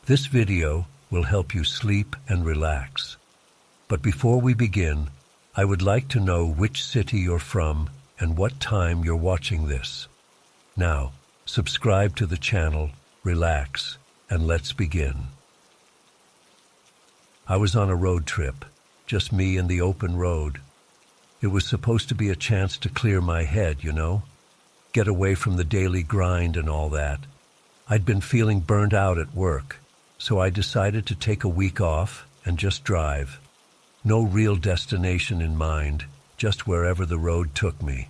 This video will help you sleep and relax. But before we begin, I would like to know which city you're from and what time you're watching this. Now, subscribe to the channel, relax, and let's begin. I was on a road trip, just me and the open road. It was supposed to be a chance to clear my head, get away from the daily grind and all that. I'd been feeling burnt out at work, so I decided to take a week off and just drive. No real destination in mind, just wherever the road took me.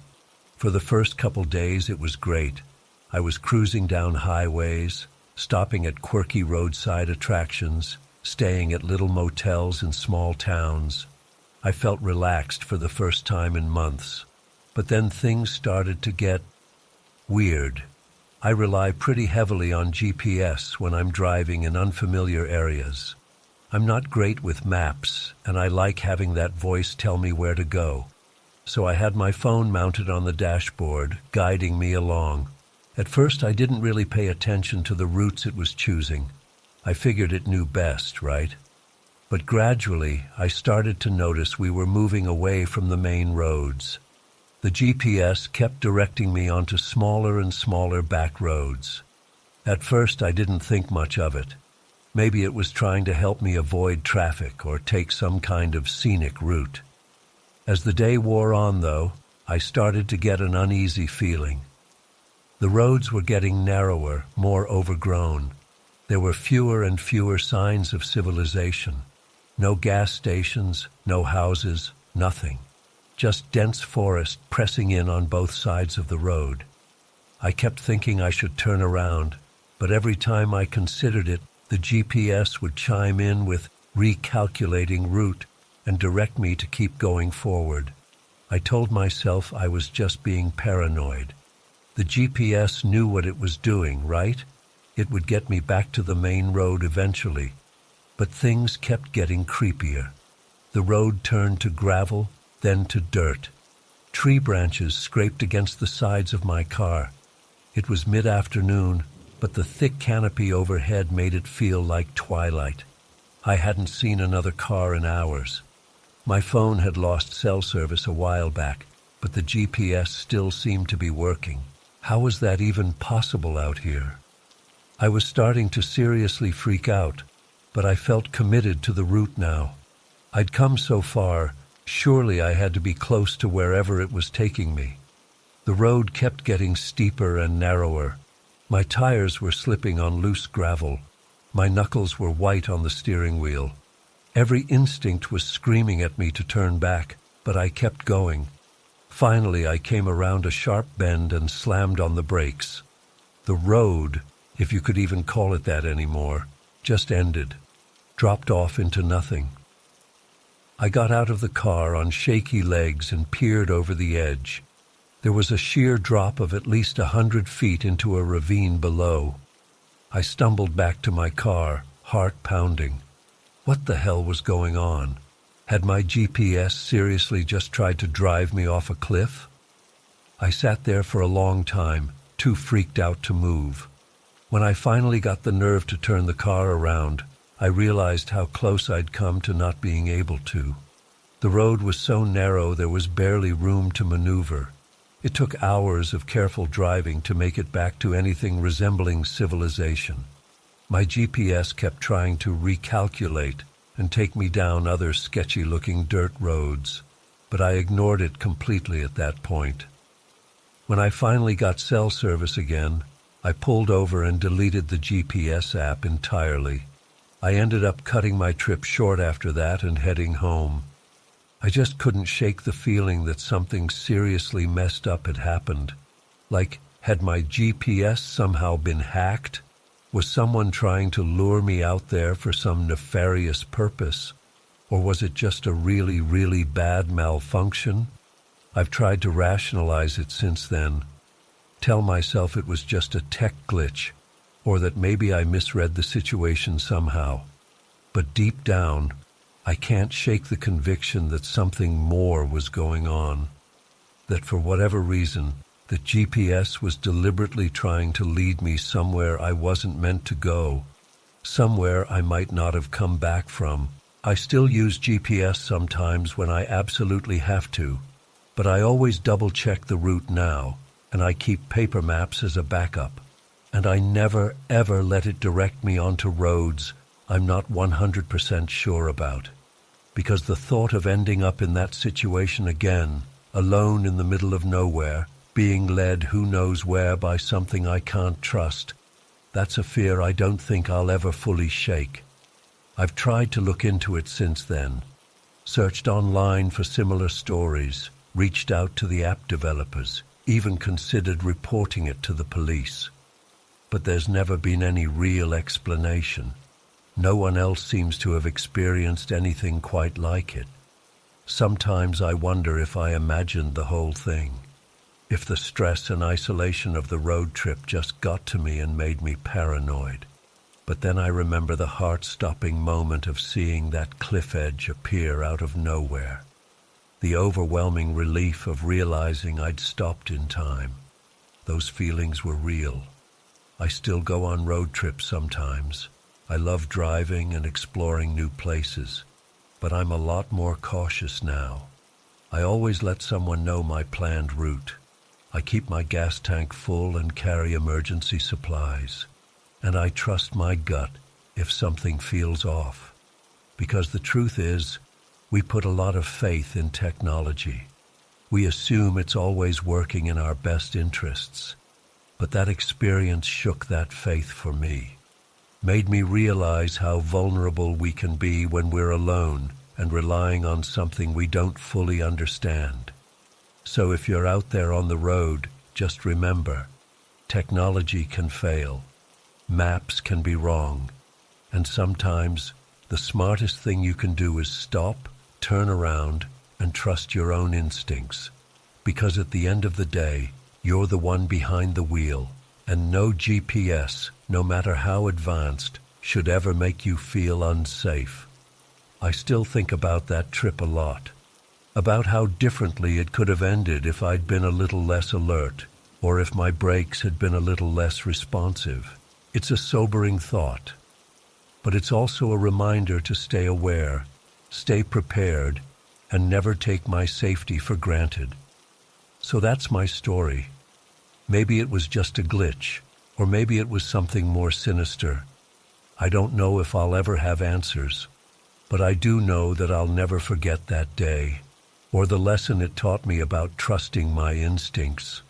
For the first couple days it was great. I was cruising down highways, stopping at quirky roadside attractions, staying at little motels in small towns. I felt relaxed for the first time in months. But then things started to get weird. I rely pretty heavily on GPS when I'm driving in unfamiliar areas. I'm not great with maps, and I like having that voice tell me where to go. So I had my phone mounted on the dashboard, guiding me along. At first, I didn't really pay attention to the routes it was choosing. I figured it knew best, right? But gradually, I started to notice we were moving away from the main roads. The GPS kept directing me onto smaller and smaller back roads. At first, I didn't think much of it. Maybe it was trying to help me avoid traffic or take some kind of scenic route. As the day wore on, though, I started to get an uneasy feeling. The roads were getting narrower, more overgrown. There were fewer and fewer signs of civilization. No gas stations, no houses, nothing. Just dense forest pressing in on both sides of the road. I kept thinking I should turn around, but every time I considered it, the GPS would chime in with recalculating route and direct me to keep going forward. I told myself I was just being paranoid. The GPS knew what it was doing, right? It would get me back to the main road eventually. But things kept getting creepier. The road turned to gravel, then to dirt. Tree branches scraped against the sides of my car. It was mid-afternoon, but the thick canopy overhead made it feel like twilight. I hadn't seen another car in hours. My phone had lost cell service a while back, but the GPS still seemed to be working. How was that even possible out here? I was starting to seriously freak out, but I felt committed to the route now. I'd come so far, surely I had to be close to wherever it was taking me. The road kept getting steeper and narrower. My tires were slipping on loose gravel. My knuckles were white on the steering wheel. Every instinct was screaming at me to turn back, but I kept going. Finally, I came around a sharp bend and slammed on the brakes. The road, if you could even call it that anymore, just ended, dropped off into nothing. I got out of the car on shaky legs and peered over the edge. There was a sheer drop of at least 100 feet into a ravine below. I stumbled back to my car, heart pounding. What the hell was going on? Had my GPS seriously just tried to drive me off a cliff? I sat there for a long time, too freaked out to move. When I finally got the nerve to turn the car around, I realized how close I'd come to not being able to. The road was so narrow there was barely room to maneuver. It took hours of careful driving to make it back to anything resembling civilization. My GPS kept trying to recalculate and take me down other sketchy-looking dirt roads, but I ignored it completely at that point. When I finally got cell service again, I pulled over and deleted the GPS app entirely. I ended up cutting my trip short after that and heading home. I just couldn't shake the feeling that something seriously messed up had happened. Like, had my GPS somehow been hacked? Was someone trying to lure me out there for some nefarious purpose? Or was it just a really, really bad malfunction? I've tried to rationalize it since then. Tell myself it was just a tech glitch, or that maybe I misread the situation somehow. But deep down, I can't shake the conviction that something more was going on. That for whatever reason, the GPS was deliberately trying to lead me somewhere I wasn't meant to go. somewhere I might not have come back from. I still use GPS sometimes when I absolutely have to, but I always double-check the route now, and I keep paper maps as a backup. And I never, ever let it direct me onto roads I'm not 100% sure about. Because the thought of ending up in that situation again, alone in the middle of nowhere, being led who knows where by something I can't trust, that's a fear I don't think I'll ever fully shake. I've tried to look into it since then, searched online for similar stories, reached out to the app developers, even considered reporting it to the police. But there's never been any real explanation. No one else seems to have experienced anything quite like it. Sometimes I wonder if I imagined the whole thing, if the stress and isolation of the road trip just got to me and made me paranoid. But then I remember the heart-stopping moment of seeing that cliff edge appear out of nowhere. The overwhelming relief of realizing I'd stopped in time. Those feelings were real. I still go on road trips sometimes. I love driving and exploring new places, but I'm a lot more cautious now. I always let someone know my planned route. I keep my gas tank full and carry emergency supplies. And I trust my gut if something feels off. Because the truth is, we put a lot of faith in technology. We assume it's always working in our best interests. But that experience shook that faith for me. Made me realize how vulnerable we can be when we're alone and relying on something we don't fully understand. So if you're out there on the road, just remember, technology can fail. Maps can be wrong, and sometimes the smartest thing you can do is stop, turn around, and trust your own instincts. Because at the end of the day, you're the one behind the wheel, and no GPS, no matter how advanced, should ever make you feel unsafe. I still think about that trip a lot, about how differently it could have ended if I'd been a little less alert, or if my brakes had been a little less responsive. It's a sobering thought, but it's also a reminder to stay aware, stay prepared, and never take my safety for granted. So that's my story. Maybe it was just a glitch, or maybe it was something more sinister. I don't know if I'll ever have answers, but I do know that I'll never forget that day, or the lesson it taught me about trusting my instincts.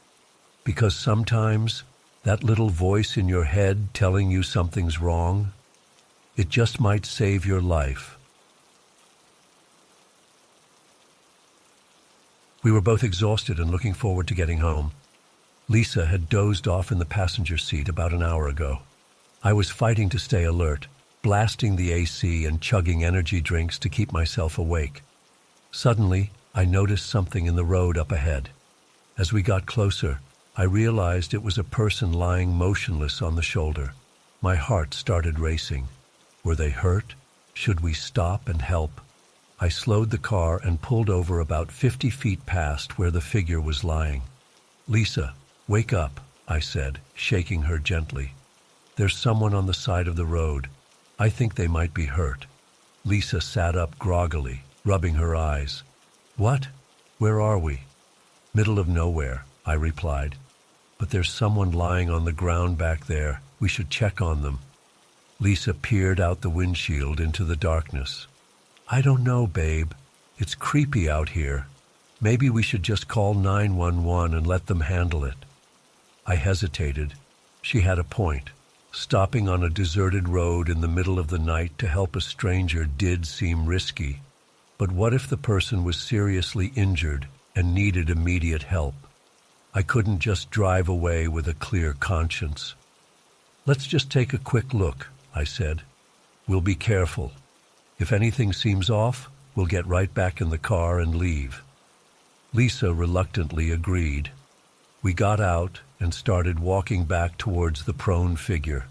Because sometimes, that little voice in your head telling you something's wrong, it just might save your life. We were both exhausted and looking forward to getting home. Lisa had dozed off in the passenger seat about an hour ago. I was fighting to stay alert, blasting the AC and chugging energy drinks to keep myself awake. Suddenly, I noticed something in the road up ahead. As we got closer, I realized it was a person lying motionless on the shoulder. My heart started racing. Were they hurt? Should we stop and help? I slowed the car and pulled over about 50 feet past where the figure was lying. "Lisa, wake up," I said, shaking her gently. "There's someone on the side of the road. I think they might be hurt." Lisa sat up groggily, rubbing her eyes. "What? Where are we?" "Middle of nowhere," I replied. "But there's someone lying on the ground back there. We should check on them." Lisa peered out the windshield into the darkness. "I don't know, babe. It's creepy out here. Maybe we should just call 911 and let them handle it." I hesitated. She had a point. Stopping on a deserted road in the middle of the night to help a stranger did seem risky. But what if the person was seriously injured and needed immediate help? I couldn't just drive away with a clear conscience. "Let's just take a quick look," I said. "We'll be careful. If anything seems off, we'll get right back in the car and leave." Lisa reluctantly agreed. We got out and started walking back towards the prone figure,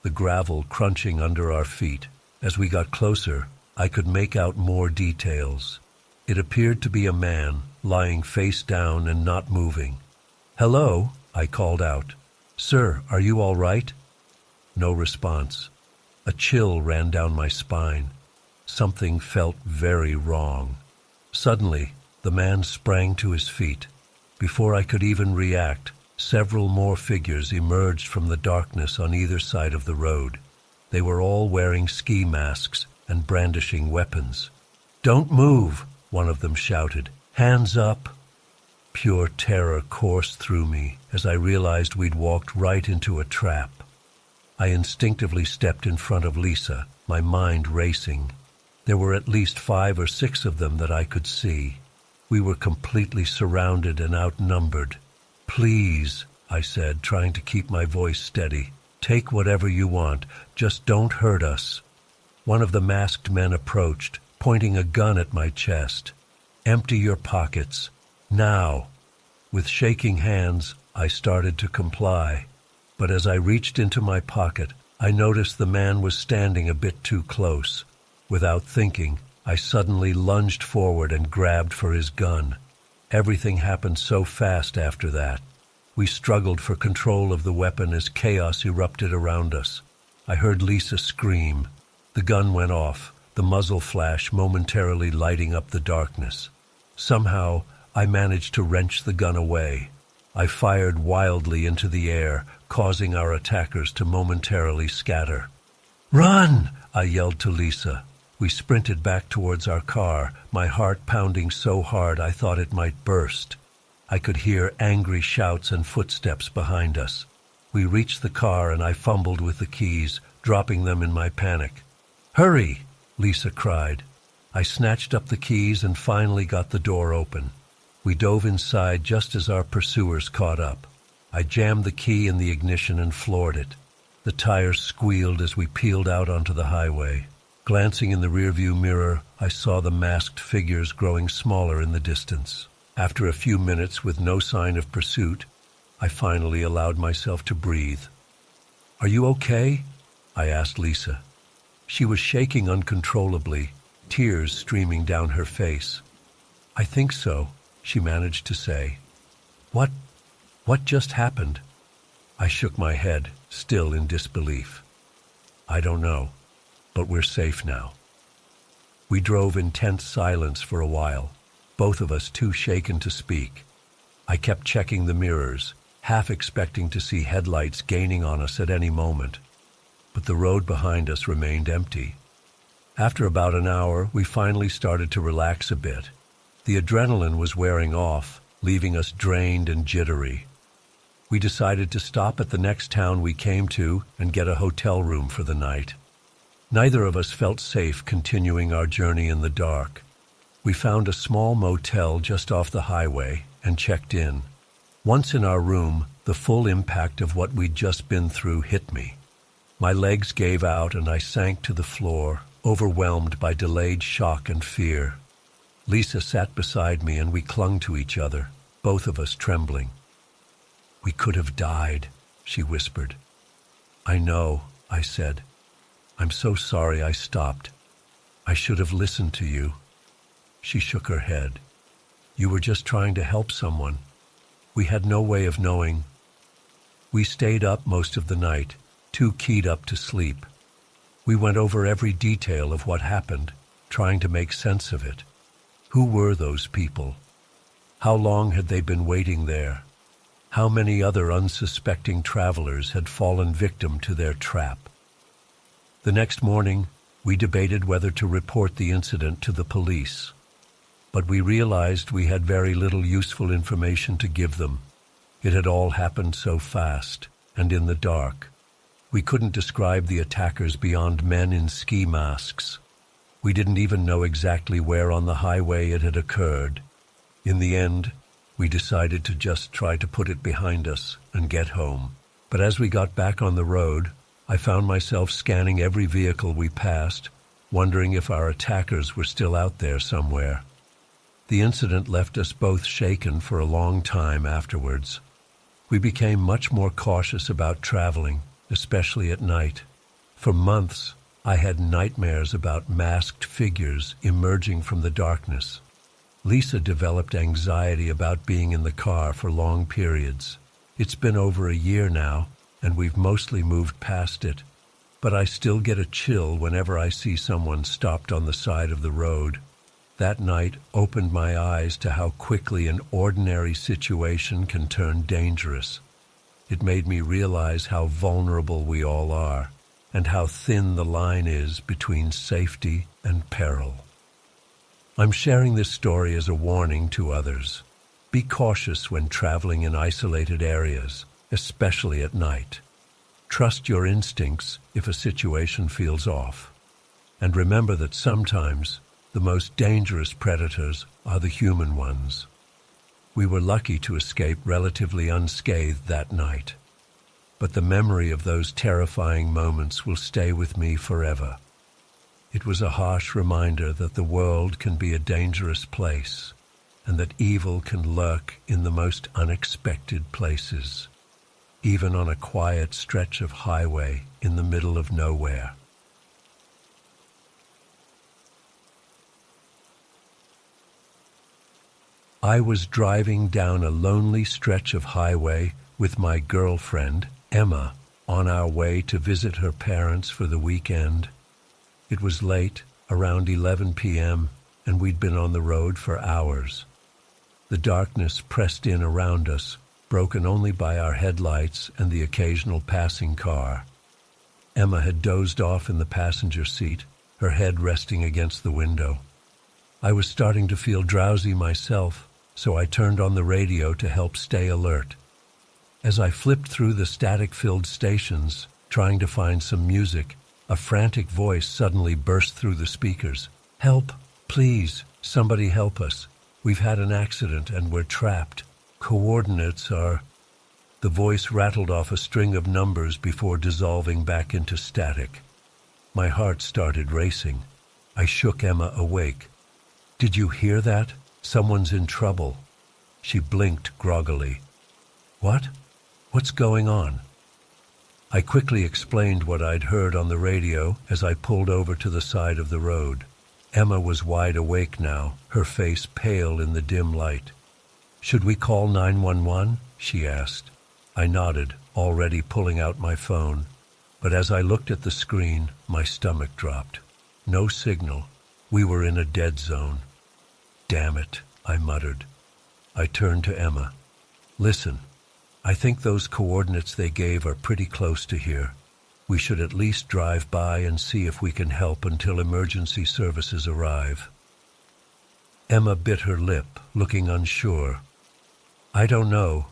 the gravel crunching under our feet. As we got closer, I could make out more details. It appeared to be a man, lying face down and not moving. "Hello," I called out. "Sir, are you all right?" No response. A chill ran down my spine. Something felt very wrong. Suddenly, the man sprang to his feet. Before I could even react, several more figures emerged from the darkness on either side of the road. They were all wearing ski masks and brandishing weapons. "Don't move," one of them shouted. "Hands up." Pure terror coursed through me as I realized we'd walked right into a trap. I instinctively stepped in front of Lisa, my mind racing. There were at least 5 or 6 of them that I could see. We were completely surrounded and outnumbered. "Please," I said, trying to keep my voice steady. "Take whatever you want. Just don't hurt us." One of the masked men approached, pointing a gun at my chest. "Empty your pockets. Now." With shaking hands, I started to comply. But as I reached into my pocket, I noticed the man was standing a bit too close. Without thinking, I suddenly lunged forward and grabbed for his gun. Everything happened so fast after that. We struggled for control of the weapon as chaos erupted around us. I heard Lisa scream. The gun went off, the muzzle flash momentarily lighting up the darkness. Somehow, I managed to wrench the gun away. I fired wildly into the air, causing our attackers to momentarily scatter. "Run!" I yelled to Lisa. We sprinted back towards our car, my heart pounding so hard I thought it might burst. I could hear angry shouts and footsteps behind us. We reached the car and I fumbled with the keys, dropping them in my panic. "Hurry!" Lisa cried. I snatched up the keys and finally got the door open. We dove inside just as our pursuers caught up. I jammed the key in the ignition and floored it. The tires squealed as we peeled out onto the highway. Glancing in the rearview mirror, I saw the masked figures growing smaller in the distance. After a few minutes with no sign of pursuit, I finally allowed myself to breathe. "Are you okay?" I asked Lisa. She was shaking uncontrollably, tears streaming down her face. "I think so," she managed to say. What just happened?" I shook my head, still in disbelief. "I don't know, but we're safe now." We drove in tense silence for a while, both of us too shaken to speak. I kept checking the mirrors, half expecting to see headlights gaining on us at any moment. But the road behind us remained empty. After about an hour, we finally started to relax a bit. The adrenaline was wearing off, leaving us drained and jittery. We decided to stop at the next town we came to and get a hotel room for the night. Neither of us felt safe continuing our journey in the dark. We found a small motel just off the highway and checked in. Once in our room, the full impact of what we'd just been through hit me. My legs gave out and I sank to the floor, overwhelmed by delayed shock and fear. Lisa sat beside me and we clung to each other, both of us trembling. "We could have died," she whispered. "I know," I said. "I'm so sorry I stopped. I should have listened to you." She shook her head. "You were just trying to help someone. We had no way of knowing." We stayed up most of the night, too keyed up to sleep. We went over every detail of what happened, trying to make sense of it. Who were those people? How long had they been waiting there? How many other unsuspecting travelers had fallen victim to their trap? The next morning, we debated whether to report the incident to the police. But we realized we had very little useful information to give them. It had all happened so fast, and in the dark. We couldn't describe the attackers beyond men in ski masks. We didn't even know exactly where on the highway it had occurred. In the end, we decided to just try to put it behind us and get home. But as we got back on the road, I found myself scanning every vehicle we passed, wondering if our attackers were still out there somewhere. The incident left us both shaken for a long time afterwards. We became much more cautious about traveling, especially at night. For months, I had nightmares about masked figures emerging from the darkness. Lisa developed anxiety about being in the car for long periods. It's been over a year now, and we've mostly moved past it. but I still get a chill whenever I see someone stopped on the side of the road. That night opened my eyes to how quickly an ordinary situation can turn dangerous. It made me realize how vulnerable we all are, and how thin the line is between safety and peril. I'm sharing this story as a warning to others. Be cautious when traveling in isolated areas, especially at night. Trust your instincts if a situation feels off. And remember that sometimes the most dangerous predators are the human ones. We were lucky to escape relatively unscathed that night, but the memory of those terrifying moments will stay with me forever. It was a harsh reminder that the world can be a dangerous place, and that evil can lurk in the most unexpected places, even on a quiet stretch of highway in the middle of nowhere. I was driving down a lonely stretch of highway with my girlfriend, Emma, on our way to visit her parents for the weekend. It was late, around 11 p.m., and we'd been on the road for hours. The darkness pressed in around us, broken only by our headlights and the occasional passing car. Emma had dozed off in the passenger seat, her head resting against the window. I was starting to feel drowsy myself, so I turned on the radio to help stay alert. As I flipped through the static-filled stations, trying to find some music, a frantic voice suddenly burst through the speakers. "Help! Please! Somebody help us! We've had an accident and we're trapped. Coordinates are..." The voice rattled off a string of numbers before dissolving back into static. My heart started racing. I shook Emma awake. "Did you hear that? Someone's in trouble." She blinked groggily. "What? What's going on?" I quickly explained what I'd heard on the radio as I pulled over to the side of the road. Emma was wide awake now, her face pale in the dim light. "Should we call 911?" she asked. I nodded, already pulling out my phone. But as I looked at the screen, my stomach dropped. No signal. We were in a dead zone. "Damn it," I muttered. I turned to Emma. "Listen, I think those coordinates they gave are pretty close to here. We should at least drive by and see if we can help until emergency services arrive." Emma bit her lip, looking unsure. "I don't know.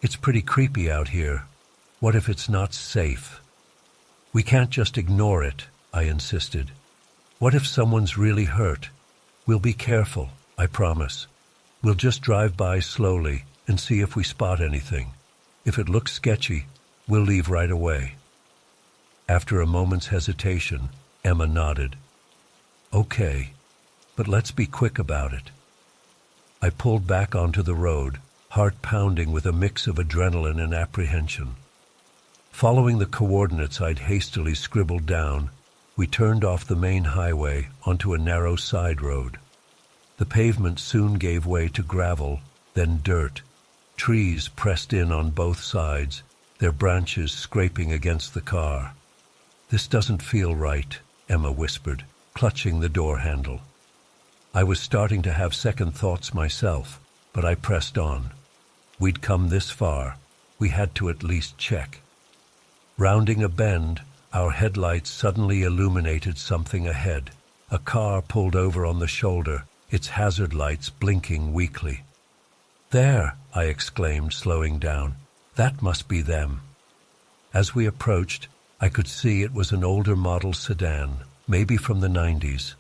It's pretty creepy out here. What if it's not safe?" "We can't just ignore it," I insisted. "What if someone's really hurt? We'll be careful, I promise. We'll just drive by slowly and see if we spot anything. If it looks sketchy, we'll leave right away." After a moment's hesitation, Emma nodded. "Okay, but let's be quick about it." I pulled back onto the road, heart pounding with a mix of adrenaline and apprehension. Following the coordinates I'd hastily scribbled down, we turned off the main highway onto a narrow side road. The pavement soon gave way to gravel, then dirt. Trees pressed in on both sides, their branches scraping against the car. "This doesn't feel right," Emma whispered, clutching the door handle. I was starting to have second thoughts myself, but I pressed on. We'd come this far. We had to at least check. Rounding a bend, our headlights suddenly illuminated something ahead. A car pulled over on the shoulder, its hazard lights blinking weakly. "There!" I exclaimed, slowing down. "That must be them." As we approached, I could see it was an older model sedan, maybe from the 90s.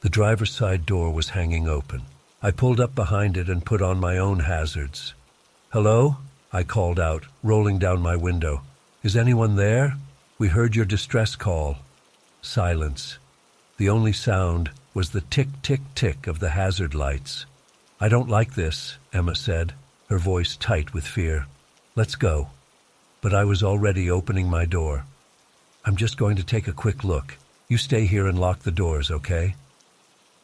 The driver's side door was hanging open. I pulled up behind it and put on my own hazards. "Hello?" I called out, rolling down my window. "Is anyone there? We heard your distress call." Silence. The only sound was the tick-tick-tick of the hazard lights. "I don't like this," Emma said, her voice tight with fear. "Let's go." But I was already opening my door. "I'm just going to take a quick look. You stay here and lock the doors, okay?"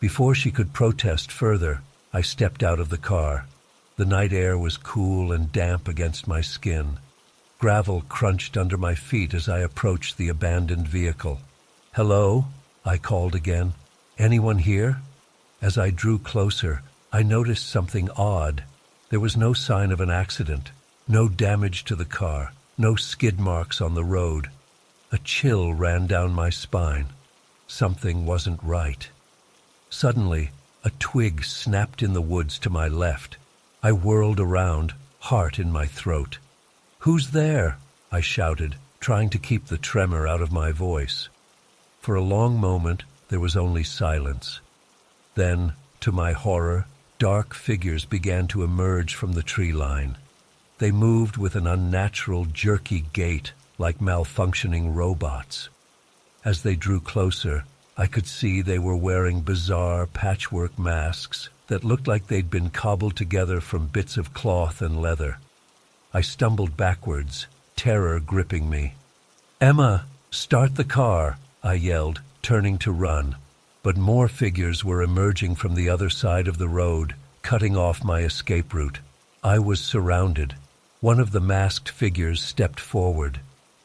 Before she could protest further, I stepped out of the car. The night air was cool and damp against my skin. Gravel crunched under my feet as I approached the abandoned vehicle. "Hello?" I called again. "Anyone here?" As I drew closer, I noticed something odd. There was no sign of an accident, no damage to the car, no skid marks on the road. A chill ran down my spine. Something wasn't right. Suddenly, a twig snapped in the woods to my left. I whirled around, heart in my throat. "Who's there?" I shouted, trying to keep the tremor out of my voice. For a long moment, there was only silence. Then, to my horror, dark figures began to emerge from the tree line. They moved with an unnatural, jerky gait, like malfunctioning robots. As they drew closer, I could see they were wearing bizarre patchwork masks that looked like they'd been cobbled together from bits of cloth and leather. I stumbled backwards, terror gripping me. "Emma, start the car," I yelled, turning to run. But more figures were emerging from the other side of the road, cutting off my escape route. I was surrounded. One of the masked figures stepped forward.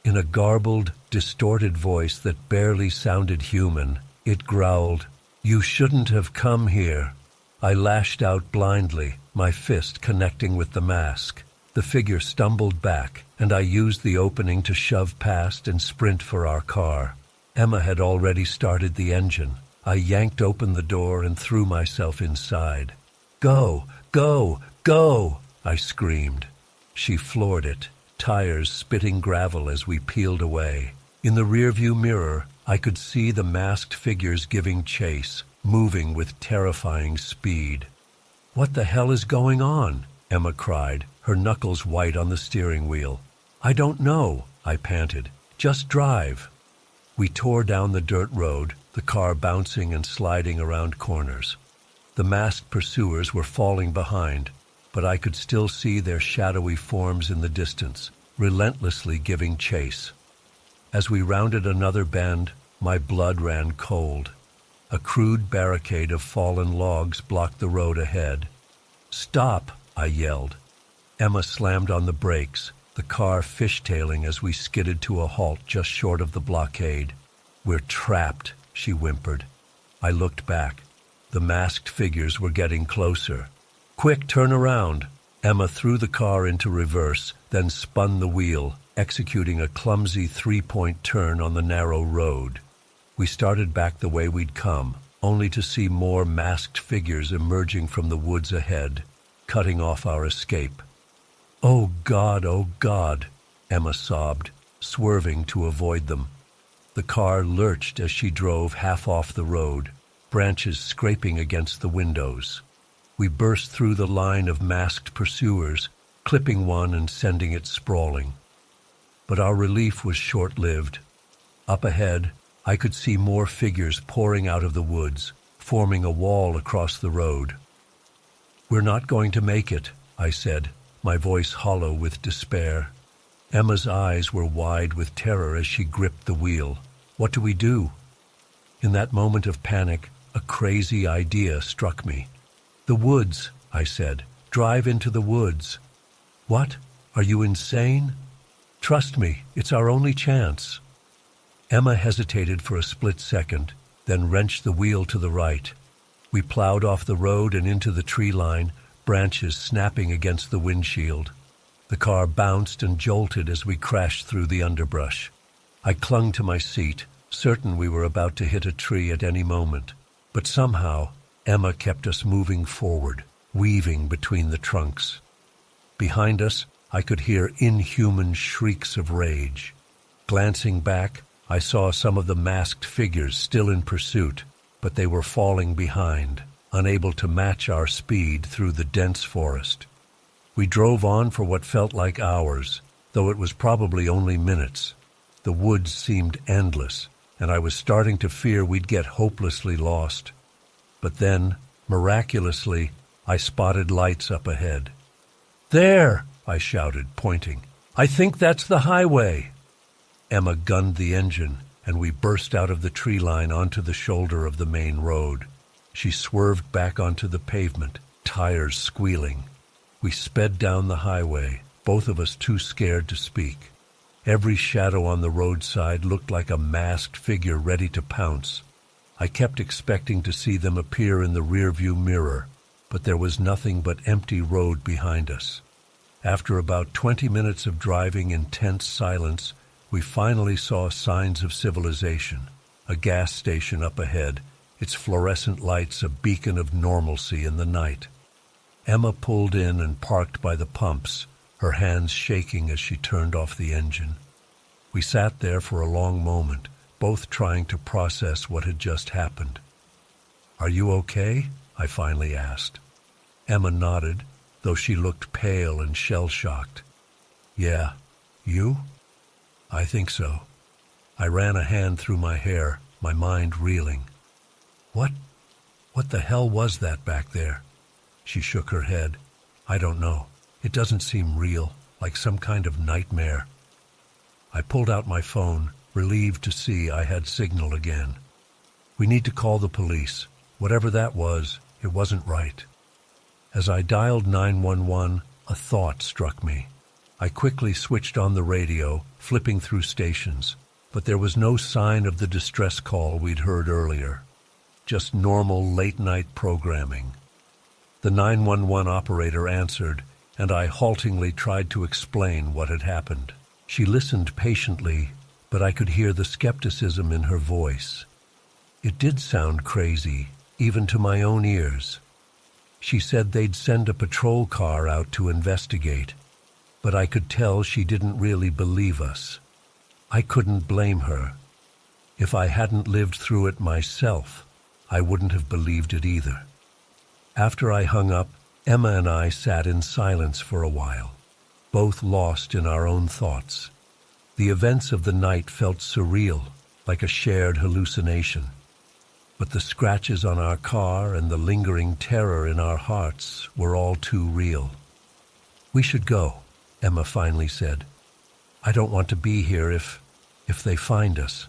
In a garbled, distorted voice that barely sounded human, it growled, "You shouldn't have come here." I lashed out blindly, my fist connecting with the mask. The figure stumbled back, and I used the opening to shove past and sprint for our car. Emma had already started the engine. I yanked open the door and threw myself inside. "Go, go, go!" I screamed. She floored it, tires spitting gravel as we peeled away. In the rearview mirror, I could see the masked figures giving chase, moving with terrifying speed. "What the hell is going on?" Emma cried, her knuckles white on the steering wheel. "I don't know," I panted. "Just drive." We tore down the dirt road, the car bouncing and sliding around corners. The masked pursuers were falling behind, but I could still see their shadowy forms in the distance, relentlessly giving chase. As we rounded another bend, my blood ran cold. A crude barricade of fallen logs blocked the road ahead. "Stop!" I yelled. Emma slammed on the brakes, the car fishtailing as we skidded to a halt just short of the blockade. "We're trapped," she whimpered. I looked back. The masked figures were getting closer. "Quick, turn around!" Emma threw the car into reverse, then spun the wheel, executing a clumsy three-point turn on the narrow road. We started back the way we'd come, only to see more masked figures emerging from the woods ahead, cutting off our escape. "Oh God," Emma sobbed, swerving to avoid them. The car lurched as she drove half off the road, branches scraping against the windows. We burst through the line of masked pursuers, clipping one and sending it sprawling. But our relief was short-lived. Up ahead, I could see more figures pouring out of the woods, forming a wall across the road. "We're not going to make it," I said, my voice hollow with despair. Emma's eyes were wide with terror as she gripped the wheel. "What do we do?" In that moment of panic, a crazy idea struck me. "The woods," I said. "Drive into the woods." "What? Are you insane?" "Trust me, it's our only chance." Emma hesitated for a split second, then wrenched the wheel to the right. We plowed off the road and into the tree line, branches snapping against the windshield. The car bounced and jolted as we crashed through the underbrush. I clung to my seat, certain we were about to hit a tree at any moment. But somehow, Emma kept us moving forward, weaving between the trunks. Behind us, I could hear inhuman shrieks of rage. Glancing back, I saw some of the masked figures still in pursuit, but they were falling behind, unable to match our speed through the dense forest. We drove on for what felt like hours, though it was probably only minutes. The woods seemed endless, and I was starting to fear we'd get hopelessly lost. But then, miraculously, I spotted lights up ahead. "There!" I shouted, pointing. "I think that's the highway." Emma gunned the engine, and we burst out of the tree line onto the shoulder of the main road. She swerved back onto the pavement, tires squealing. We sped down the highway, both of us too scared to speak. Every shadow on the roadside looked like a masked figure ready to pounce. I kept expecting to see them appear in the rearview mirror, but there was nothing but empty road behind us. After about 20 minutes of driving in tense silence, we finally saw signs of civilization. A gas station up ahead, its fluorescent lights a beacon of normalcy in the night. Emma pulled in and parked by the pumps, her hands shaking as she turned off the engine. We sat there for a long moment, both trying to process what had just happened. "Are you okay?" I finally asked. Emma nodded, though she looked pale and shell-shocked. "Yeah. You?" "I think so." I ran a hand through my hair, my mind reeling. What the hell was that back there?" She shook her head. "I don't know. It doesn't seem real, like some kind of nightmare." I pulled out my phone, relieved to see I had signal again. "We need to call the police. Whatever that was, it wasn't right." As I dialed 911, a thought struck me. I quickly switched on the radio, flipping through stations, but there was no sign of the distress call we'd heard earlier. Just normal late-night programming. The 911 operator answered, and I haltingly tried to explain what had happened. She listened patiently, but I could hear the skepticism in her voice. It did sound crazy, even to my own ears. She said they'd send a patrol car out to investigate, but I could tell she didn't really believe us. I couldn't blame her. If I hadn't lived through it myself, I wouldn't have believed it either. After I hung up, Emma and I sat in silence for a while, both lost in our own thoughts. The events of the night felt surreal, like a shared hallucination. But the scratches on our car and the lingering terror in our hearts were all too real. "We should go," Emma finally said. "I don't want to be here if they find us."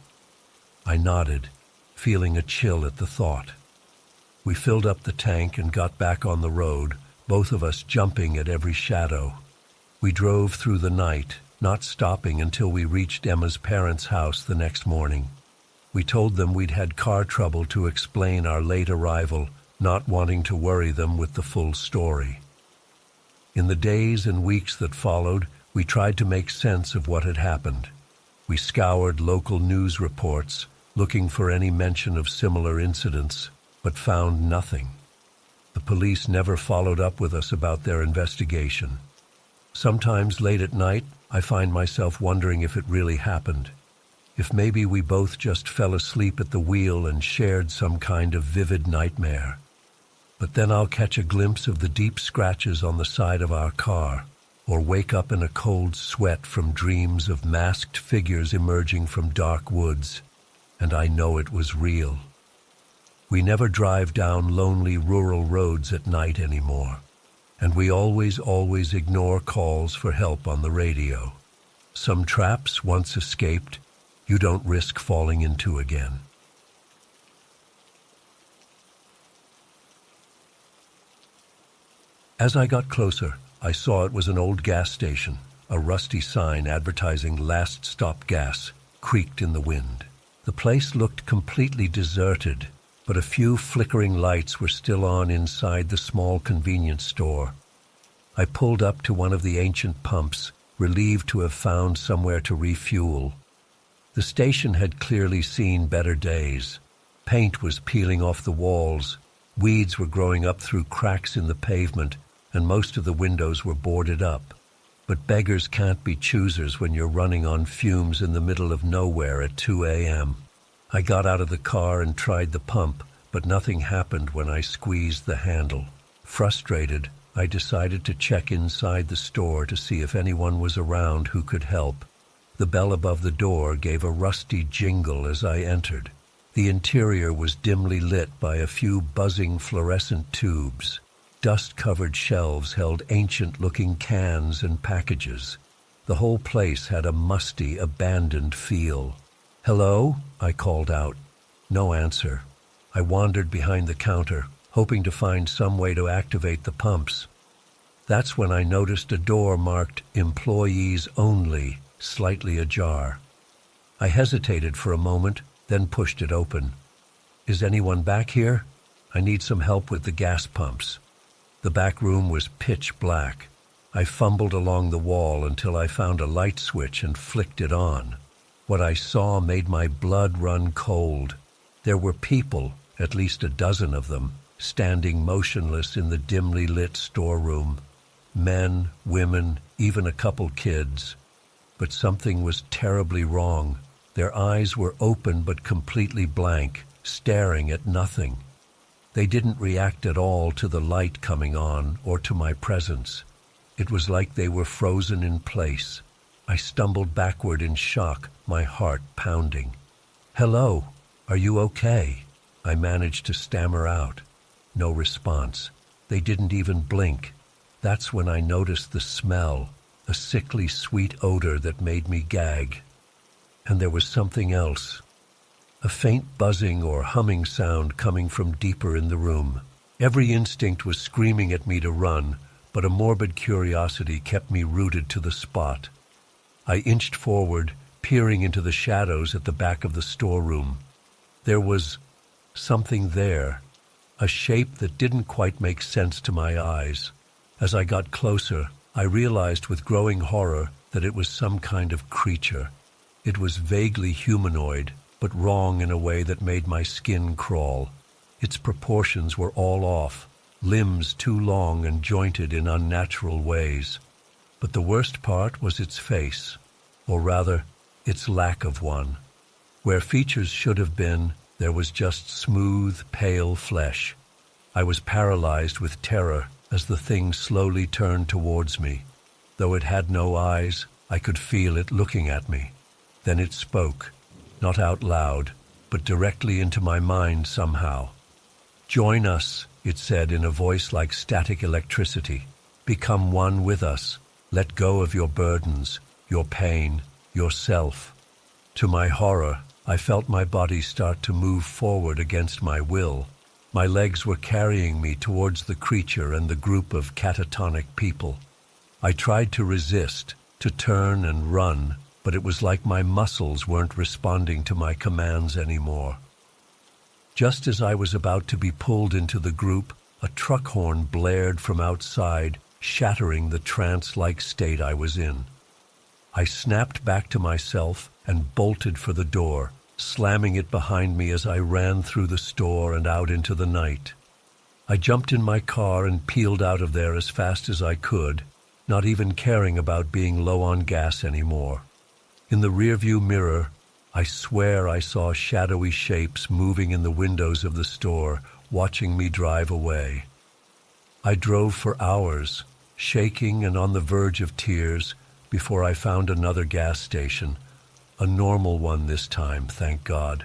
I nodded, feeling a chill at the thought. We filled up the tank and got back on the road, both of us jumping at every shadow. We drove through the night, not stopping until we reached Emma's parents' house the next morning. We told them we'd had car trouble to explain our late arrival, not wanting to worry them with the full story. In the days and weeks that followed, we tried to make sense of what had happened. We scoured local news reports, looking for any mention of similar incidents, but found nothing. The police never followed up with us about their investigation. Sometimes late at night, I find myself wondering if it really happened. If maybe we both just fell asleep at the wheel and shared some kind of vivid nightmare. But then I'll catch a glimpse of the deep scratches on the side of our car, or wake up in a cold sweat from dreams of masked figures emerging from dark woods, and I know it was real. We never drive down lonely rural roads at night anymore, and we always ignore calls for help on the radio. Some traps, once escaped, you don't risk falling into again. As I got closer, I saw it was an old gas station. A rusty sign advertising "Last Stop Gas" creaked in the wind. The place looked completely deserted, but a few flickering lights were still on inside the small convenience store. I pulled up to one of the ancient pumps, relieved to have found somewhere to refuel. The station had clearly seen better days. Paint was peeling off the walls, weeds were growing up through cracks in the pavement, and most of the windows were boarded up. But beggars can't be choosers when you're running on fumes in the middle of nowhere at 2 a.m. I got out of the car and tried the pump, but nothing happened when I squeezed the handle. Frustrated, I decided to check inside the store to see if anyone was around who could help. The bell above the door gave a rusty jingle as I entered. The interior was dimly lit by a few buzzing fluorescent tubes. Dust-covered shelves held ancient-looking cans and packages. The whole place had a musty, abandoned feel. "Hello?" I called out. No answer. I wandered behind the counter, hoping to find some way to activate the pumps. That's when I noticed a door marked "Employees Only," slightly ajar. I hesitated for a moment, then pushed it open. "Is anyone back here? I need some help with the gas pumps." The back room was pitch black. I fumbled along the wall until I found a light switch and flicked it on. What I saw made my blood run cold. There were people, at least a dozen of them, standing motionless in the dimly lit storeroom. Men, women, even a couple kids. But something was terribly wrong. Their eyes were open but completely blank, staring at nothing. They didn't react at all to the light coming on or to my presence. It was like they were frozen in place. I stumbled backward in shock, my heart pounding. "Hello, are you okay?" I managed to stammer out. No response. They didn't even blink. That's when I noticed the smell, a sickly sweet odor that made me gag. And there was something else. A faint buzzing or humming sound coming from deeper in the room. Every instinct was screaming at me to run, but a morbid curiosity kept me rooted to the spot. I inched forward, peering into the shadows at the back of the storeroom. There was something there, a shape that didn't quite make sense to my eyes. As I got closer, I realized with growing horror that it was some kind of creature. It was vaguely humanoid, but wrong in a way that made my skin crawl. Its proportions were all off, limbs too long and jointed in unnatural ways. But the worst part was its face, or rather, its lack of one. Where features should have been, there was just smooth, pale flesh. I was paralyzed with terror as the thing slowly turned towards me. Though it had no eyes, I could feel it looking at me. Then it spoke, not out loud, but directly into my mind somehow. "Join us," it said in a voice like static electricity. "Become one with us. Let go of your burdens, your pain, yourself." To my horror, I felt my body start to move forward against my will. My legs were carrying me towards the creature and the group of catatonic people. I tried to resist, to turn and run, but it was like my muscles weren't responding to my commands anymore. Just as I was about to be pulled into the group, a truck horn blared from outside, shattering the trance-like state I was in. I snapped back to myself and bolted for the door, slamming it behind me as I ran through the store and out into the night. I jumped in my car and peeled out of there as fast as I could, not even caring about being low on gas anymore. In the rearview mirror, I swear I saw shadowy shapes moving in the windows of the store, watching me drive away. I drove for hours, shaking and on the verge of tears, before I found another gas station, a normal one this time, thank God.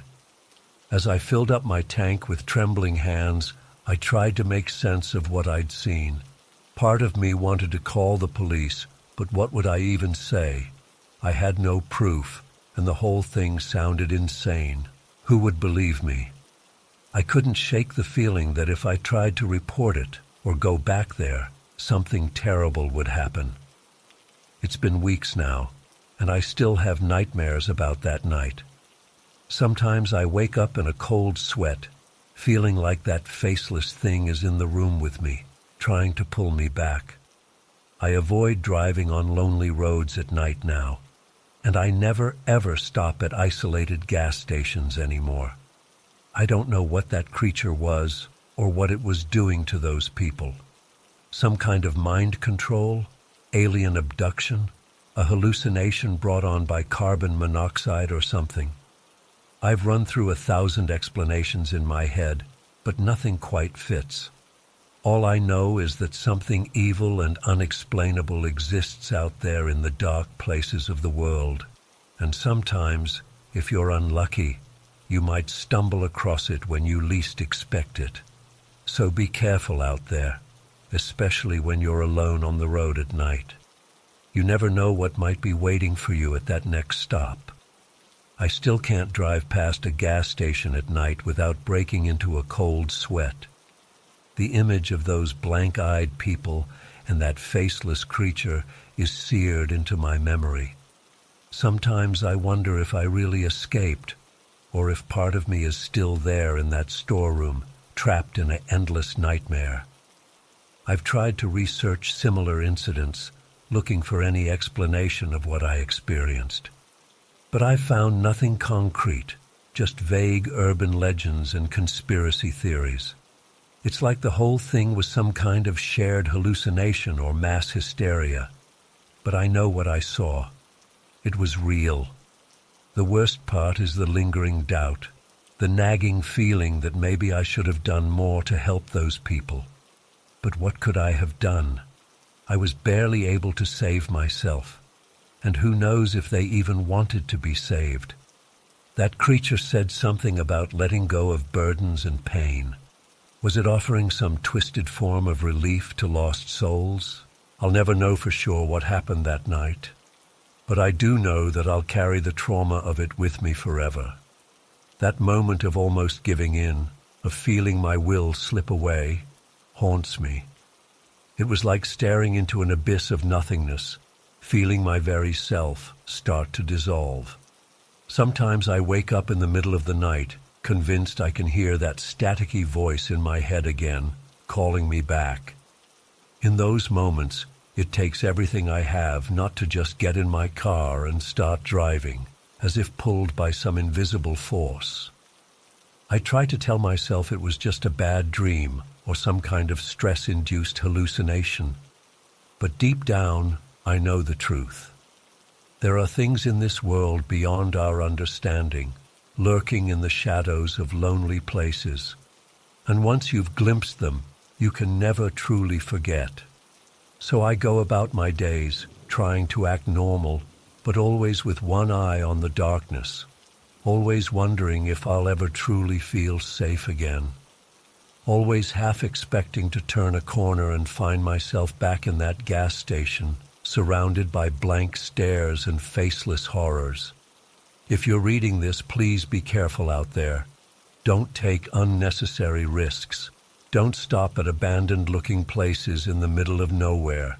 As I filled up my tank with trembling hands, I tried to make sense of what I'd seen. Part of me wanted to call the police, but what would I even say? I had no proof, and the whole thing sounded insane. Who would believe me? I couldn't shake the feeling that if I tried to report it or go back there, something terrible would happen. It's been weeks now, and I still have nightmares about that night. Sometimes I wake up in a cold sweat, feeling like that faceless thing is in the room with me, trying to pull me back. I avoid driving on lonely roads at night now, and I never ever stop at isolated gas stations anymore. I don't know what that creature was or what it was doing to those people. Some kind of mind control? Alien abduction? A hallucination brought on by carbon monoxide or something? I've run through 1,000 explanations in my head, but nothing quite fits. All I know is that something evil and unexplainable exists out there in the dark places of the world, and sometimes, if you're unlucky, you might stumble across it when you least expect it. So be careful out there, especially when you're alone on the road at night. You never know what might be waiting for you at that next stop. I still can't drive past a gas station at night without breaking into a cold sweat. The image of those blank-eyed people and that faceless creature is seared into my memory. Sometimes I wonder if I really escaped, or if part of me is still there in that storeroom, trapped in an endless nightmare. I've tried to research similar incidents, looking for any explanation of what I experienced. But I found nothing concrete, just vague urban legends and conspiracy theories. It's like the whole thing was some kind of shared hallucination or mass hysteria. But I know what I saw. It was real. The worst part is the lingering doubt, the nagging feeling that maybe I should have done more to help those people. But what could I have done? I was barely able to save myself. And who knows if they even wanted to be saved. That creature said something about letting go of burdens and pain. Was it offering some twisted form of relief to lost souls? I'll never know for sure what happened that night. But I do know that I'll carry the trauma of it with me forever. That moment of almost giving in, of feeling my will slip away, haunts me. It was like staring into an abyss of nothingness, feeling my very self start to dissolve. Sometimes I wake up in the middle of the night, convinced I can hear that staticky voice in my head again, calling me back. In those moments, it takes everything I have not to just get in my car and start driving, as if pulled by some invisible force. I try to tell myself it was just a bad dream or some kind of stress-induced hallucination. But deep down, I know the truth. There are things in this world beyond our understanding, lurking in the shadows of lonely places. And once you've glimpsed them, you can never truly forget. So I go about my days, trying to act normal, but always with one eye on the darkness, always wondering if I'll ever truly feel safe again. Always half expecting to turn a corner and find myself back in that gas station, surrounded by blank stares and faceless horrors. If you're reading this, please be careful out there. Don't take unnecessary risks. Don't stop at abandoned-looking places in the middle of nowhere.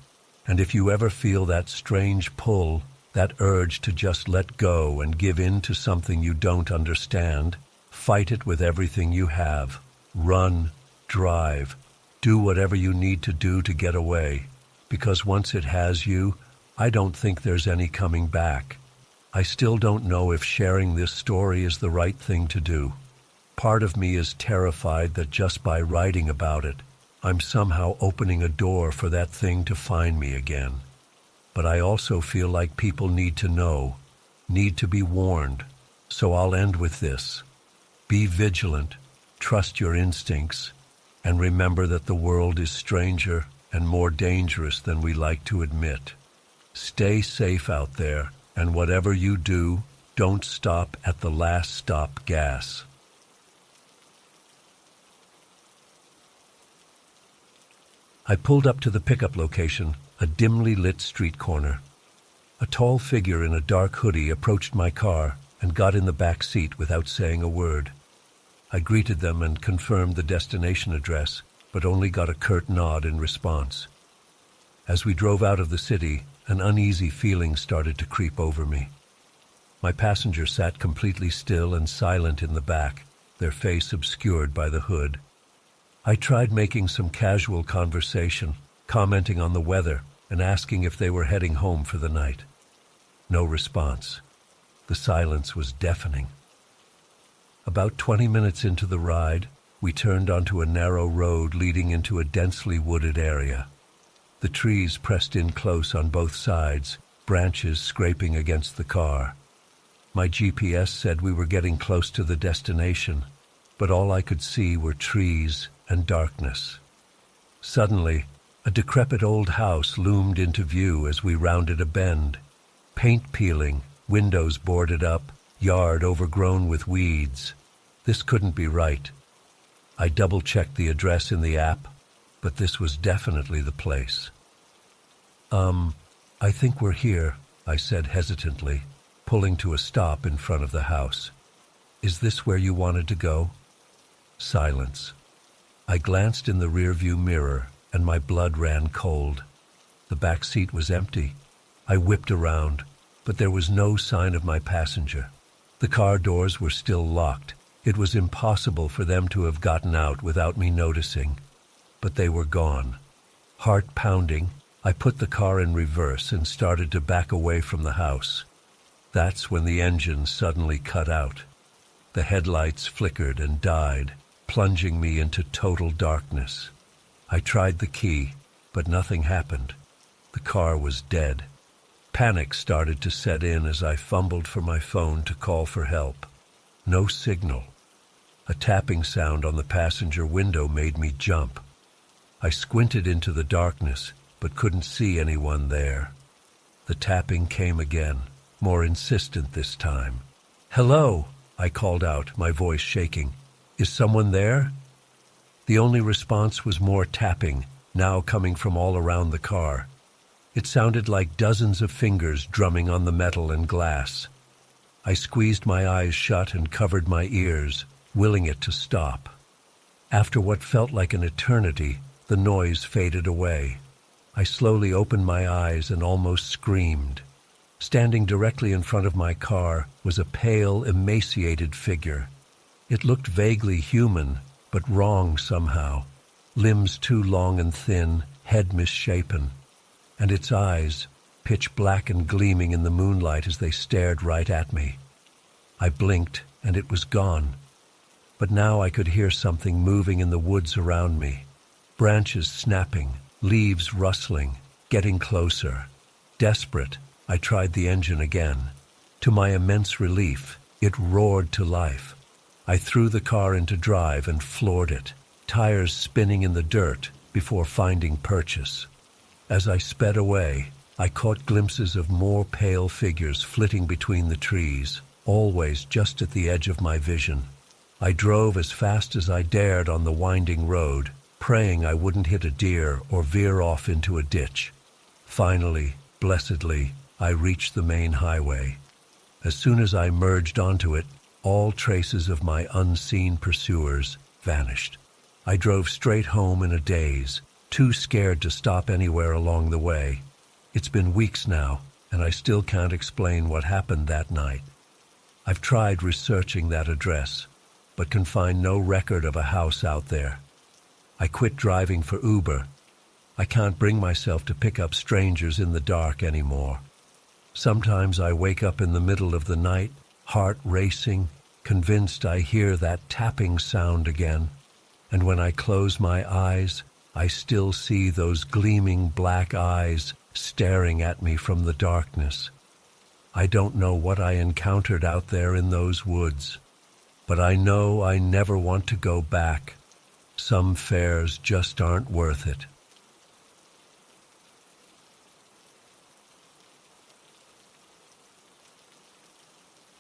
And if you ever feel that strange pull, that urge to just let go and give in to something you don't understand, fight it with everything you have. Run, drive, do whatever you need to do to get away. Because once it has you, I don't think there's any coming back. I still don't know if sharing this story is the right thing to do. Part of me is terrified that just by writing about it, I'm somehow opening a door for that thing to find me again. But I also feel like people need to know, need to be warned. So I'll end with this. Be vigilant, trust your instincts, and remember that the world is stranger and more dangerous than we like to admit. Stay safe out there, and whatever you do, don't stop at the last stop gas. I pulled up to the pickup location, a dimly lit street corner. A tall figure in a dark hoodie approached my car and got in the back seat without saying a word. I greeted them and confirmed the destination address, but only got a curt nod in response. As we drove out of the city, an uneasy feeling started to creep over me. My passenger sat completely still and silent in the back, their face obscured by the hood. I tried making some casual conversation, commenting on the weather and asking if they were heading home for the night. No response. The silence was deafening. About 20 minutes into the ride, we turned onto a narrow road leading into a densely wooded area. The trees pressed in close on both sides, branches scraping against the car. My GPS said we were getting close to the destination, but all I could see were trees and darkness. Suddenly, a decrepit old house loomed into view as we rounded a bend. Paint peeling, windows boarded up, yard overgrown with weeds. This couldn't be right. I double-checked the address in the app, but this was definitely the place. I think we're here, I said hesitantly, pulling to a stop in front of the house. Is this where you wanted to go? Silence. I glanced in the rearview mirror, and my blood ran cold. The back seat was empty. I whipped around, but there was no sign of my passenger. The car doors were still locked. It was impossible for them to have gotten out without me noticing. But they were gone. Heart pounding, I put the car in reverse and started to back away from the house. That's when the engine suddenly cut out. The headlights flickered and died, plunging me into total darkness. I tried the key, but nothing happened. The car was dead. Panic started to set in as I fumbled for my phone to call for help. No signal. A tapping sound on the passenger window made me jump. I squinted into the darkness, but couldn't see anyone there. The tapping came again, more insistent this time. "Hello," I called out, my voice shaking. "Is someone there?" The only response was more tapping, now coming from all around the car. It sounded like dozens of fingers drumming on the metal and glass. I squeezed my eyes shut and covered my ears, willing it to stop. After what felt like an eternity, the noise faded away. I slowly opened my eyes and almost screamed. Standing directly in front of my car was a pale, emaciated figure. It looked vaguely human, but wrong somehow. Limbs too long and thin, head misshapen. And its eyes, pitch black and gleaming in the moonlight as they stared right at me. I blinked, and it was gone. But now I could hear something moving in the woods around me. Branches snapping, leaves rustling, getting closer. Desperate, I tried the engine again. To my immense relief, it roared to life. I threw the car into drive and floored it, tires spinning in the dirt before finding purchase. As I sped away, I caught glimpses of more pale figures flitting between the trees, always just at the edge of my vision. I drove as fast as I dared on the winding road, praying I wouldn't hit a deer or veer off into a ditch. Finally, blessedly, I reached the main highway. As soon as I merged onto it, all traces of my unseen pursuers vanished. I drove straight home in a daze, too scared to stop anywhere along the way. It's been weeks now, and I still can't explain what happened that night. I've tried researching that address, but can find no record of a house out there. I quit driving for Uber. I can't bring myself to pick up strangers in the dark anymore. Sometimes I wake up in the middle of the night, heart racing, convinced I hear that tapping sound again. And when I close my eyes, I still see those gleaming black eyes staring at me from the darkness. I don't know what I encountered out there in those woods, but I know I never want to go back. Some fares just aren't worth it.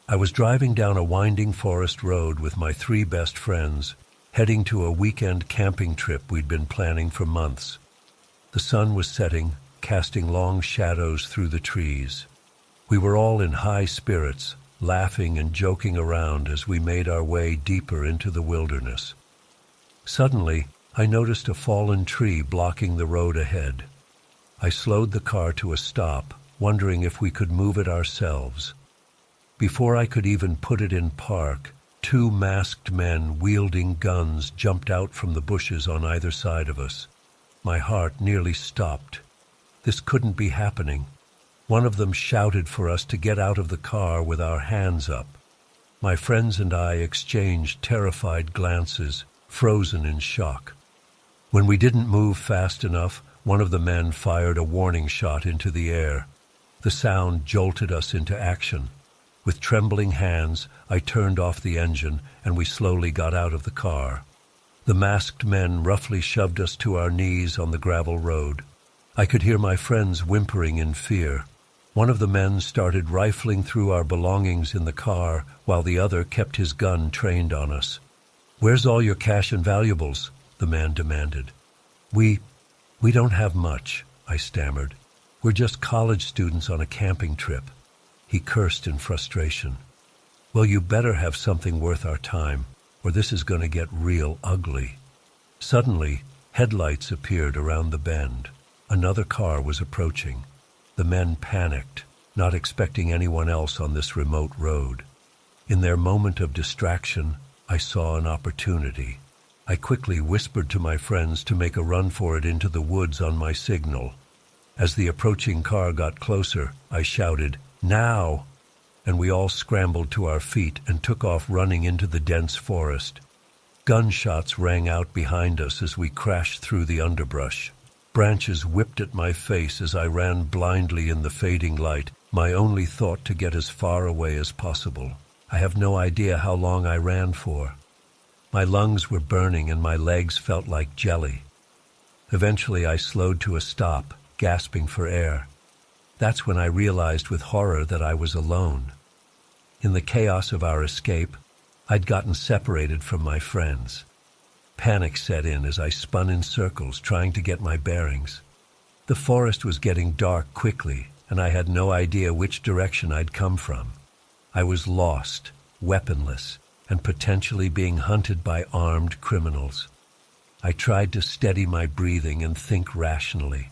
I was driving down a winding forest road with my 3 best friends, heading to a weekend camping trip we'd been planning for months. The sun was setting, casting long shadows through the trees. We were all in high spirits, laughing and joking around as we made our way deeper into the wilderness. Suddenly, I noticed a fallen tree blocking the road ahead. I slowed the car to a stop, wondering if we could move it ourselves. Before I could even put it in park, 2 masked men wielding guns jumped out from the bushes on either side of us. My heart nearly stopped. This couldn't be happening. One of them shouted for us to get out of the car with our hands up. My friends and I exchanged terrified glances, frozen in shock. When we didn't move fast enough, one of the men fired a warning shot into the air. The sound jolted us into action. With trembling hands, I turned off the engine, and we slowly got out of the car. The masked men roughly shoved us to our knees on the gravel road. I could hear my friends whimpering in fear. One of the men started rifling through our belongings in the car, while the other kept his gun trained on us. "Where's all your cash and valuables?" the man demanded. We don't have much," I stammered. "We're just college students on a camping trip." He cursed in frustration. "Well, you better have something worth our time, or this is going to get real ugly." Suddenly, headlights appeared around the bend. Another car was approaching. The men panicked, not expecting anyone else on this remote road. In their moment of distraction, I saw an opportunity. I quickly whispered to my friends to make a run for it into the woods on my signal. As the approaching car got closer, I shouted, "Now!" and we all scrambled to our feet and took off running into the dense forest. Gunshots rang out behind us as we crashed through the underbrush. Branches whipped at my face as I ran blindly in the fading light, my only thought to get as far away as possible. I have no idea how long I ran for. My lungs were burning and my legs felt like jelly. Eventually I slowed to a stop, gasping for air. That's when I realized with horror that I was alone. In the chaos of our escape, I'd gotten separated from my friends. Panic set in as I spun in circles trying to get my bearings. The forest was getting dark quickly, and I had no idea which direction I'd come from. I was lost, weaponless, and potentially being hunted by armed criminals. I tried to steady my breathing and think rationally.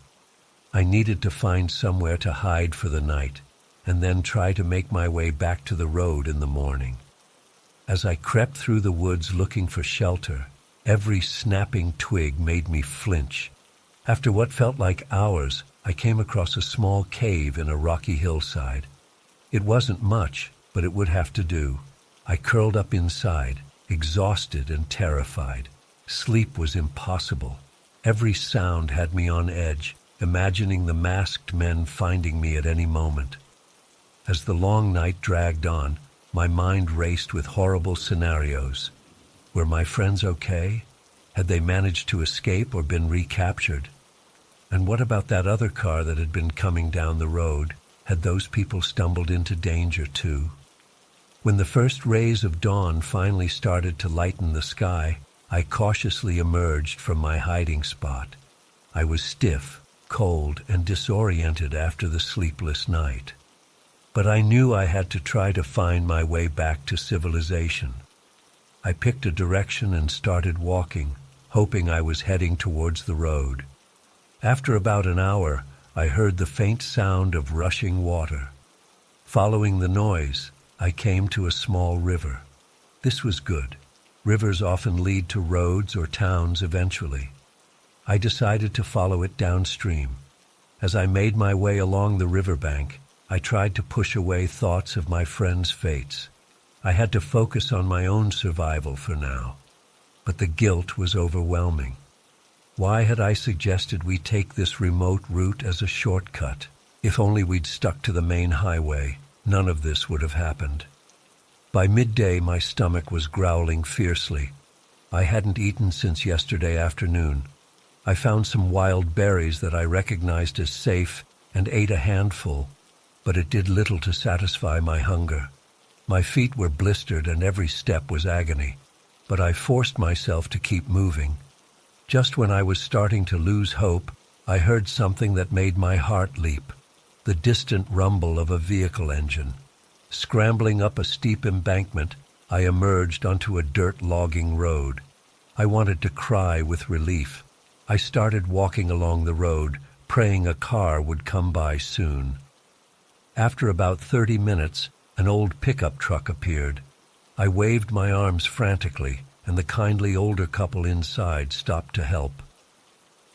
I needed to find somewhere to hide for the night, and then try to make my way back to the road in the morning. As I crept through the woods looking for shelter, every snapping twig made me flinch. After what felt like hours, I came across a small cave in a rocky hillside. It wasn't much, but it would have to do. I curled up inside, exhausted and terrified. Sleep was impossible. Every sound had me on edge, imagining the masked men finding me at any moment. As the long night dragged on, my mind raced with horrible scenarios. Were my friends okay? Had they managed to escape or been recaptured? And what about that other car that had been coming down the road? Had those people stumbled into danger too? When the first rays of dawn finally started to lighten the sky, I cautiously emerged from my hiding spot. I was stiff, cold, and disoriented after the sleepless night. But I knew I had to try to find my way back to civilization. I picked a direction and started walking, hoping I was heading towards the road. After about an hour, I heard the faint sound of rushing water. Following the noise, I came to a small river. This was good. Rivers often lead to roads or towns eventually. I decided to follow it downstream. As I made my way along the riverbank, I tried to push away thoughts of my friends' fates. I had to focus on my own survival for now. But the guilt was overwhelming. Why had I suggested we take this remote route as a shortcut? If only we'd stuck to the main highway, none of this would have happened. By midday, my stomach was growling fiercely. I hadn't eaten since yesterday afternoon. I found some wild berries that I recognized as safe and ate a handful, but it did little to satisfy my hunger. My feet were blistered and every step was agony, but I forced myself to keep moving. Just when I was starting to lose hope, I heard something that made my heart leap, the distant rumble of a vehicle engine. Scrambling up a steep embankment, I emerged onto a dirt logging road. I wanted to cry with relief. I started walking along the road, praying a car would come by soon. After about 30 minutes, an old pickup truck appeared. I waved my arms frantically, and the kindly older couple inside stopped to help.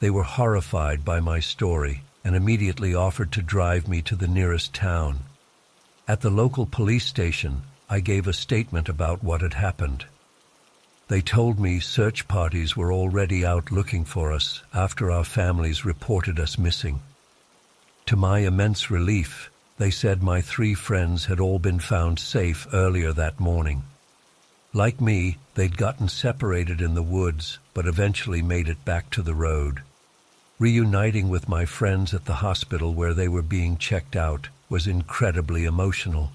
They were horrified by my story and immediately offered to drive me to the nearest town. At the local police station, I gave a statement about what had happened. They told me search parties were already out looking for us after our families reported us missing. To my immense relief, they said my 3 friends had all been found safe earlier that morning. Like me, they'd gotten separated in the woods, but eventually made it back to the road. Reuniting with my friends at the hospital where they were being checked out was incredibly emotional.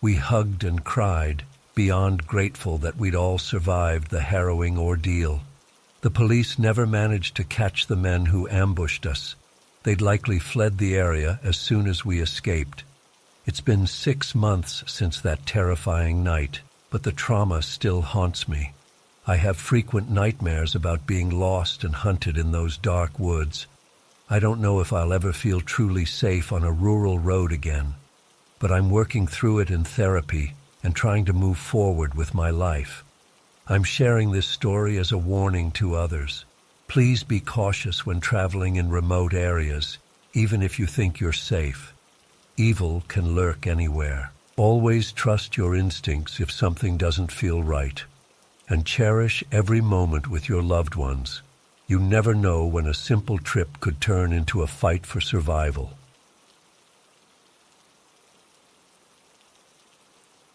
We hugged and cried, beyond grateful that we'd all survived the harrowing ordeal. The police never managed to catch the men who ambushed us. They'd likely fled the area as soon as we escaped. It's been 6 months since that terrifying night, but the trauma still haunts me. I have frequent nightmares about being lost and hunted in those dark woods. I don't know if I'll ever feel truly safe on a rural road again, but I'm working through it in therapy and trying to move forward with my life. I'm sharing this story as a warning to others. Please be cautious when traveling in remote areas, even if you think you're safe. Evil can lurk anywhere. Always trust your instincts if something doesn't feel right, and cherish every moment with your loved ones. You never know when a simple trip could turn into a fight for survival.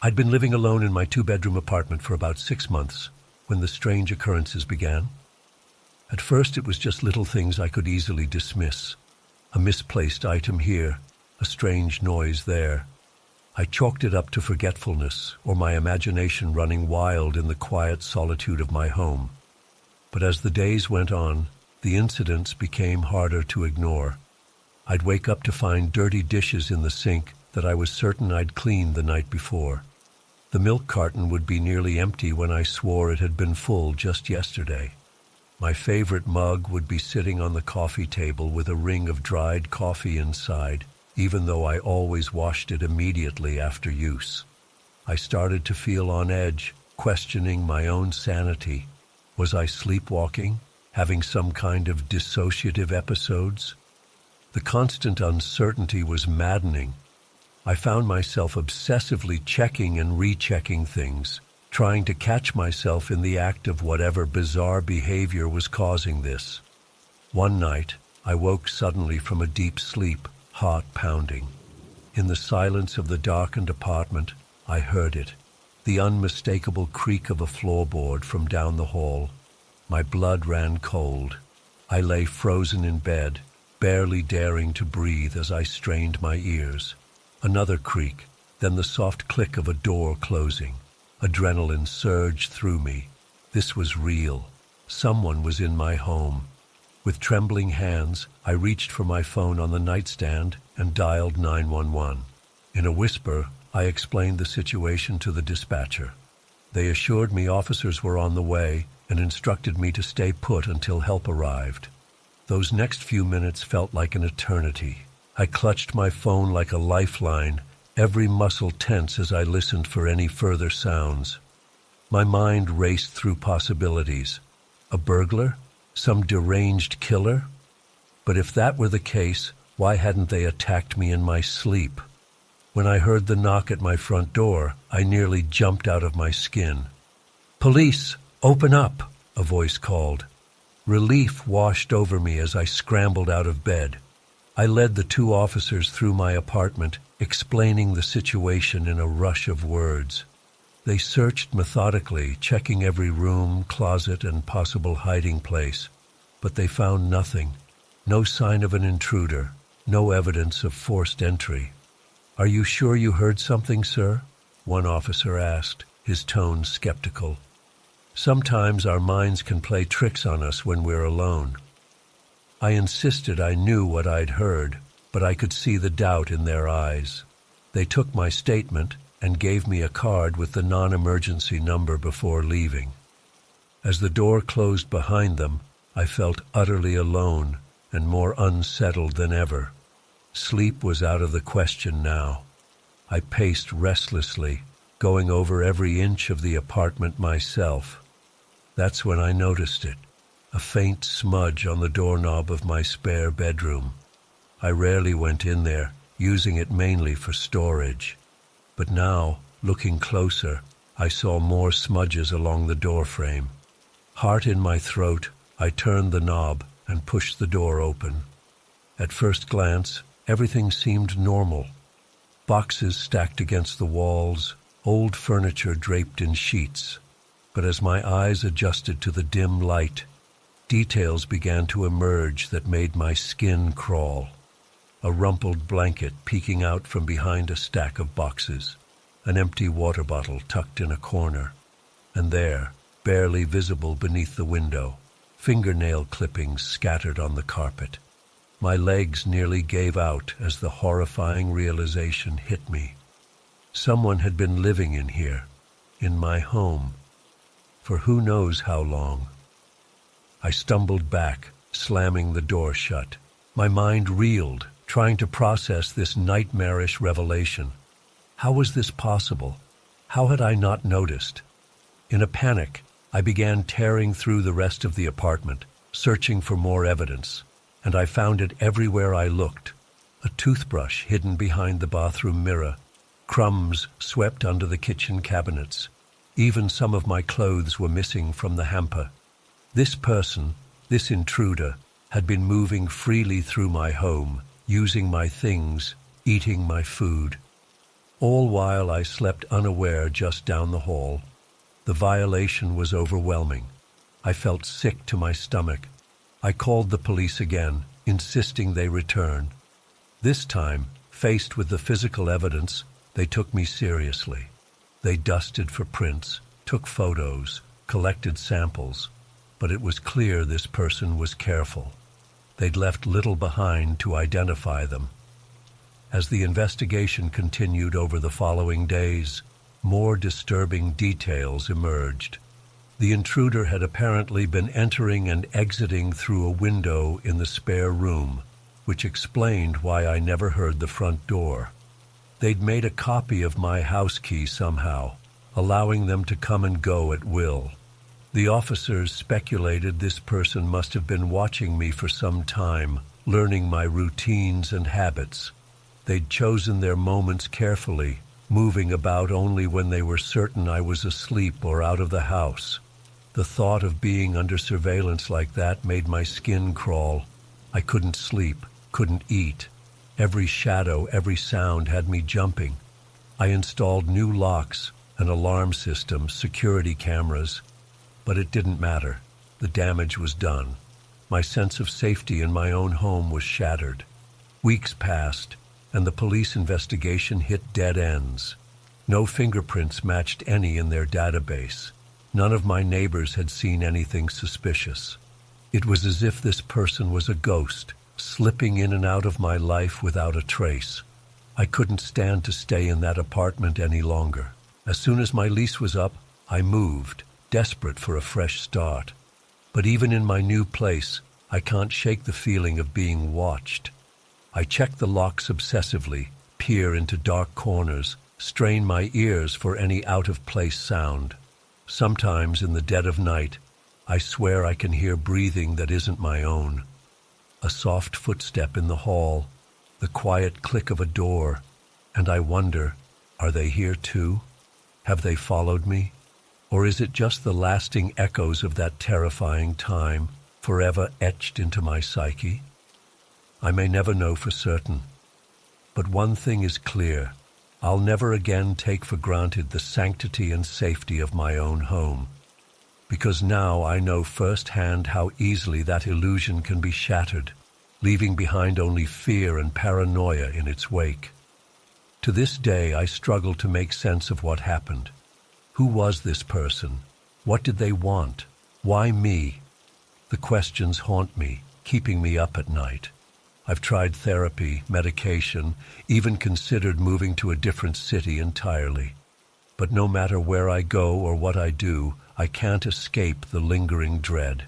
I'd been living alone in my two-bedroom apartment for about 6 months when the strange occurrences began. At first it was just little things I could easily dismiss. A misplaced item here, a strange noise there. I chalked it up to forgetfulness or my imagination running wild in the quiet solitude of my home. But as the days went on, the incidents became harder to ignore. I'd wake up to find dirty dishes in the sink that I was certain I'd cleaned the night before. The milk carton would be nearly empty when I swore it had been full just yesterday. My favorite mug would be sitting on the coffee table with a ring of dried coffee inside, even though I always washed it immediately after use. I started to feel on edge, questioning my own sanity. Was I sleepwalking, having some kind of dissociative episodes? The constant uncertainty was maddening. I found myself obsessively checking and rechecking things, trying to catch myself in the act of whatever bizarre behavior was causing this. One night, I woke suddenly from a deep sleep, heart pounding. In the silence of the darkened apartment, I heard it, the unmistakable creak of a floorboard from down the hall. My blood ran cold. I lay frozen in bed, barely daring to breathe as I strained my ears. Another creak, then the soft click of a door closing. Adrenaline surged through me. This was real. Someone was in my home. With trembling hands, I reached for my phone on the nightstand and dialed 911. In a whisper, I explained the situation to the dispatcher. They assured me officers were on the way and instructed me to stay put until help arrived. Those next few minutes felt like an eternity. I clutched my phone like a lifeline, every muscle tense as I listened for any further sounds. My mind raced through possibilities. A burglar? Some deranged killer? But if that were the case, why hadn't they attacked me in my sleep? When I heard the knock at my front door, I nearly jumped out of my skin. "Police, open up!" a voice called. Relief washed over me as I scrambled out of bed. I led the two officers through my apartment, explaining the situation in a rush of words. They searched methodically, checking every room, closet, and possible hiding place. But they found nothing. No sign of an intruder, no evidence of forced entry. "Are you sure you heard something, sir?" one officer asked, his tone skeptical. Sometimes our minds can play tricks on us when we're alone. I insisted I knew what I'd heard, but I could see the doubt in their eyes. They took my statement and gave me a card with the non-emergency number before leaving. As the door closed behind them, I felt utterly alone and more unsettled than ever. Sleep was out of the question now. I paced restlessly, going over every inch of the apartment myself. That's when I noticed it. A faint smudge on the doorknob of my spare bedroom. I rarely went in there, using it mainly for storage. But now, looking closer, I saw more smudges along the doorframe. Heart in my throat, I turned the knob and pushed the door open. At first glance, everything seemed normal. Boxes stacked against the walls, old furniture draped in sheets. But as my eyes adjusted to the dim light, details began to emerge that made my skin crawl. A rumpled blanket peeking out from behind a stack of boxes, an empty water bottle tucked in a corner, and there, barely visible beneath the window, fingernail clippings scattered on the carpet. My legs nearly gave out as the horrifying realization hit me. Someone had been living in here, in my home, for who knows how long. I stumbled back, slamming the door shut. My mind reeled, trying to process this nightmarish revelation. How was this possible? How had I not noticed? In a panic, I began tearing through the rest of the apartment, searching for more evidence, and I found it everywhere I looked. A toothbrush hidden behind the bathroom mirror, crumbs swept under the kitchen cabinets. Even some of my clothes were missing from the hamper. This person, this intruder, had been moving freely through my home, using my things, eating my food. All while I slept unaware just down the hall. The violation was overwhelming. I felt sick to my stomach. I called the police again, insisting they return. This time, faced with the physical evidence, they took me seriously. They dusted for prints, took photos, collected samples, but it was clear this person was careful. They'd left little behind to identify them. As the investigation continued over the following days, more disturbing details emerged. The intruder had apparently been entering and exiting through a window in the spare room, which explained why I never heard the front door. They'd made a copy of my house key somehow, allowing them to come and go at will. The officers speculated this person must have been watching me for some time, learning my routines and habits. They'd chosen their moments carefully, moving about only when they were certain I was asleep or out of the house. The thought of being under surveillance like that made my skin crawl. I couldn't sleep, couldn't eat. Every shadow, every sound had me jumping. I installed new locks, an alarm system, security cameras. But it didn't matter. The damage was done. My sense of safety in my own home was shattered. Weeks passed, and the police investigation hit dead ends. No fingerprints matched any in their database. None of my neighbors had seen anything suspicious. It was as if this person was a ghost, slipping in and out of my life without a trace. I couldn't stand to stay in that apartment any longer. As soon as my lease was up, I moved, desperate for a fresh start. But even in my new place, I can't shake the feeling of being watched. I check the locks obsessively, peer into dark corners, strain my ears for any out-of-place sound. Sometimes in the dead of night, I swear I can hear breathing that isn't my own. A soft footstep in the hall, the quiet click of a door, and I wonder, are they here too? Have they followed me? Or is it just the lasting echoes of that terrifying time, forever etched into my psyche? I may never know for certain. But one thing is clear. I'll never again take for granted the sanctity and safety of my own home. Because now I know firsthand how easily that illusion can be shattered, leaving behind only fear and paranoia in its wake. To this day, I struggle to make sense of what happened. Who was this person? What did they want? Why me? The questions haunt me, keeping me up at night. I've tried therapy, medication, even considered moving to a different city entirely. But no matter where I go or what I do, I can't escape the lingering dread.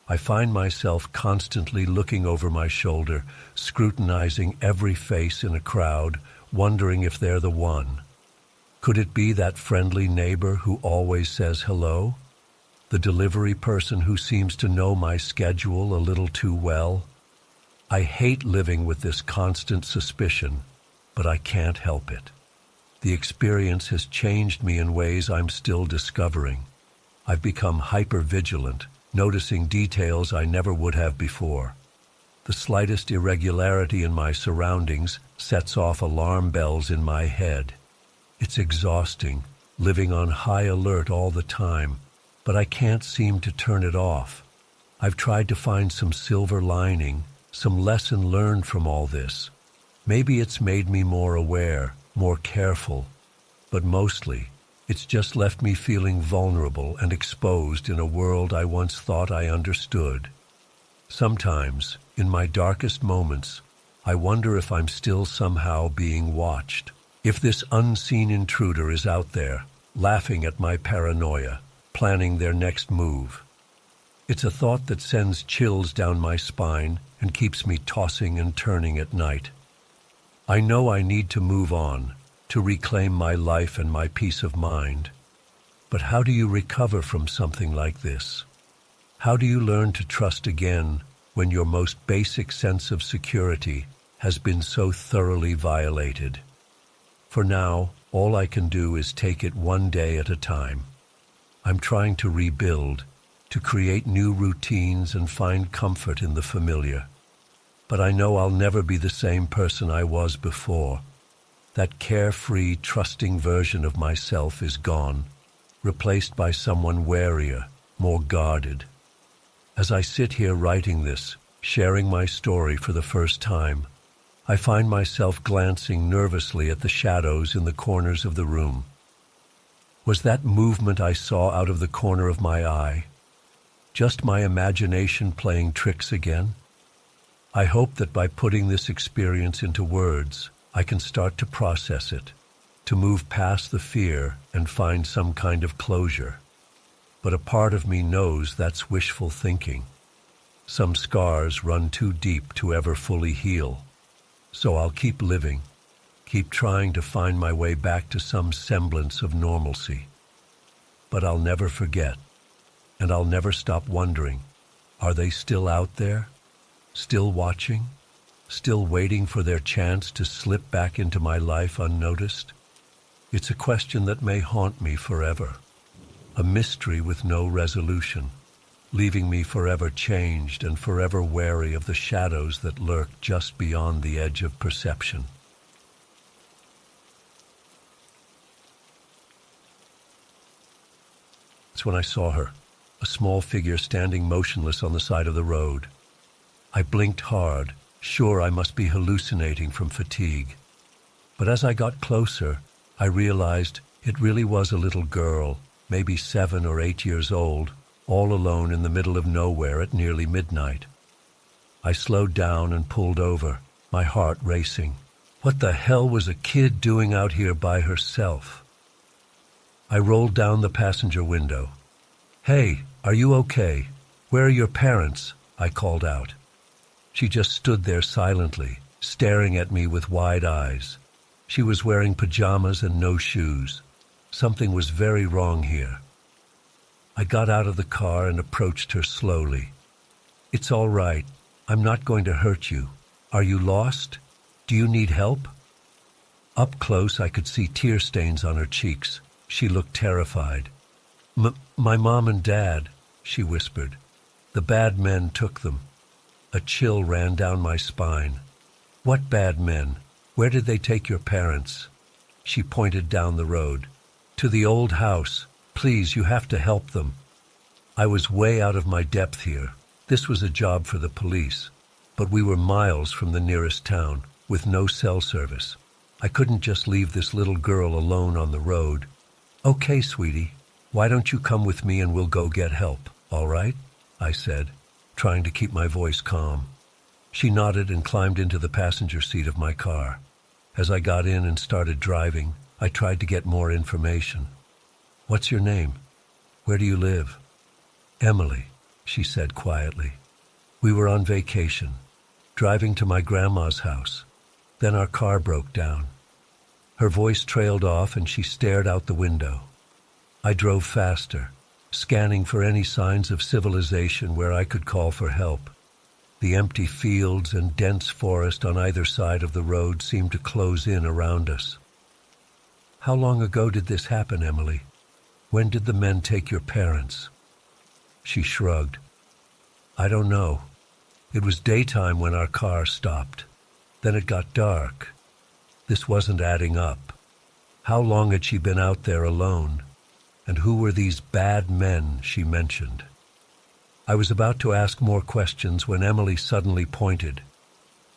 I find myself constantly looking over my shoulder, scrutinizing every face in a crowd, wondering if they're the one. Could it be that friendly neighbor who always says hello? The delivery person who seems to know my schedule a little too well? I hate living with this constant suspicion, but I can't help it. The experience has changed me in ways I'm still discovering. I've become hyper-vigilant, noticing details I never would have before. The slightest irregularity in my surroundings sets off alarm bells in my head. It's exhausting, living on high alert all the time, but I can't seem to turn it off. I've tried to find some silver lining, some lesson learned from all this. Maybe it's made me more aware, more careful, but mostly, it's just left me feeling vulnerable and exposed in a world I once thought I understood. Sometimes, in my darkest moments, I wonder if I'm still somehow being watched. If this unseen intruder is out there, laughing at my paranoia, planning their next move. It's a thought that sends chills down my spine and keeps me tossing and turning at night. I know I need to move on, to reclaim my life and my peace of mind. But how do you recover from something like this? How do you learn to trust again when your most basic sense of security has been so thoroughly violated? For now, all I can do is take it one day at a time. I'm trying to rebuild, to create new routines and find comfort in the familiar. But I know I'll never be the same person I was before. That carefree, trusting version of myself is gone, replaced by someone warier, more guarded. As I sit here writing this, sharing my story for the first time, I find myself glancing nervously at the shadows in the corners of the room. Was that movement I saw out of the corner of my eye just my imagination playing tricks again? I hope that by putting this experience into words, I can start to process it, to move past the fear and find some kind of closure. But a part of me knows that's wishful thinking. Some scars run too deep to ever fully heal. So I'll keep living, keep trying to find my way back to some semblance of normalcy. But I'll never forget, and I'll never stop wondering, are they still out there? Still watching? Still waiting for their chance to slip back into my life unnoticed? It's a question that may haunt me forever. A mystery with no resolution, leaving me forever changed and forever wary of the shadows that lurk just beyond the edge of perception. It's when I saw her, a small figure standing motionless on the side of the road. I blinked hard, sure I must be hallucinating from fatigue. But as I got closer, I realized it really was a little girl, maybe 7 or 8 years old, all alone in the middle of nowhere at nearly midnight. I slowed down and pulled over, my heart racing. What the hell was a kid doing out here by herself? I rolled down the passenger window. "Hey, are you okay? Where are your parents?" I called out. She just stood there silently, staring at me with wide eyes. She was wearing pajamas and no shoes. Something was very wrong here. I got out of the car and approached her slowly. "It's all right. I'm not going to hurt you. Are you lost? Do you need help?" Up close, I could see tear stains on her cheeks. She looked terrified. My mom and dad," she whispered. "The bad men took them." A chill ran down my spine. "What bad men? Where did they take your parents?" She pointed down the road. "To the old house. Please, you have to help them." I was way out of my depth here. This was a job for the police. But we were miles from the nearest town, with no cell service. I couldn't just leave this little girl alone on the road. "Okay, sweetie, why don't you come with me and we'll go get help, all right?" I said, trying to keep my voice calm. She nodded and climbed into the passenger seat of my car. As I got in and started driving, I tried to get more information. "What's your name? Where do you live?" "Emily," she said quietly. "We were on vacation, driving to my grandma's house. Then our car broke down." Her voice trailed off and she stared out the window. I drove faster, scanning for any signs of civilization where I could call for help. The empty fields and dense forest on either side of the road seemed to close in around us. "How long ago did this happen, Emily? When did the men take your parents?" She shrugged. "I don't know. It was daytime when our car stopped. Then it got dark. This wasn't adding up. How long had she been out there alone? And who were these bad men she mentioned?" I was about to ask more questions when Emily suddenly pointed.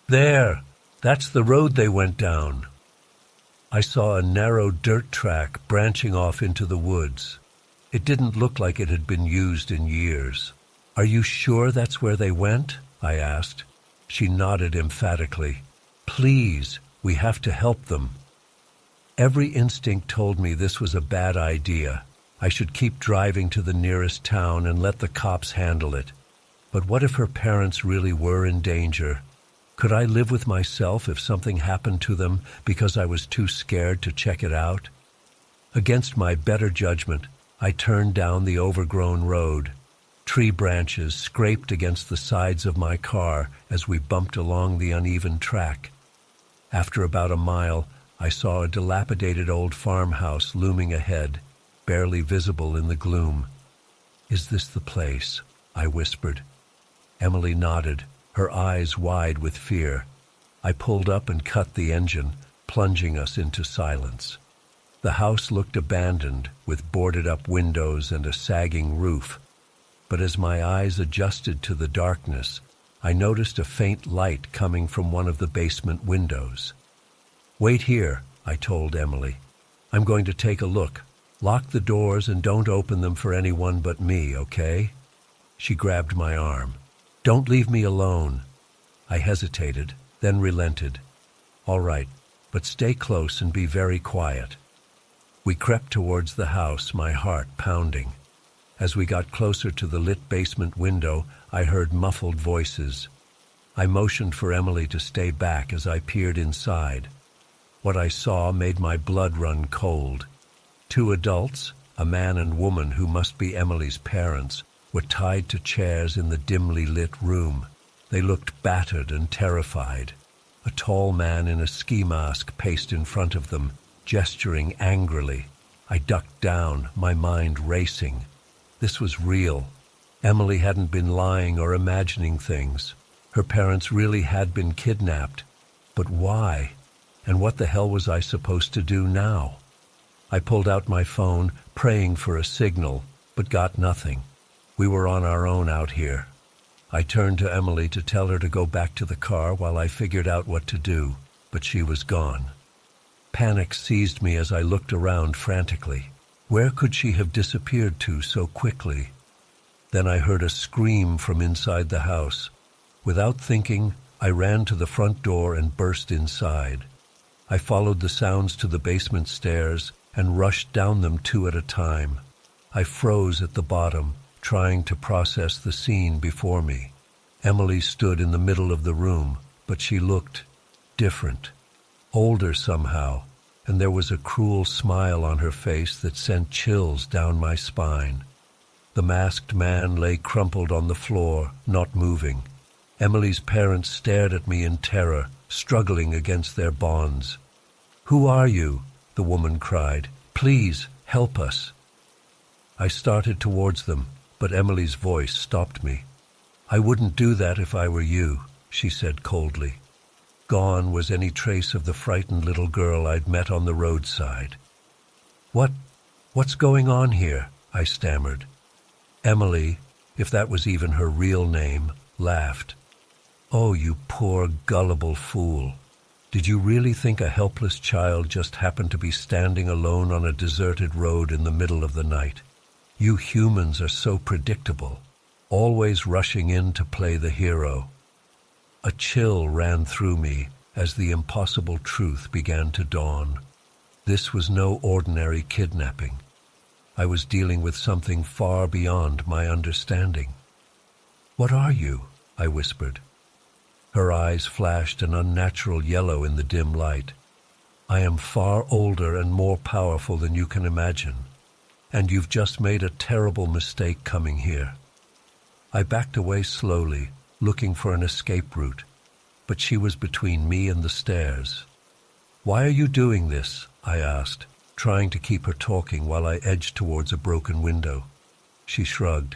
"There! That's the road they went down." I saw a narrow dirt track branching off into the woods. It didn't look like it had been used in years. "Are you sure that's where they went?" I asked. She nodded emphatically. "Please, we have to help them." Every instinct told me this was a bad idea. I should keep driving to the nearest town and let the cops handle it. But what if her parents really were in danger? Could I live with myself if something happened to them because I was too scared to check it out? Against my better judgment, I turned down the overgrown road. Tree branches scraped against the sides of my car as we bumped along the uneven track. After about a mile, I saw a dilapidated old farmhouse looming ahead, barely visible in the gloom. "Is this the place?" I whispered. Emily nodded, her eyes wide with fear. I pulled up and cut the engine, plunging us into silence. The house looked abandoned, with boarded-up windows and a sagging roof. But as my eyes adjusted to the darkness, I noticed a faint light coming from one of the basement windows. "Wait here," I told Emily. "I'm going to take a look. Lock the doors and don't open them for anyone but me, okay?" She grabbed my arm. "Don't leave me alone." I hesitated, then relented. "All right, but stay close and be very quiet." We crept towards the house, my heart pounding. As we got closer to the lit basement window, I heard muffled voices. I motioned for Emily to stay back as I peered inside. What I saw made my blood run cold. Two adults, a man and woman who must be Emily's parents, were tied to chairs in the dimly lit room. They looked battered and terrified. A tall man in a ski mask paced in front of them, gesturing angrily. I ducked down, my mind racing. This was real. Emily hadn't been lying or imagining things. Her parents really had been kidnapped. But why? And what the hell was I supposed to do now? I pulled out my phone, praying for a signal, but got nothing. We were on our own out here. I turned to Emily to tell her to go back to the car while I figured out what to do, but she was gone. Panic seized me as I looked around frantically. Where could she have disappeared to so quickly? Then I heard a scream from inside the house. Without thinking, I ran to the front door and burst inside. I followed the sounds to the basement stairs and rushed down them two at a time. I froze at the bottom, trying to process the scene before me. Emily stood in the middle of the room, but she looked different. Older somehow, and there was a cruel smile on her face that sent chills down my spine. The masked man lay crumpled on the floor, not moving. Emily's parents stared at me in terror, struggling against their bonds. "Who are you?" the woman cried. "Please, help us." I started towards them, but Emily's voice stopped me. "I wouldn't do that if I were you," she said coldly. Gone was any trace of the frightened little girl I'd met on the roadside. What's going on here?" I stammered. Emily, if that was even her real name, laughed. "Oh, you poor, gullible fool. Did you really think a helpless child just happened to be standing alone on a deserted road in the middle of the night? You humans are so predictable, always rushing in to play the hero." A chill ran through me as the impossible truth began to dawn. This was no ordinary kidnapping. I was dealing with something far beyond my understanding. "What are you?" I whispered. Her eyes flashed an unnatural yellow in the dim light. "I am far older and more powerful than you can imagine, and you've just made a terrible mistake coming here." I backed away slowly, looking for an escape route, but she was between me and the stairs. "Why are you doing this?" I asked, trying to keep her talking while I edged towards a broken window. She shrugged.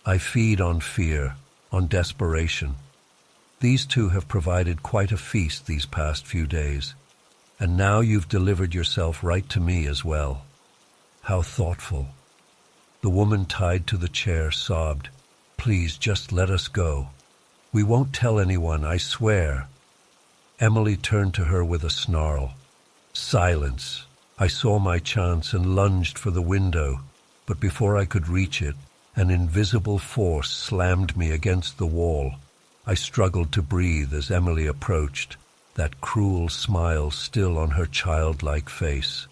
"I feed on fear, on desperation. These two have provided quite a feast these past few days, and now you've delivered yourself right to me as well." How thoughtful. The woman tied to the chair sobbed. "Please, just let us go. We won't tell anyone, I swear." Emily turned to her with a snarl. "Silence." I saw my chance and lunged for the window, but before I could reach it, an invisible force slammed me against the wall. I struggled to breathe as Emily approached, that cruel smile still on her childlike face.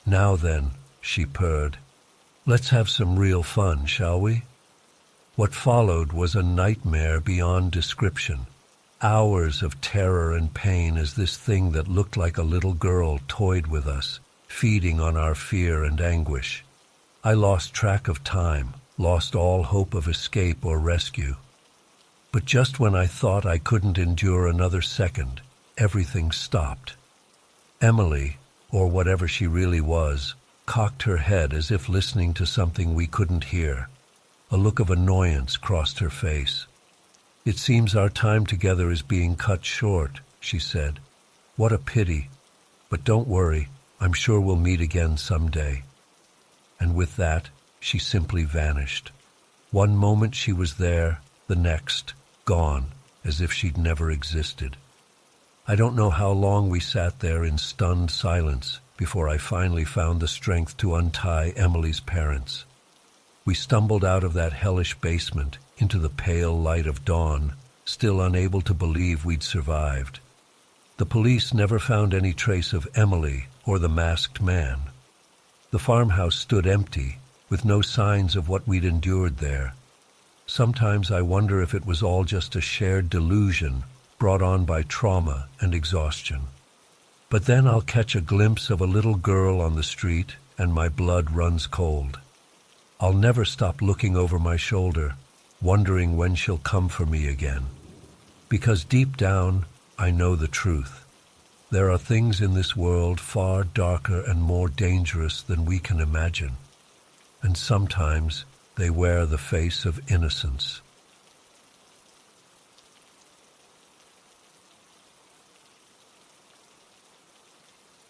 "Now then," she purred, Let's have some real fun, shall we? What followed was a nightmare beyond description. Hours of terror and pain as this thing that looked like a little girl toyed with us, feeding on our fear and anguish. I lost track of time, lost all hope of escape or rescue. But just when I thought I couldn't endure another second, everything stopped. Emily, or whatever she really was, cocked her head as if listening to something we couldn't hear. A look of annoyance crossed her face. "It seems our time together is being cut short," she said. "What a pity. But don't worry, I'm sure we'll meet again someday." And with that, she simply vanished. One moment she was there, the next, gone, as if she'd never existed. I don't know how long we sat there in stunned silence before I finally found the strength to untie Emily's parents. We stumbled out of that hellish basement into the pale light of dawn, still unable to believe we'd survived. The police never found any trace of Emily or the masked man. The farmhouse stood empty, with no signs of what we'd endured there. Sometimes I wonder if it was all just a shared delusion brought on by trauma and exhaustion. But then I'll catch a glimpse of a little girl on the street and my blood runs cold. I'll never stop looking over my shoulder, wondering when she'll come for me again. Because deep down, I know the truth. There are things in this world far darker and more dangerous than we can imagine. And sometimes they wear the face of innocence.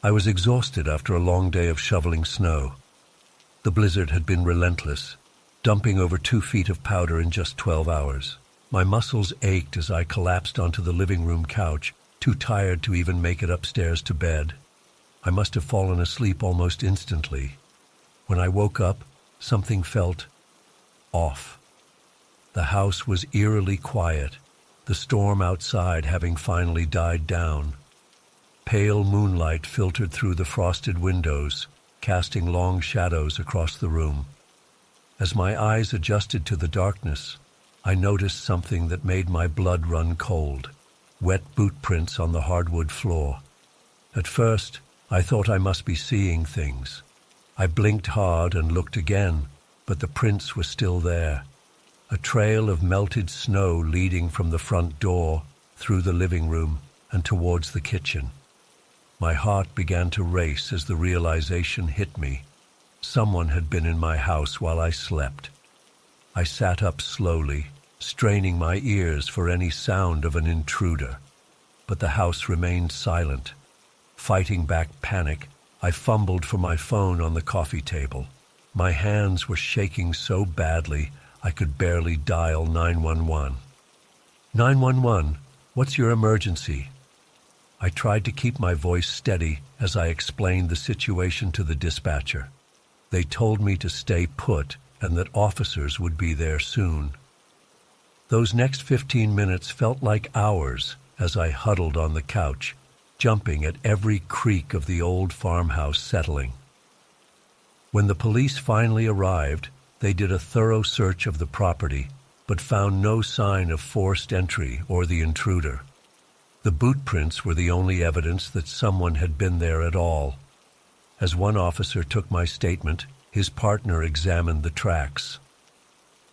I was exhausted after a long day of shoveling snow. The blizzard had been relentless, dumping over 2 feet of powder in just 12 hours. My muscles ached as I collapsed onto the living room couch, too tired to even make it upstairs to bed. I must have fallen asleep almost instantly. When I woke up, something felt off. The house was eerily quiet, the storm outside having finally died down. Pale moonlight filtered through the frosted windows, casting long shadows across the room. As my eyes adjusted to the darkness, I noticed something that made my blood run cold: wet boot prints on the hardwood floor. At first, I thought I must be seeing things. I blinked hard and looked again, but the prints were still there. A trail of melted snow leading from the front door, through the living room, and towards the kitchen. My heart began to race as the realization hit me. Someone had been in my house while I slept. I sat up slowly, straining my ears for any sound of an intruder. But the house remained silent. Fighting back panic, I fumbled for my phone on the coffee table. My hands were shaking so badly I could barely dial 911. 911, what's your emergency? I tried to keep my voice steady as I explained the situation to the dispatcher. They told me to stay put and that officers would be there soon. Those next 15 minutes felt like hours as I huddled on the couch, jumping at every creak of the old farmhouse settling. When the police finally arrived, they did a thorough search of the property, but found no sign of forced entry or the intruder. The boot prints were the only evidence that someone had been there at all. As one officer took my statement, his partner examined the tracks.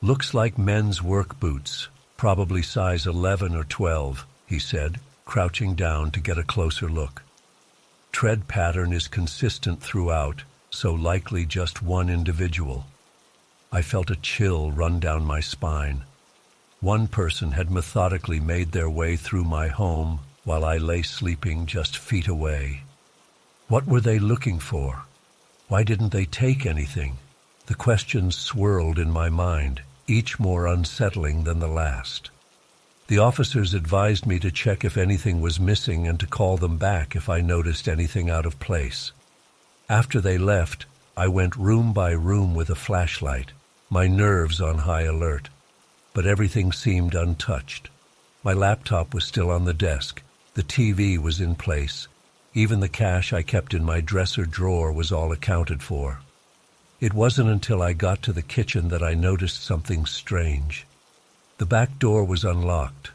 "Looks like men's work boots, probably size 11 or 12, he said, crouching down to get a closer look. Tread pattern is consistent throughout, so likely just one individual. I felt a chill run down my spine. One person had methodically made their way through my home while I lay sleeping just feet away. What were they looking for? Why didn't they take anything? The questions swirled in my mind, each more unsettling than the last. The officers advised me to check if anything was missing and to call them back if I noticed anything out of place. After they left, I went room by room with a flashlight, my nerves on high alert. But everything seemed untouched. My laptop was still on the desk. The TV was in place. Even the cash I kept in my dresser drawer was all accounted for. It wasn't until I got to the kitchen that I noticed something strange. The back door was unlocked.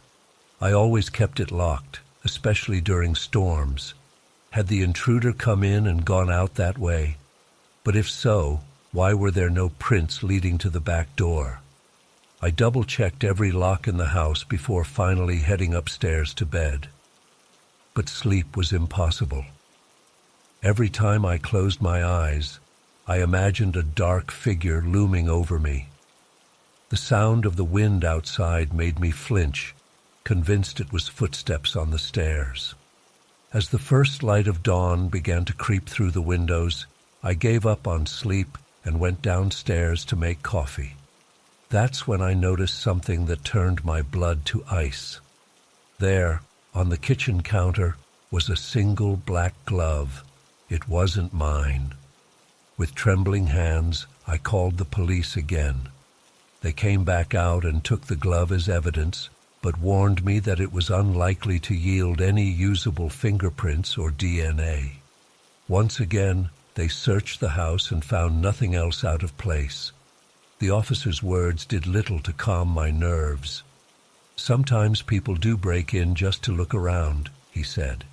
I always kept it locked, especially during storms. Had the intruder come in and gone out that way? But if so, why were there no prints leading to the back door? I double-checked every lock in the house before finally heading upstairs to bed. But sleep was impossible. Every time I closed my eyes, I imagined a dark figure looming over me. The sound of the wind outside made me flinch, convinced it was footsteps on the stairs. As the first light of dawn began to creep through the windows, I gave up on sleep and went downstairs to make coffee. That's when I noticed something that turned my blood to ice. There, on the kitchen counter, was a single black glove. It wasn't mine. With trembling hands, I called the police again. They came back out and took the glove as evidence, but warned me that it was unlikely to yield any usable fingerprints or DNA. Once again, they searched the house and found nothing else out of place. The officer's words did little to calm my nerves. Sometimes people do break in just to look around, he said.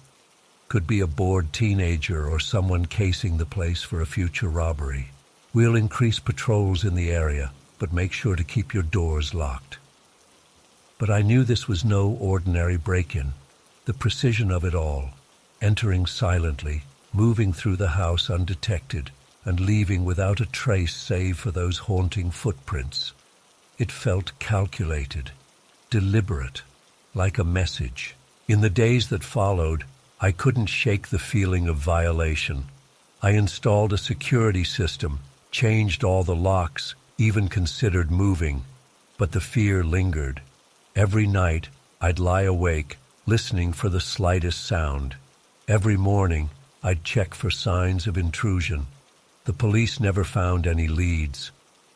Could be a bored teenager or someone casing the place for a future robbery. We'll increase patrols in the area, but make sure to keep your doors locked. But I knew this was no ordinary break-in. The precision of it all, entering silently, moving through the house undetected, and leaving without a trace save for those haunting footprints. It felt calculated, deliberate, like a message. In the days that followed, I couldn't shake the feeling of violation. I installed a security system, changed all the locks, even considered moving, but the fear lingered. Every night, I'd lie awake, listening for the slightest sound. Every morning, I'd check for signs of intrusion. The police never found any leads.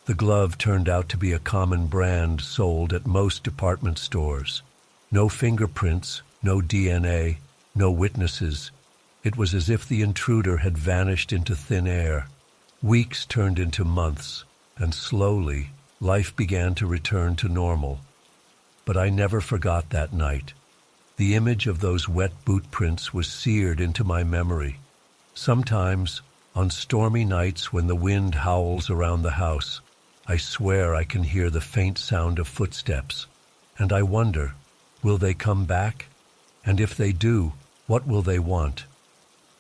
The glove turned out to be a common brand sold at most department stores. No fingerprints, no DNA, no witnesses. It was as if the intruder had vanished into thin air. Weeks turned into months, and slowly, life began to return to normal. But I never forgot that night. The image of those wet boot prints was seared into my memory. Sometimes, on stormy nights when the wind howls around the house, I swear I can hear the faint sound of footsteps, and I wonder, will they come back? And if they do, what will they want?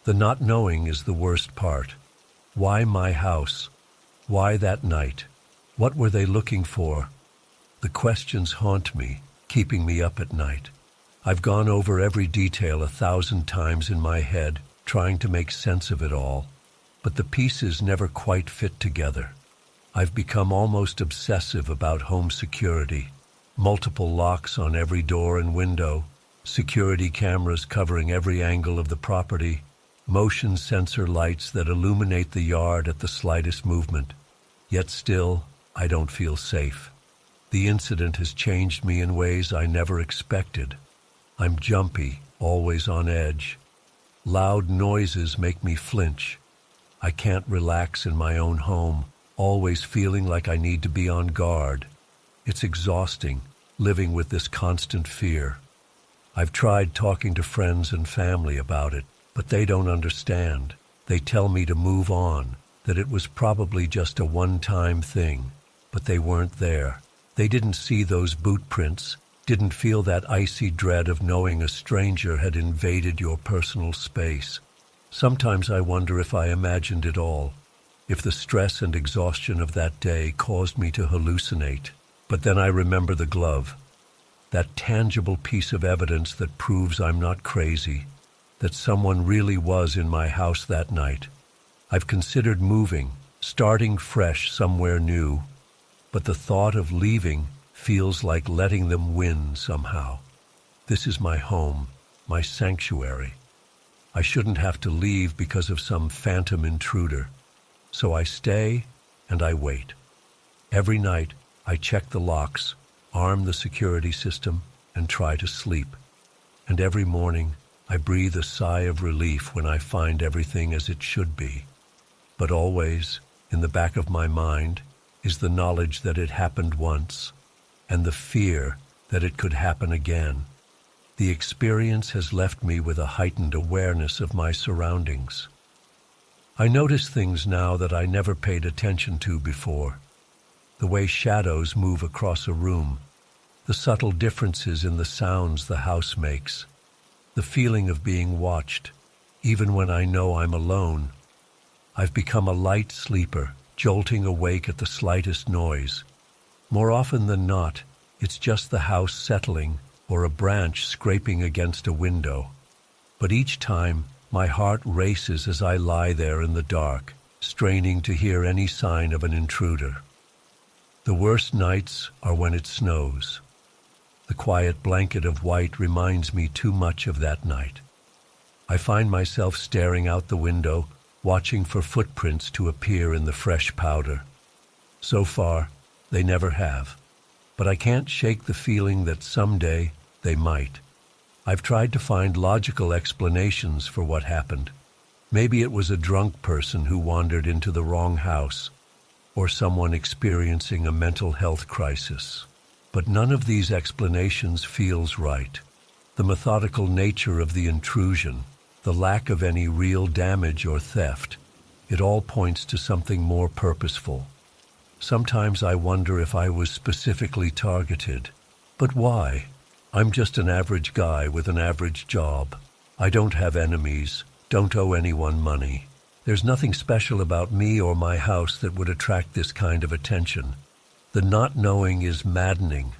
The not knowing is the worst part. Why my house? Why that night? What were they looking for? The questions haunt me, keeping me up at night. I've gone over every detail 1,000 times in my head, trying to make sense of it all, but the pieces never quite fit together. I've become almost obsessive about home security. Multiple locks on every door and window, security cameras covering every angle of the property, motion sensor lights that illuminate the yard at the slightest movement. Yet still, I don't feel safe. The incident has changed me in ways I never expected. I'm jumpy, always on edge. Loud noises make me flinch. I can't relax in my own home, always feeling like I need to be on guard. It's exhausting, living with this constant fear. I've tried talking to friends and family about it, but they don't understand. They tell me to move on, that it was probably just a one-time thing, but they weren't there. They didn't see those boot prints, didn't feel that icy dread of knowing a stranger had invaded your personal space. Sometimes I wonder if I imagined it all, if the stress and exhaustion of that day caused me to hallucinate. But then I remember the glove, that tangible piece of evidence that proves I'm not crazy, that someone really was in my house that night. I've considered moving, starting fresh somewhere new, but the thought of leaving feels like letting them win somehow. This is my home, my sanctuary. I shouldn't have to leave because of some phantom intruder. So I stay and I wait. Every night I check the locks, arm the security system, and try to sleep. And every morning I breathe a sigh of relief when I find everything as it should be. But always, in the back of my mind is the knowledge that it happened once, and the fear that it could happen again. The experience has left me with a heightened awareness of my surroundings. I notice things now that I never paid attention to before. The way shadows move across a room, the subtle differences in the sounds the house makes, the feeling of being watched, even when I know I'm alone. I've become a light sleeper, jolting awake at the slightest noise. More often than not, it's just the house settling or a branch scraping against a window. But each time, my heart races as I lie there in the dark, straining to hear any sign of an intruder. The worst nights are when it snows. The quiet blanket of white reminds me too much of that night. I find myself staring out the window, watching for footprints to appear in the fresh powder. So far, they never have. But I can't shake the feeling that someday they might. I've tried to find logical explanations for what happened. Maybe it was a drunk person who wandered into the wrong house, or someone experiencing a mental health crisis. But none of these explanations feels right. The methodical nature of the intrusion, the lack of any real damage or theft, it all points to something more purposeful. Sometimes I wonder if I was specifically targeted. But why? I'm just an average guy with an average job. I don't have enemies, don't owe anyone money. There's nothing special about me or my house that would attract this kind of attention. The not knowing is maddening.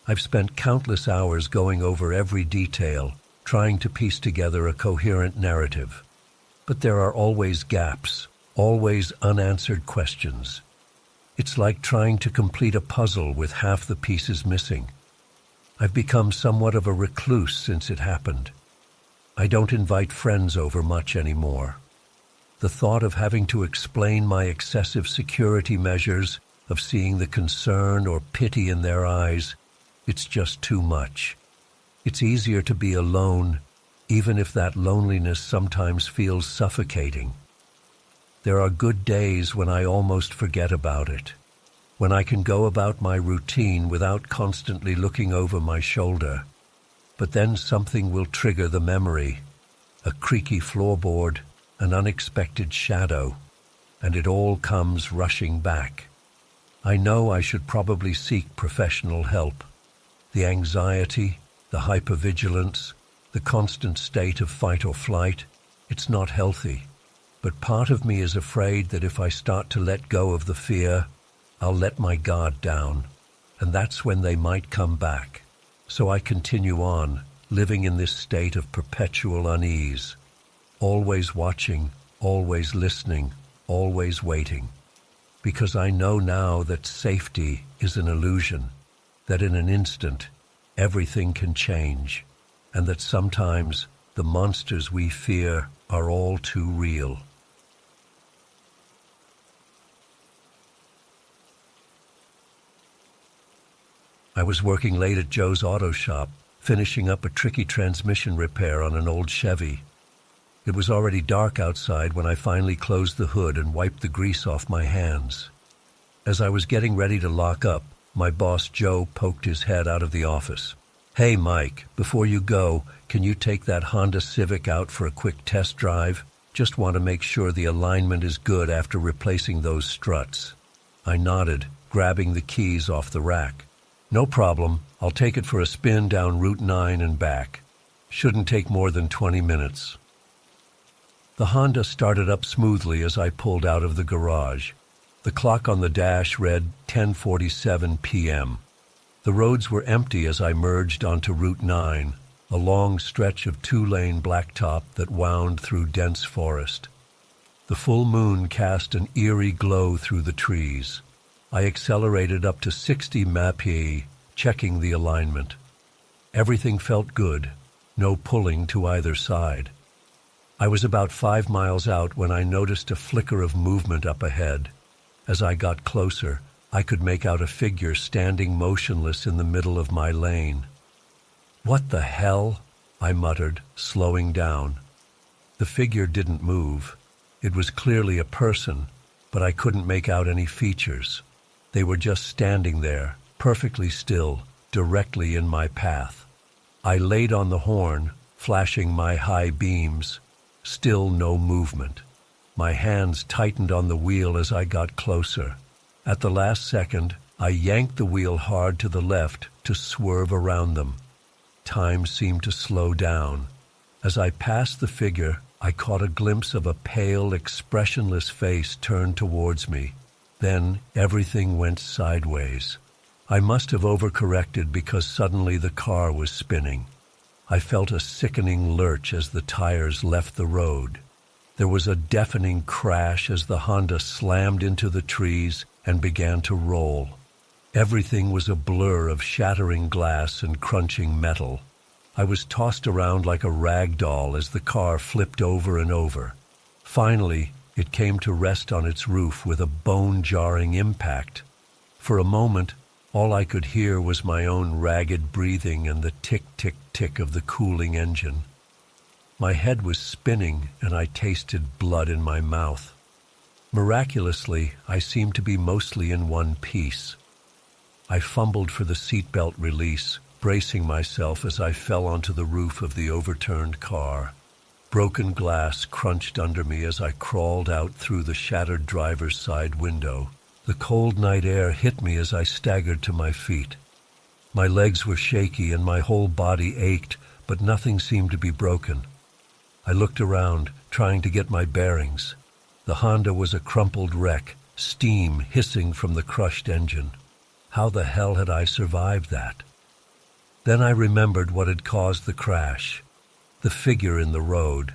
I've spent countless hours going over every detail, trying to piece together a coherent narrative. But there are always gaps, always unanswered questions. It's like trying to complete a puzzle with half the pieces missing. I've become somewhat of a recluse since it happened. I don't invite friends over much anymore. The thought of having to explain my excessive security measures, of seeing the concern or pity in their eyes, it's just too much. It's easier to be alone, even if that loneliness sometimes feels suffocating. There are good days when I almost forget about it, when I can go about my routine without constantly looking over my shoulder. But then something will trigger the memory, a creaky floorboard, an unexpected shadow, and it all comes rushing back. I know I should probably seek professional help. The anxiety, the hypervigilance, the constant state of fight or flight, it's not healthy. But part of me is afraid that if I start to let go of the fear, I'll let my guard down, and that's when they might come back. So I continue on, living in this state of perpetual unease, always watching, always listening, always waiting. Because I know now that safety is an illusion, that in an instant, everything can change, and that sometimes the monsters we fear are all too real. I was working late at Joe's auto shop, finishing up a tricky transmission repair on an old Chevy. It was already dark outside when I finally closed the hood and wiped the grease off my hands. As I was getting ready to lock up, my boss Joe poked his head out of the office. "Hey Mike, before you go, can you take that Honda Civic out for a quick test drive? Just want to make sure the alignment is good after replacing those struts." I nodded, grabbing the keys off the rack. "No problem. I'll take it for a spin down Route 9 and back. Shouldn't take more than 20 minutes. The Honda started up smoothly as I pulled out of the garage. The clock on the dash read 10:47 p.m. The roads were empty as I merged onto Route 9, a long stretch of two-lane blacktop that wound through dense forest. The full moon cast an eerie glow through the trees. I accelerated up to 60 mph, checking the alignment. Everything felt good, no pulling to either side. I was about 5 miles out when I noticed a flicker of movement up ahead. As I got closer, I could make out a figure standing motionless in the middle of my lane. "What the hell?" I muttered, slowing down. The figure didn't move. It was clearly a person, but I couldn't make out any features. They were just standing there, perfectly still, directly in my path. I laid on the horn, flashing my high beams. Still no movement. My hands tightened on the wheel as I got closer. At the last second, I yanked the wheel hard to the left to swerve around them. Time seemed to slow down. As I passed the figure, I caught a glimpse of a pale, expressionless face turned towards me. Then everything went sideways. I must have overcorrected because suddenly the car was spinning. I felt a sickening lurch as the tires left the road. There was a deafening crash as the Honda slammed into the trees and began to roll. Everything was a blur of shattering glass and crunching metal. I was tossed around like a rag doll as the car flipped over and over. Finally, it came to rest on its roof with a bone-jarring impact. For a moment, all I could hear was my own ragged breathing and the tick-tick-tick of the cooling engine. My head was spinning and I tasted blood in my mouth. Miraculously, I seemed to be mostly in one piece. I fumbled for the seatbelt release, bracing myself as I fell onto the roof of the overturned car. Broken glass crunched under me as I crawled out through the shattered driver's side window. The cold night air hit me as I staggered to my feet. My legs were shaky and my whole body ached, but nothing seemed to be broken. I looked around, trying to get my bearings. The Honda was a crumpled wreck, steam hissing from the crushed engine. How the hell had I survived that? Then I remembered what had caused the crash. The figure in the road.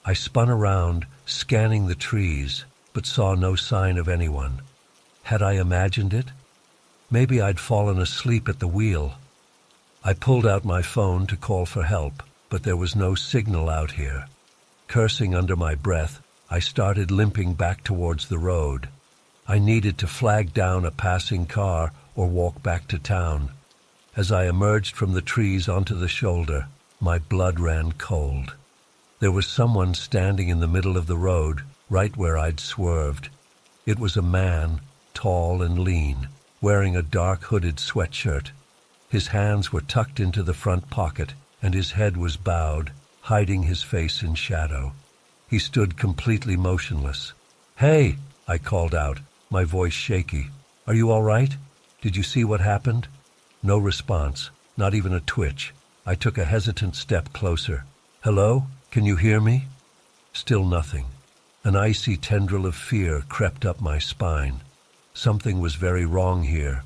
I spun around, scanning the trees, but saw no sign of anyone. Had I imagined it? Maybe I'd fallen asleep at the wheel. I pulled out my phone to call for help, but there was no signal out here. Cursing under my breath, I started limping back towards the road. I needed to flag down a passing car or walk back to town. As I emerged from the trees onto the shoulder, my blood ran cold. There was someone standing in the middle of the road, right where I'd swerved. It was a man, tall and lean, wearing a dark hooded sweatshirt. His hands were tucked into the front pocket, and his head was bowed, hiding his face in shadow. He stood completely motionless. "Hey!" I called out, my voice shaky. "Are you all right? Did you see what happened?" No response, not even a twitch. I took a hesitant step closer. "Hello? Can you hear me?" Still nothing. An icy tendril of fear crept up my spine. Something was very wrong here.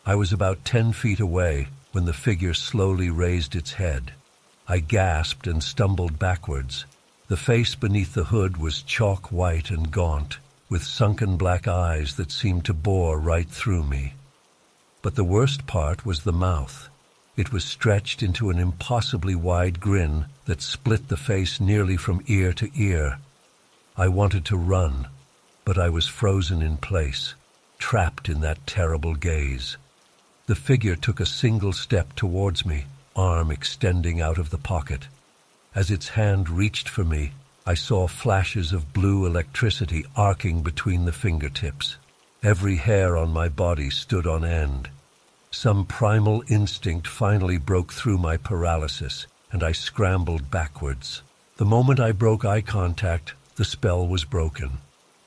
I was about 10 feet away when the figure slowly raised its head. I gasped and stumbled backwards. The face beneath the hood was chalk white and gaunt, with sunken black eyes that seemed to bore right through me. But the worst part was the mouth. It was stretched into an impossibly wide grin that split the face nearly from ear to ear. I wanted to run, but I was frozen in place, trapped in that terrible gaze. The figure took a single step towards me, arm extending out of the pocket. As its hand reached for me, I saw flashes of blue electricity arcing between the fingertips. Every hair on my body stood on end. Some primal instinct finally broke through my paralysis, and I scrambled backwards. The moment I broke eye contact, the spell was broken.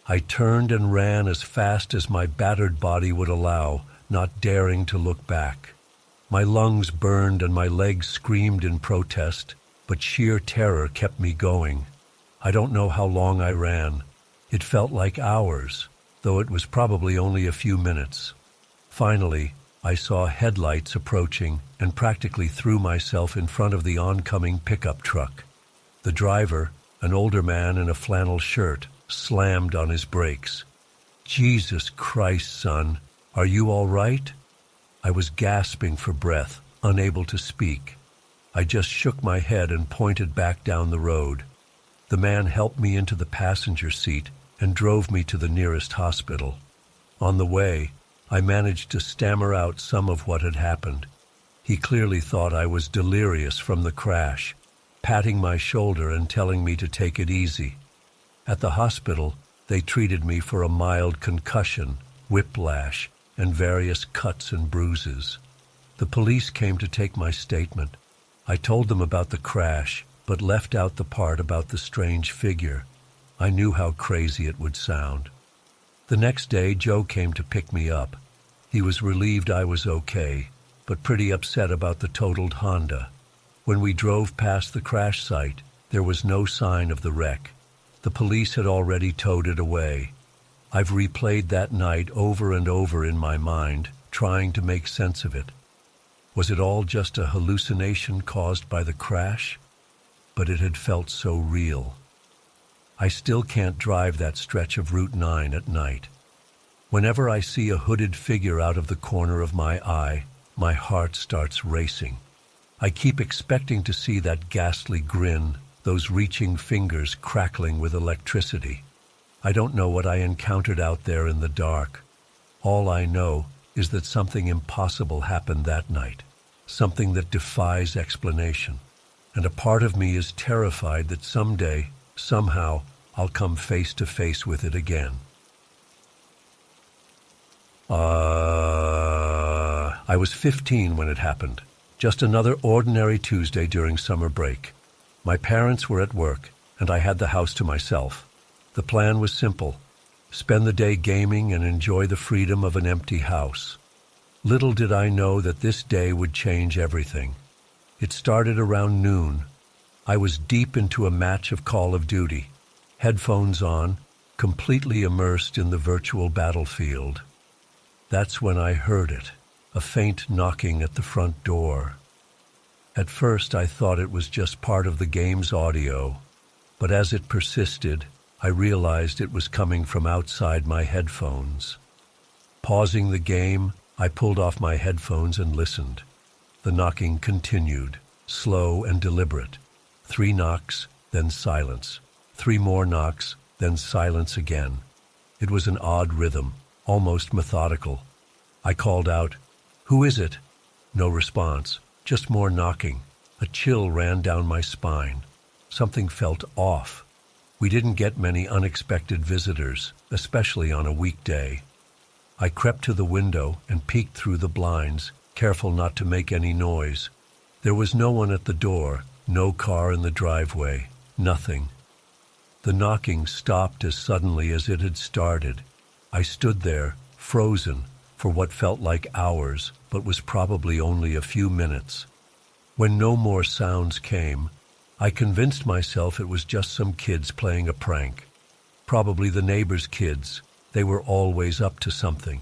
I turned and ran as fast as my battered body would allow, not daring to look back. My lungs burned and my legs screamed in protest, but sheer terror kept me going. I don't know how long I ran. It felt like hours, though it was probably only a few minutes. Finally, I saw headlights approaching and practically threw myself in front of the oncoming pickup truck. The driver, an older man in a flannel shirt, slammed on his brakes. "Jesus Christ, son, are you all right?" I was gasping for breath, unable to speak. I just shook my head and pointed back down the road. The man helped me into the passenger seat and drove me to the nearest hospital. On the way, I managed to stammer out some of what had happened. He clearly thought I was delirious from the crash, patting my shoulder and telling me to take it easy. At the hospital, They treated me for a mild concussion, whiplash, and various cuts and bruises. The police came to take my statement. I told them about the crash, but left out the part about the strange figure. I knew how crazy it would sound. The next day, Joe came to pick me up. He was relieved I was okay, but pretty upset about the totaled Honda. When we drove past the crash site, there was no sign of the wreck. The police had already towed it away. I've replayed that night over and over in my mind, trying to make sense of it. Was it all just a hallucination caused by the crash? But it had felt so real. I still can't drive that stretch of Route 9 at night. Whenever I see a hooded figure out of the corner of my eye, my heart starts racing. I keep expecting to see that ghastly grin, those reaching fingers crackling with electricity. I don't know what I encountered out there in the dark. All I know is that something impossible happened that night, something that defies explanation. And a part of me is terrified that someday, somehow, I'll come face to face with it again. I was 15 when it happened. Just another ordinary Tuesday during summer break. My parents were at work, and I had the house to myself. The plan was simple: spend the day gaming and enjoy the freedom of an empty house. Little did I know that this day would change everything. It started around noon. I was deep into a match of Call of Duty, headphones on, completely immersed in the virtual battlefield. That's when I heard it, a faint knocking at the front door. At first I thought it was just part of the game's audio, but as it persisted, I realized it was coming from outside my headphones. Pausing the game, I pulled off my headphones and listened. The knocking continued, slow and deliberate. 3 knocks, then silence. 3 more knocks, then silence again. It was an odd rhythm, almost methodical. I called out, "Who is it?" No response, just more knocking. A chill ran down my spine. Something felt off. We didn't get many unexpected visitors, especially on a weekday. I crept to the window and peeked through the blinds, careful not to make any noise. There was no one at the door, no car in the driveway, nothing. The knocking stopped as suddenly as it had started. I stood there, frozen, for what felt like hours, but was probably only a few minutes. When no more sounds came, I convinced myself it was just some kids playing a prank. Probably the neighbors' kids. They were always up to something.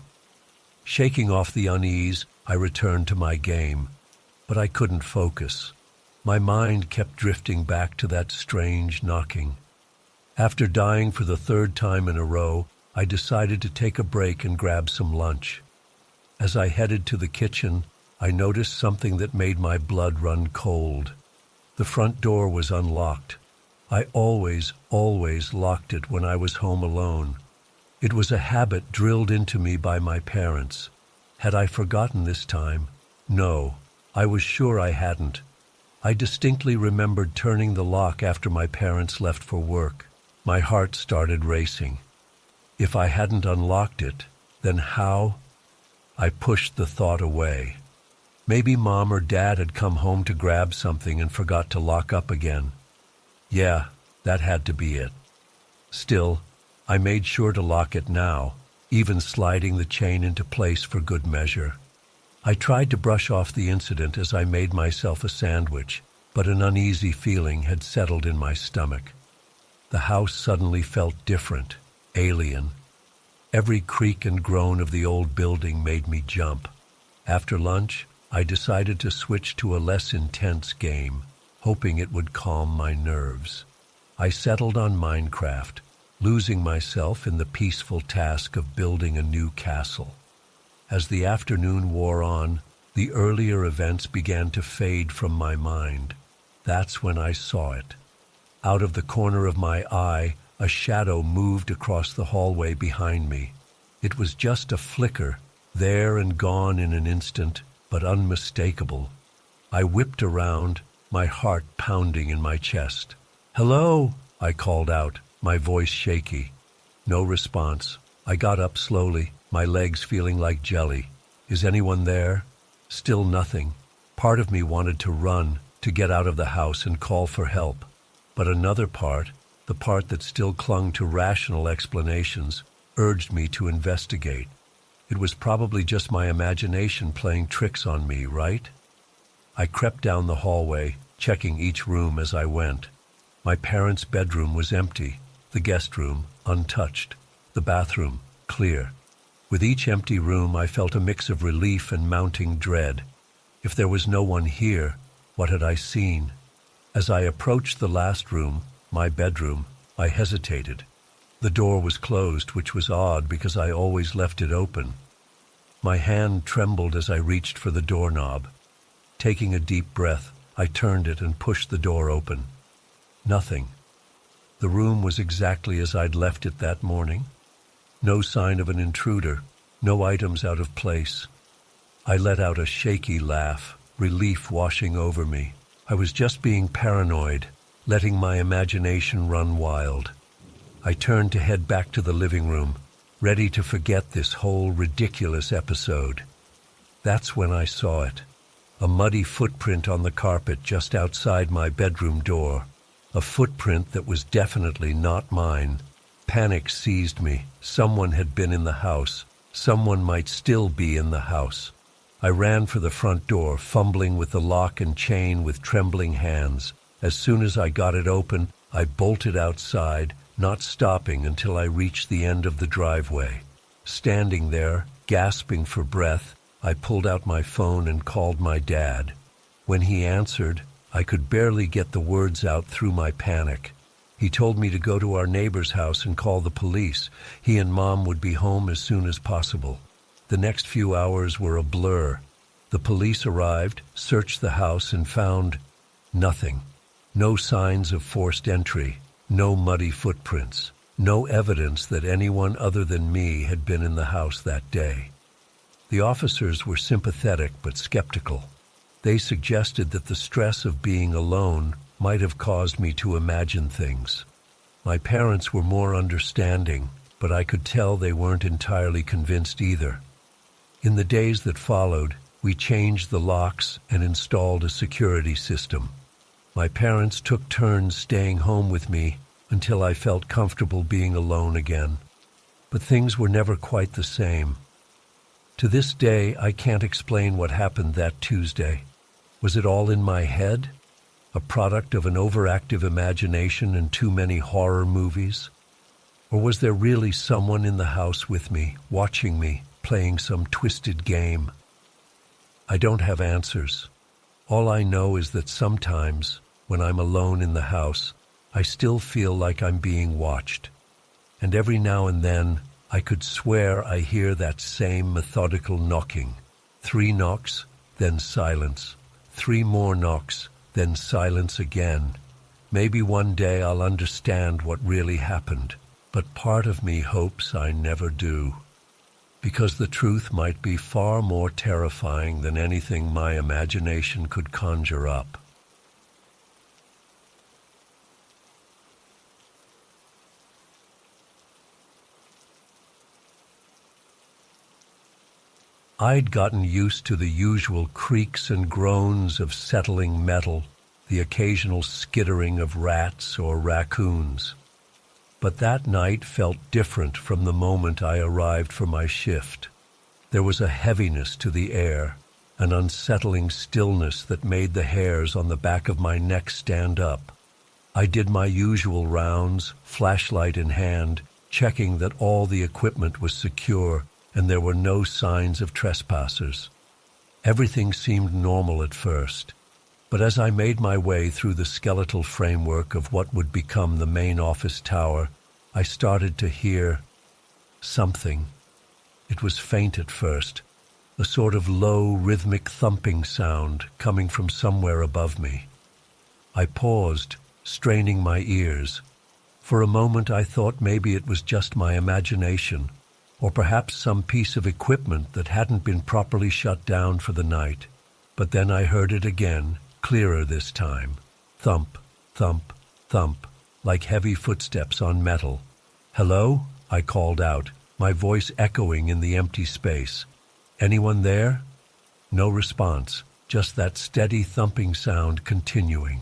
Shaking off the unease, I returned to my game, but I couldn't focus. My mind kept drifting back to that strange knocking. After dying for the 3rd time in a row, I decided to take a break and grab some lunch. As I headed to the kitchen, I noticed something that made my blood run cold. The front door was unlocked. I always locked it when I was home alone. It was a habit drilled into me by my parents. Had I forgotten this time? No, I was sure I hadn't. I distinctly remembered turning the lock after my parents left for work. My heart started racing. If I hadn't unlocked it, then how? I pushed the thought away. Maybe Mom or Dad had come home to grab something and forgot to lock up again. Yeah, that had to be it. Still, I made sure to lock it now, even sliding the chain into place for good measure. I tried to brush off the incident as I made myself a sandwich, but an uneasy feeling had settled in my stomach. The house suddenly felt different, alien. Every creak and groan of the old building made me jump. After lunch, I decided to switch to a less intense game, hoping it would calm my nerves. I settled on Minecraft, losing myself in the peaceful task of building a new castle. As the afternoon wore on, the earlier events began to fade from my mind. That's when I saw it. Out of the corner of my eye, a shadow moved across the hallway behind me. It was just a flicker, there and gone in an instant, but unmistakable. I whipped around, my heart pounding in my chest. "Hello," I called out, my voice shaky. No response. I got up slowly, my legs feeling like jelly. Is anyone there? Still nothing. Part of me wanted to run, to get out of the house and call for help. But another part, the part that still clung to rational explanations, urged me to investigate. It was probably just my imagination playing tricks on me, right? I crept down the hallway, checking each room as I went. My parents' bedroom was empty, the guest room untouched, the bathroom clear. With each empty room, I felt a mix of relief and mounting dread. If there was no one here, what had I seen? As I approached the last room, my bedroom, I hesitated. The door was closed, which was odd because I always left it open. My hand trembled as I reached for the doorknob. Taking a deep breath, I turned it and pushed the door open. Nothing. The room was exactly as I'd left it that morning. No sign of an intruder, no items out of place. I let out a shaky laugh, relief washing over me. I was just being paranoid, letting my imagination run wild. I turned to head back to the living room, ready to forget this whole ridiculous episode. That's when I saw it. A muddy footprint on the carpet just outside my bedroom door. A footprint that was definitely not mine. Panic seized me. Someone had been in the house. Someone might still be in the house. I ran for the front door, fumbling with the lock and chain with trembling hands. As soon as I got it open, I bolted outside, not stopping until I reached the end of the driveway. Standing there, gasping for breath, I pulled out my phone and called my dad. When he answered, I could barely get the words out through my panic. He told me to go to our neighbor's house and call the police. He and Mom would be home as soon as possible. The next few hours were a blur. The police arrived, searched the house, and found nothing. No signs of forced entry, no muddy footprints, no evidence that anyone other than me had been in the house that day. The officers were sympathetic but skeptical. They suggested that the stress of being alone might have caused me to imagine things. My parents were more understanding, but I could tell they weren't entirely convinced either. In the days that followed, we changed the locks and installed a security system. My parents took turns staying home with me until I felt comfortable being alone again. But things were never quite the same. To this day, I can't explain what happened that Tuesday. Was it all in my head? A product of an overactive imagination and too many horror movies? Or was there really someone in the house with me, watching me, playing some twisted game? I don't have answers. All I know is that sometimes, when I'm alone in the house, I still feel like I'm being watched. And every now and then, I could swear I hear that same methodical knocking. 3 knocks, then silence. 3 more knocks, then silence again. Maybe one day I'll understand what really happened, but part of me hopes I never do. Because the truth might be far more terrifying than anything my imagination could conjure up. I'd gotten used to the usual creaks and groans of settling metal, the occasional skittering of rats or raccoons. But that night felt different from the moment I arrived for my shift. There was a heaviness to the air, an unsettling stillness that made the hairs on the back of my neck stand up. I did my usual rounds, flashlight in hand, checking that all the equipment was secure and there were no signs of trespassers. Everything seemed normal at first, but as I made my way through the skeletal framework of what would become the main office tower, I started to hear something. It was faint at first, a sort of low, rhythmic thumping sound coming from somewhere above me. I paused, straining my ears. For a moment I thought maybe it was just my imagination, or perhaps some piece of equipment that hadn't been properly shut down for the night. But then I heard it again, clearer this time. Thump, thump, thump, like heavy footsteps on metal. "Hello?" I called out, my voice echoing in the empty space. Anyone there? No response, just that steady thumping sound continuing.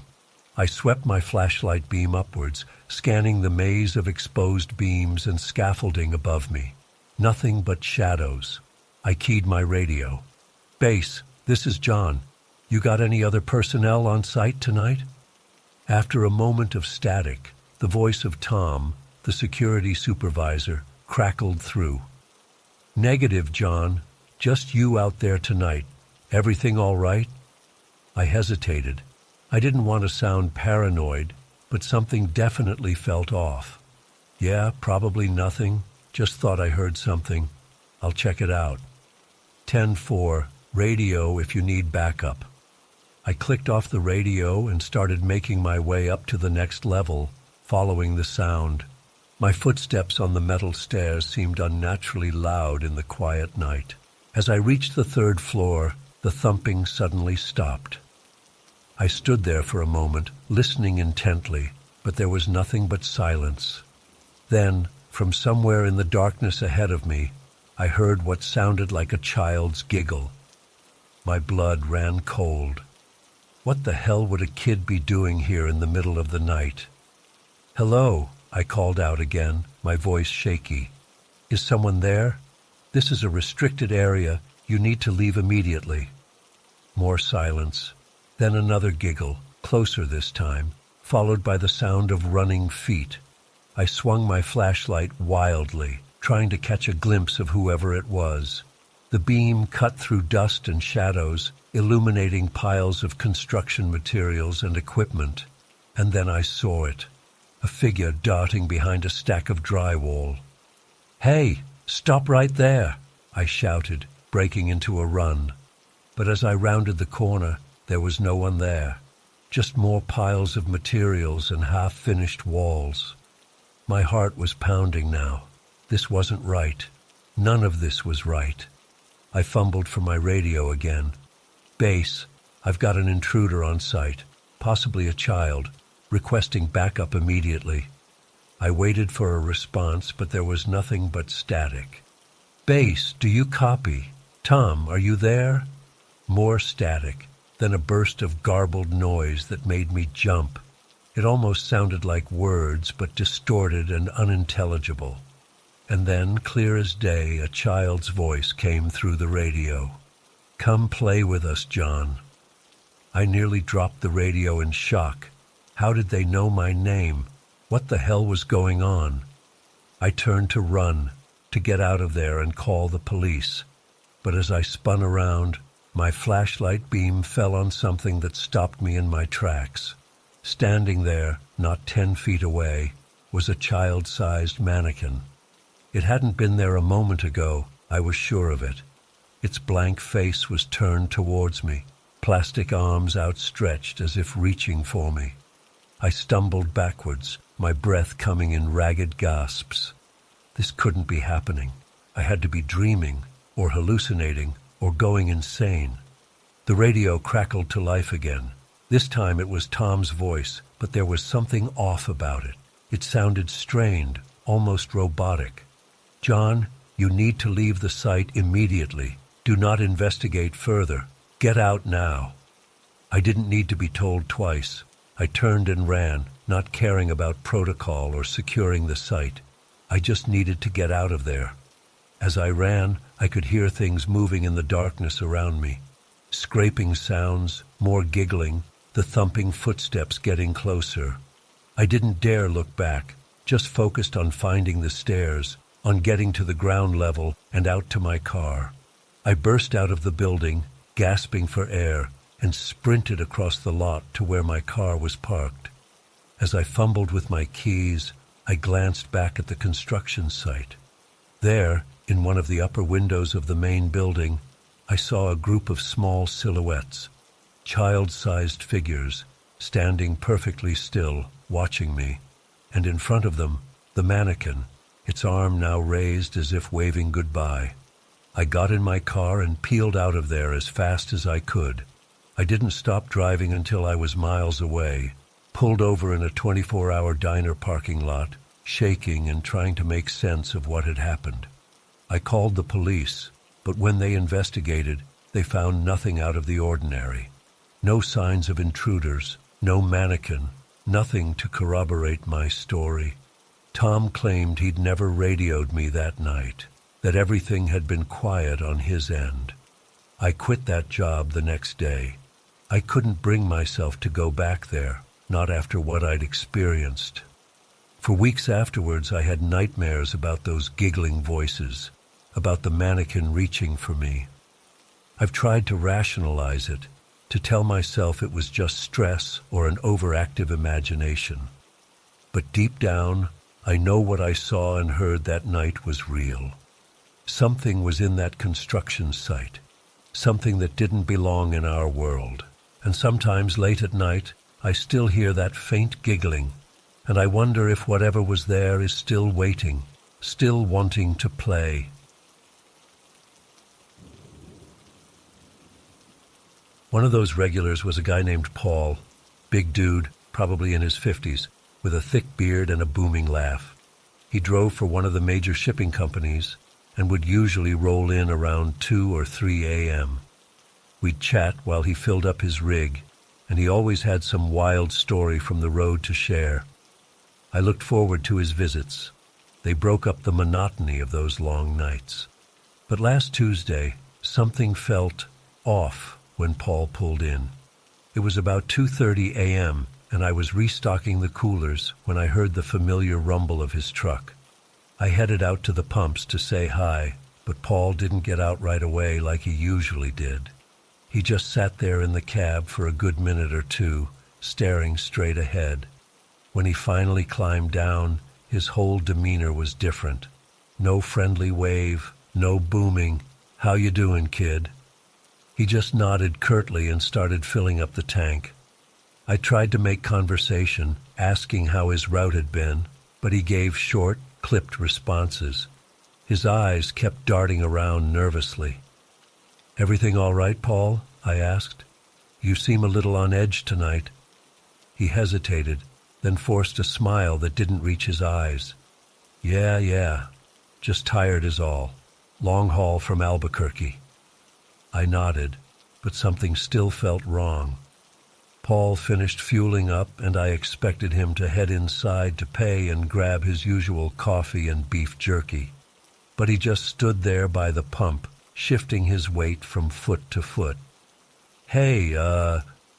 I swept my flashlight beam upwards, scanning the maze of exposed beams and scaffolding above me. Nothing but shadows. I keyed my radio. Base, this is John. You got any other personnel on site tonight? After a moment of static, the voice of Tom, the security supervisor, crackled through. Negative, John. Just you out there tonight. Everything all right? I hesitated. I didn't want to sound paranoid, but something definitely felt off. Yeah, probably nothing. Just thought I heard something. I'll check it out. 10-4, radio if you need backup. I clicked off the radio and started making my way up to the next level, following the sound. My footsteps on the metal stairs seemed unnaturally loud in the quiet night. As I reached the third floor, the thumping suddenly stopped. I stood there for a moment, listening intently, but there was nothing but silence. Then, from somewhere in the darkness ahead of me, I heard what sounded like a child's giggle. My blood ran cold. What the hell would a kid be doing here in the middle of the night? Hello, I called out again, my voice shaky. Is someone there? This is a restricted area. You need to leave immediately. More silence. Then another giggle, closer this time, followed by the sound of running feet. I swung my flashlight wildly, trying to catch a glimpse of whoever it was. The beam cut through dust and shadows, illuminating piles of construction materials and equipment. And then I saw it, a figure darting behind a stack of drywall. Hey, stop right there, I shouted, breaking into a run. But as I rounded the corner, there was no one there, just more piles of materials and half-finished walls. My heart was pounding now. This wasn't right. None of this was right. I fumbled for my radio again. Base, I've got an intruder on site, possibly a child, requesting backup immediately. I waited for a response, but there was nothing but static. Base, do you copy? Tom, are you there? More static, then a burst of garbled noise that made me jump. It almost sounded like words, but distorted and unintelligible. And then, clear as day, a child's voice came through the radio. Come play with us, John. I nearly dropped the radio in shock. How did they know my name? What the hell was going on? I turned to run, to get out of there and call the police. But as I spun around, my flashlight beam fell on something that stopped me in my tracks. Standing there, not 10 feet away, was a child-sized mannequin. It hadn't been there a moment ago, I was sure of it. Its blank face was turned towards me, plastic arms outstretched as if reaching for me. I stumbled backwards, my breath coming in ragged gasps. This couldn't be happening. I had to be dreaming, or hallucinating, or going insane. The radio crackled to life again. This time it was Tom's voice, but there was something off about it. It sounded strained, almost robotic. John, you need to leave the site immediately. Do not investigate further. Get out now. I didn't need to be told twice. I turned and ran, not caring about protocol or securing the site. I just needed to get out of there. As I ran, I could hear things moving in the darkness around me. Scraping sounds, more giggling, the thumping footsteps getting closer. I didn't dare look back, just focused on finding the stairs, on getting to the ground level and out to my car. I burst out of the building, gasping for air, and sprinted across the lot to where my car was parked. As I fumbled with my keys, I glanced back at the construction site. There, in one of the upper windows of the main building, I saw a group of small silhouettes, child-sized figures, standing perfectly still, watching me, and in front of them, the mannequin, its arm now raised as if waving goodbye. I got in my car and peeled out of there as fast as I could. I didn't stop driving until I was miles away, pulled over in a 24-hour diner parking lot, shaking and trying to make sense of what had happened. I called the police, but when they investigated, they found nothing out of the ordinary. No signs of intruders, no mannequin, nothing to corroborate my story. Tom claimed he'd never radioed me that night, that everything had been quiet on his end. I quit that job the next day. I couldn't bring myself to go back there, not after what I'd experienced. For weeks afterwards, I had nightmares about those giggling voices, about the mannequin reaching for me. I've tried to rationalize it, to tell myself it was just stress or an overactive imagination. But deep down, I know what I saw and heard that night was real. Something was in that construction site, something that didn't belong in our world. And sometimes late at night, I still hear that faint giggling, and I wonder if whatever was there is still waiting, still wanting to play. One of those regulars was a guy named Paul, big dude, probably in his 50s, with a thick beard and a booming laugh. He drove for one of the major shipping companies and would usually roll in around 2 or 3 a.m. We'd chat while he filled up his rig, and he always had some wild story from the road to share. I looked forward to his visits. They broke up the monotony of those long nights. But last Tuesday, something felt off when Paul pulled in. It was about 2:30 a.m., and I was restocking the coolers when I heard the familiar rumble of his truck. I headed out to the pumps to say hi, but Paul didn't get out right away like he usually did. He just sat there in the cab for a good minute or two, staring straight ahead. When he finally climbed down, his whole demeanor was different. No friendly wave, no booming, "How you doing, kid?" He just nodded curtly and started filling up the tank. I tried to make conversation, asking how his route had been, but he gave short, clipped responses. His eyes kept darting around nervously. "Everything all right, Paul?" I asked. "You seem a little on edge tonight." He hesitated, then forced a smile that didn't reach his eyes. Yeah, just tired is all. Long haul from Albuquerque." I nodded, but something still felt wrong. Paul finished fueling up, and I expected him to head inside to pay and grab his usual coffee and beef jerky. But he just stood there by the pump, shifting his weight from foot to foot. "Hey,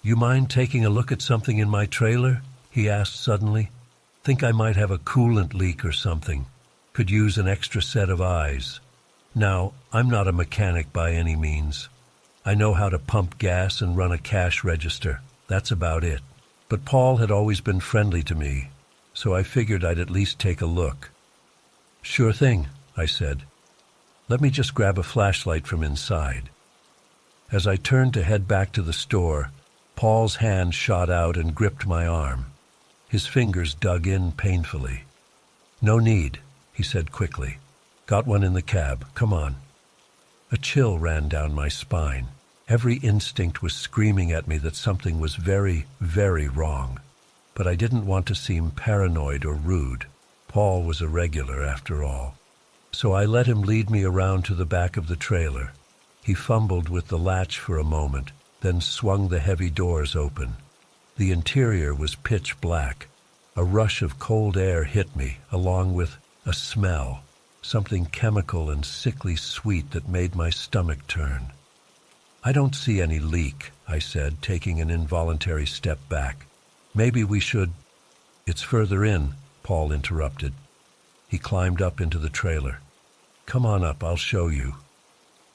you mind taking a look at something in my trailer?" he asked suddenly. "Think I might have a coolant leak or something. Could use an extra set of eyes." Now, I'm not a mechanic by any means. I know how to pump gas and run a cash register. That's about it. But Paul had always been friendly to me, so I figured I'd at least take a look. "Sure thing," I said. "Let me just grab a flashlight from inside." As I turned to head back to the store, Paul's hand shot out and gripped my arm. His fingers dug in painfully. "No need," he said quickly. "Got one in the cab. Come on." A chill ran down my spine. Every instinct was screaming at me that something was very, very wrong. But I didn't want to seem paranoid or rude. Paul was a regular after all. So I let him lead me around to the back of the trailer. He fumbled with the latch for a moment, then swung the heavy doors open. The interior was pitch black. A rush of cold air hit me, along with a smell, something chemical and sickly sweet that made my stomach turn. "I don't see any leak," I said, taking an involuntary step back. "Maybe we should—" "It's further in," Paul interrupted. He climbed up into the trailer. "Come on up, I'll show you."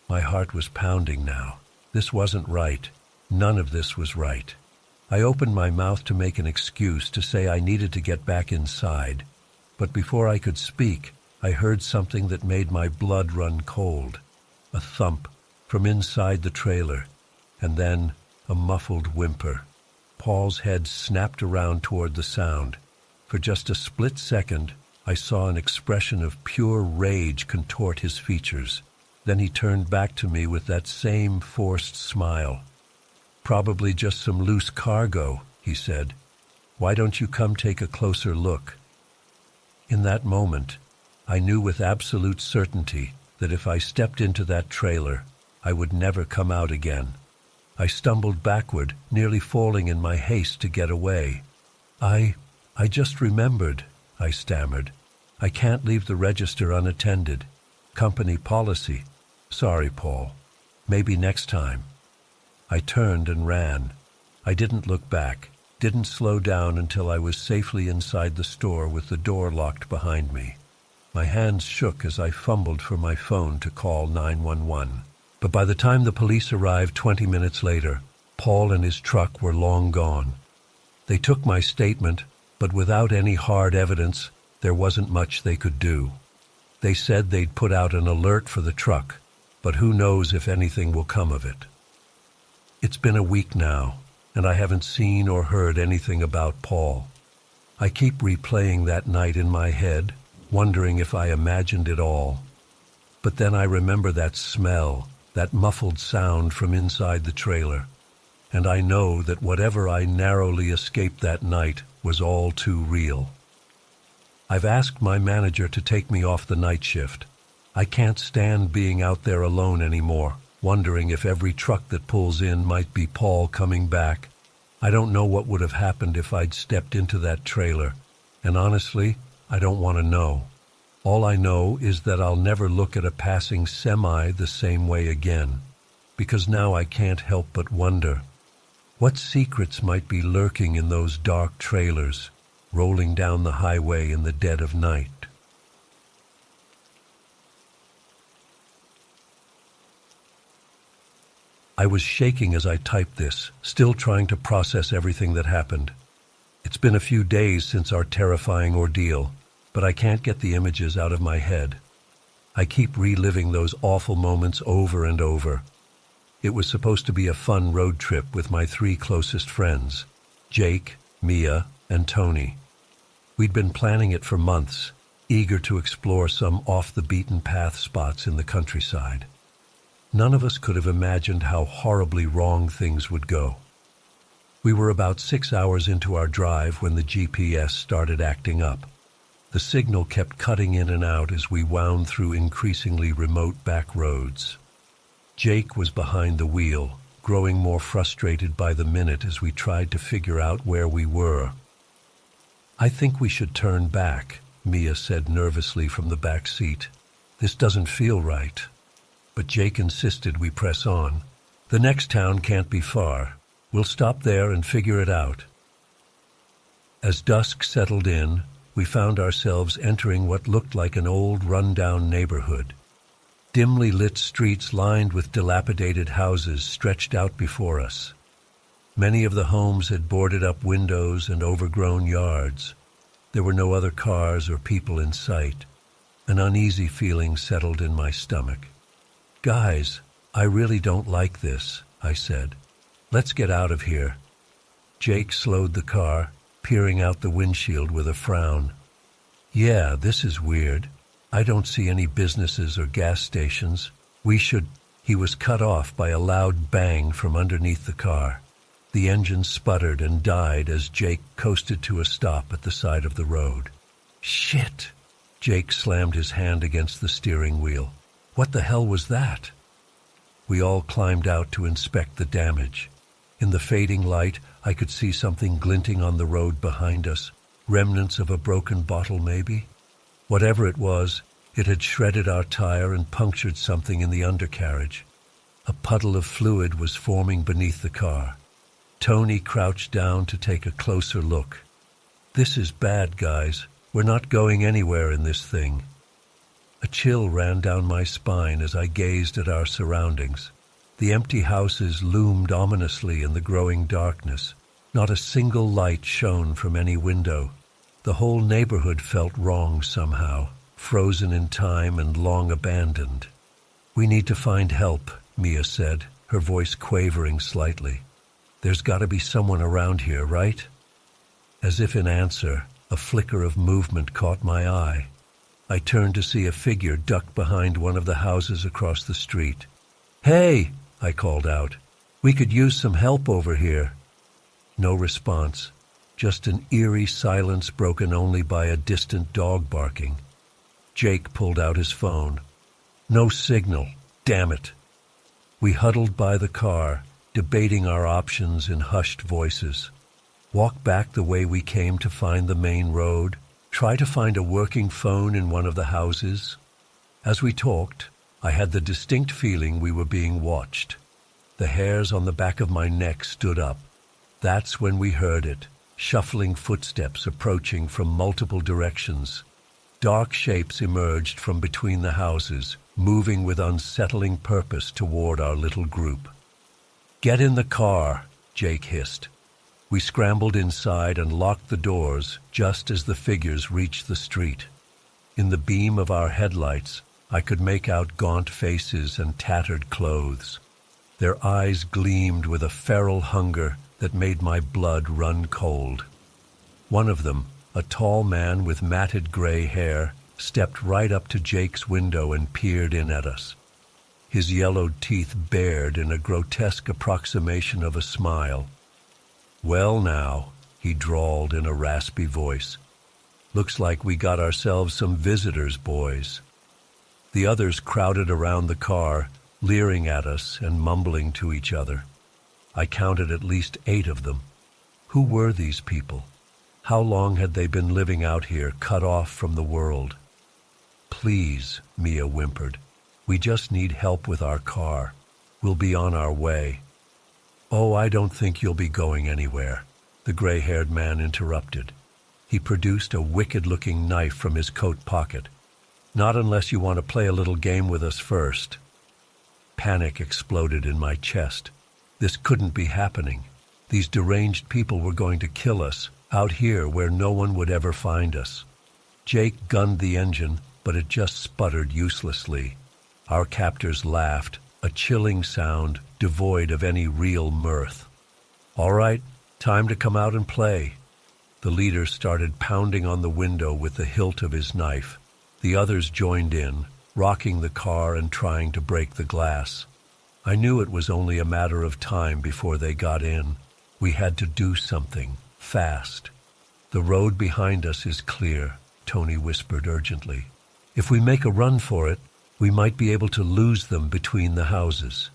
My heart was pounding now. This wasn't right. None of this was right. I opened my mouth to make an excuse, to say I needed to get back inside. But before I could speak, I heard something that made my blood run cold. A thump from inside the trailer, and then a muffled whimper. Paul's head snapped around toward the sound. For just a split second, I saw an expression of pure rage contort his features. Then he turned back to me with that same forced smile. "Probably just some loose cargo," he said. "Why don't you come take a closer look?" In that moment, I knew with absolute certainty that if I stepped into that trailer, I would never come out again. I stumbled backward, nearly falling in my haste to get away. I just remembered, I stammered. I can't leave the register unattended. Company policy. Sorry, Paul. Maybe next time. I turned and ran. I didn't look back, didn't slow down until I was safely inside the store with the door locked behind me. My hands shook as I fumbled for my phone to call 911. But by the time the police arrived 20 minutes later, Paul and his truck were long gone. They took my statement, but without any hard evidence, there wasn't much they could do. They said they'd put out an alert for the truck, but who knows if anything will come of it. It's been a week now, and I haven't seen or heard anything about Paul. I keep replaying that night in my head, wondering if I imagined it all. But then I remember that smell, that muffled sound from inside the trailer, and I know that whatever I narrowly escaped that night was all too real. I've asked my manager to take me off the night shift. I can't stand being out there alone anymore, wondering if every truck that pulls in might be Paul coming back. I don't know what would have happened if I'd stepped into that trailer, and honestly, I don't want to know. All I know is that I'll never look at a passing semi the same way again, because now I can't help but wonder, what secrets might be lurking in those dark trailers, rolling down the highway in the dead of night? I was shaking as I typed this, still trying to process everything that happened. It's been a few days since our terrifying ordeal, but I can't get the images out of my head. I keep reliving those awful moments over and over. It was supposed to be a fun road trip with my 3 closest friends, Jake, Mia, and Tony. We'd been planning it for months, eager to explore some off-the-beaten-path spots in the countryside. None of us could have imagined how horribly wrong things would go. We were about 6 hours into our drive when the GPS started acting up. The signal kept cutting in and out as we wound through increasingly remote back roads. Jake was behind the wheel, growing more frustrated by the minute as we tried to figure out where we were. "I think we should turn back," Mia said nervously from the back seat. "This doesn't feel right." But Jake insisted we press on. "The next town can't be far. We'll stop there and figure it out." As dusk settled in, we found ourselves entering what looked like an old, run-down neighborhood. Dimly lit streets lined with dilapidated houses stretched out before us. Many of the homes had boarded-up windows and overgrown yards. There were no other cars or people in sight. An uneasy feeling settled in my stomach. "Guys, I really don't like this," I said. "Let's get out of here." Jake slowed the car, peering out the windshield with a frown. "Yeah, this is weird. I don't see any businesses or gas stations. We should—" He was cut off by a loud bang from underneath the car. The engine sputtered and died as Jake coasted to a stop at the side of the road. "Shit!" Jake slammed his hand against the steering wheel. "What the hell was that?" We all climbed out to inspect the damage. In the fading light, I could see something glinting on the road behind us, remnants of a broken bottle maybe. Whatever it was, it had shredded our tire and punctured something in the undercarriage. A puddle of fluid was forming beneath the car. Tony crouched down to take a closer look. "This is bad, guys. We're not going anywhere in this thing." A chill ran down my spine as I gazed at our surroundings. The empty houses loomed ominously in the growing darkness. Not a single light shone from any window. The whole neighborhood felt wrong somehow, frozen in time and long abandoned. "We need to find help," Mia said, her voice quavering slightly. "There's got to be someone around here, right?" As if in answer, a flicker of movement caught my eye. I turned to see a figure ducked behind one of the houses across the street. "Hey!" I called out. "We could use some help over here." No response, just an eerie silence broken only by a distant dog barking. Jake pulled out his phone. No signal, damn it. We huddled by the car, debating our options in hushed voices. Walk back the way we came to find the main road, try to find a working phone in one of the houses. As we talked, I had the distinct feeling we were being watched. The hairs on the back of my neck stood up. That's when we heard it, shuffling footsteps approaching from multiple directions. Dark shapes emerged from between the houses, moving with unsettling purpose toward our little group. "Get in the car," Jake hissed. We scrambled inside and locked the doors just as the figures reached the street. In the beam of our headlights, I could make out gaunt faces and tattered clothes. Their eyes gleamed with a feral hunger that made my blood run cold. One of them, a tall man with matted gray hair, stepped right up to Jake's window and peered in at us. His yellowed teeth bared in a grotesque approximation of a smile. "Well now," he drawled in a raspy voice. "Looks like we got ourselves some visitors, boys." The others crowded around the car, leering at us and mumbling to each other. I counted at least 8 of them. Who were these people? How long had they been living out here, cut off from the world? "Please," Mia whimpered. "We just need help with our car. We'll be on our way." "Oh, I don't think you'll be going anywhere," the gray-haired man interrupted. He produced a wicked-looking knife from his coat pocket. "Not unless you want to play a little game with us first." Panic exploded in my chest. This couldn't be happening. These deranged people were going to kill us, out here where no one would ever find us. Jake gunned the engine, but it just sputtered uselessly. Our captors laughed, a chilling sound devoid of any real mirth. "All right, time to come out and play." The leader started pounding on the window with the hilt of his knife. The others joined in, rocking the car and trying to break the glass. I knew it was only a matter of time before they got in. We had to do something, fast. "The road behind us is clear," Tony whispered urgently. "If we make a run for it, we might be able to lose them between the houses."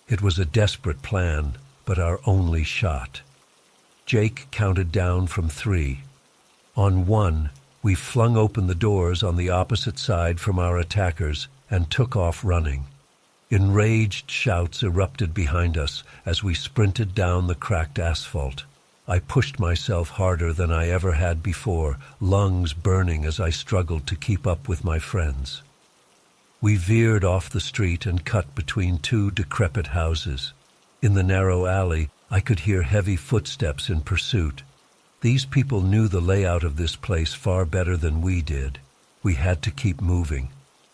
It was a desperate plan, but our only shot. Jake counted down from 3. On 1, we flung open the doors on the opposite side from our attackers and took off running. Enraged shouts erupted behind us as we sprinted down the cracked asphalt. I pushed myself harder than I ever had before, lungs burning as I struggled to keep up with my friends. We veered off the street and cut between 2 decrepit houses. In the narrow alley, I could hear heavy footsteps in pursuit. These people knew the layout of this place far better than we did. We had to keep moving.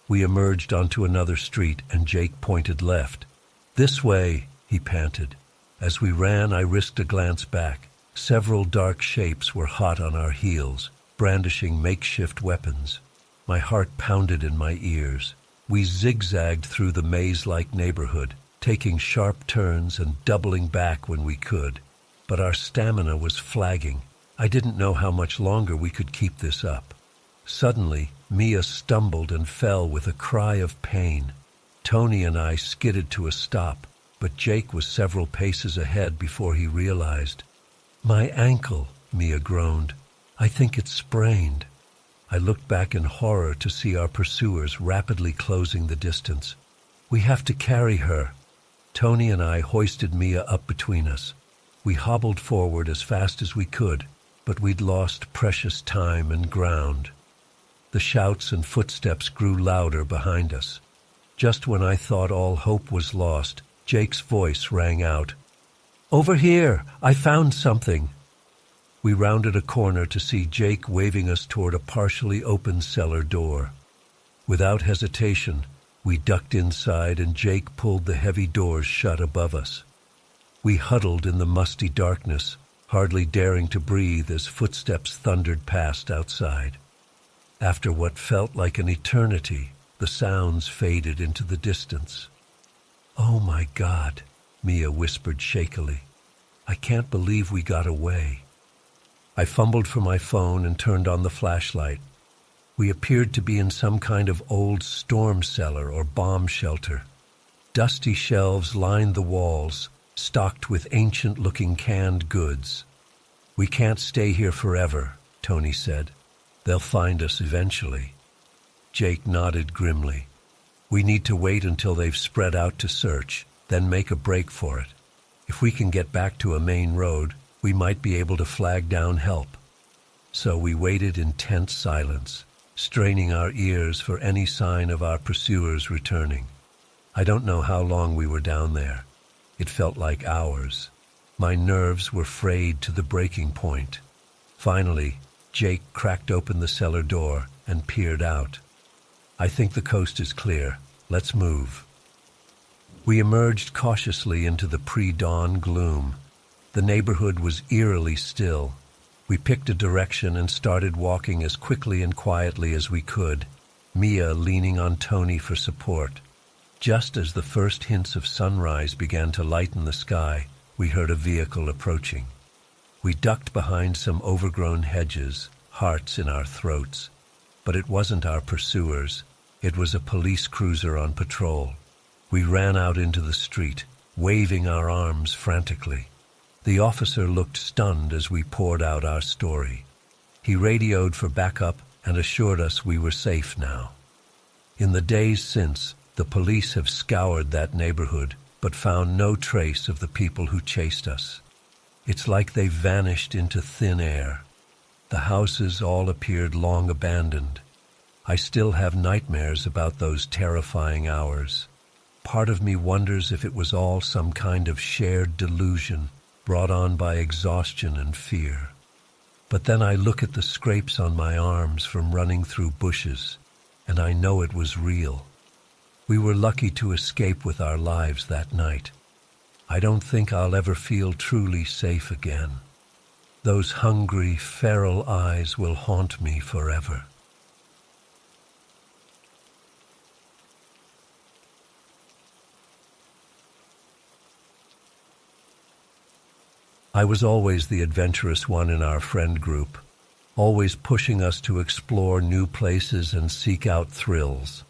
We emerged onto another street and Jake pointed left. "This way," he panted. As we ran, I risked a glance back. Several dark shapes were hot on our heels, brandishing makeshift weapons. My heart pounded in my ears. We zigzagged through the maze-like neighborhood, taking sharp turns and doubling back when we could. But our stamina was flagging. I didn't know how much longer we could keep this up. Suddenly, Mia stumbled and fell with a cry of pain. Tony and I skidded to a stop, but Jake was several paces ahead before he realized. "My ankle," Mia groaned. "I think it's sprained." I looked back in horror to see our pursuers rapidly closing the distance. "We have to carry her." Tony and I hoisted Mia up between us. We hobbled forward as fast as we could, but we'd lost precious time and ground. The shouts and footsteps grew louder behind us. Just when I thought all hope was lost, Jake's voice rang out. "Over here! I found something!" We rounded a corner to see Jake waving us toward a partially open cellar door. Without hesitation, we ducked inside and Jake pulled the heavy doors shut above us. We huddled in the musty darkness, hardly daring to breathe as footsteps thundered past outside. After what felt like an eternity, the sounds faded into the distance. "Oh my God," Mia whispered shakily. "I can't believe we got away." I fumbled for my phone and turned on the flashlight. We appeared to be in some kind of old storm cellar or bomb shelter. Dusty shelves lined the walls, stocked with ancient-looking canned goods. "We can't stay here forever," Tony said. "They'll find us eventually." Jake nodded grimly. "We need to wait until they've spread out to search, then make a break for it. If we can get back to a main road, we might be able to flag down help." So we waited in tense silence, straining our ears for any sign of our pursuers returning. I don't know how long we were down there. It felt like hours. My nerves were frayed to the breaking point. Finally, Jake cracked open the cellar door and peered out. "I think the coast is clear. Let's move." We emerged cautiously into the pre-dawn gloom. The neighborhood was eerily still. We picked a direction and started walking as quickly and quietly as we could, Mia leaning on Tony for support. Just as the first hints of sunrise began to lighten the sky, we heard a vehicle approaching. We ducked behind some overgrown hedges, hearts in our throats. But it wasn't our pursuers. It was a police cruiser on patrol. We ran out into the street, waving our arms frantically. The officer looked stunned as we poured out our story. He radioed for backup and assured us we were safe now. In the days since, the police have scoured that neighborhood, but found no trace of the people who chased us. It's like they vanished into thin air. The houses all appeared long abandoned. I still have nightmares about those terrifying hours. Part of me wonders if it was all some kind of shared delusion brought on by exhaustion and fear. But then I look at the scrapes on my arms from running through bushes, and I know it was real. We were lucky to escape with our lives that night. I don't think I'll ever feel truly safe again. Those hungry, feral eyes will haunt me forever. I was always the adventurous one in our friend group, always pushing us to explore new places and seek out thrills.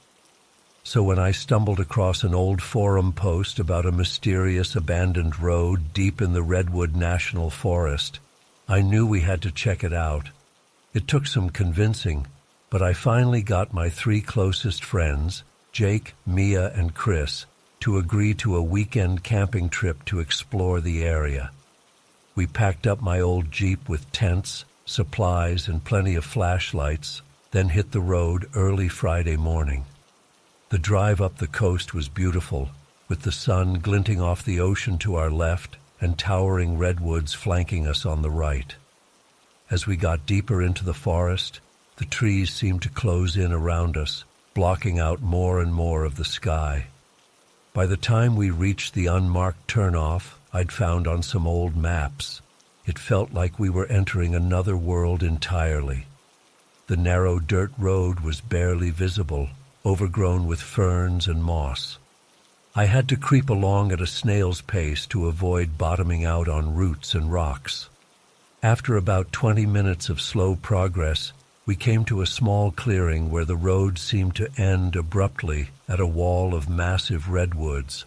So when I stumbled across an old forum post about a mysterious abandoned road deep in the Redwood National Forest, I knew we had to check it out. It took some convincing, but I finally got my 3 closest friends, Jake, Mia, and Chris, to agree to a weekend camping trip to explore the area. We packed up my old Jeep with tents, supplies, and plenty of flashlights, then hit the road early Friday morning. The drive up the coast was beautiful, with the sun glinting off the ocean to our left and towering redwoods flanking us on the right. As we got deeper into the forest, the trees seemed to close in around us, blocking out more and more of the sky. By the time we reached the unmarked turnoff I'd found on some old maps, it felt like we were entering another world entirely. The narrow dirt road was barely visible, overgrown with ferns and moss. I had to creep along at a snail's pace to avoid bottoming out on roots and rocks. After about 20 minutes of slow progress, we came to a small clearing where the road seemed to end abruptly at a wall of massive redwoods.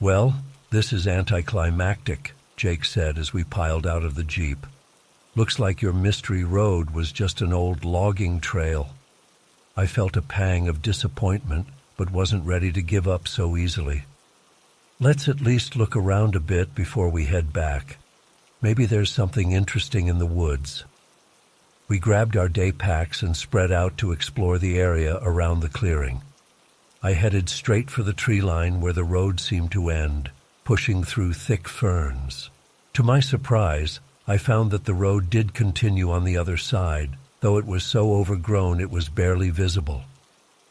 "Well, this is anticlimactic," Jake said as we piled out of the Jeep. "Looks like your mystery road was just an old logging trail." I felt a pang of disappointment, but wasn't ready to give up so easily. "Let's at least look around a bit before we head back. Maybe there's something interesting in the woods." We grabbed our day packs and spread out to explore the area around the clearing. I headed straight for the tree line where the road seemed to end, pushing through thick ferns. To my surprise, I found that the road did continue on the other side, though it was so overgrown it was barely visible.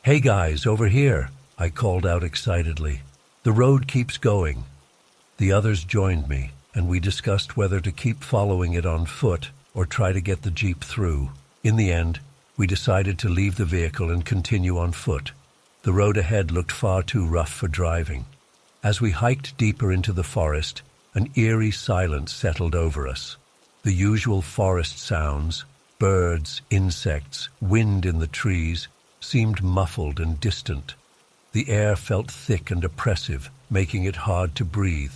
"Hey guys, over here!" I called out excitedly. "The road keeps going." The others joined me, and we discussed whether to keep following it on foot or try to get the Jeep through. In the end, we decided to leave the vehicle and continue on foot. The road ahead looked far too rough for driving. As we hiked deeper into the forest, an eerie silence settled over us. The usual forest sounds, birds, insects, wind in the trees, seemed muffled and distant. The air felt thick and oppressive, making it hard to breathe.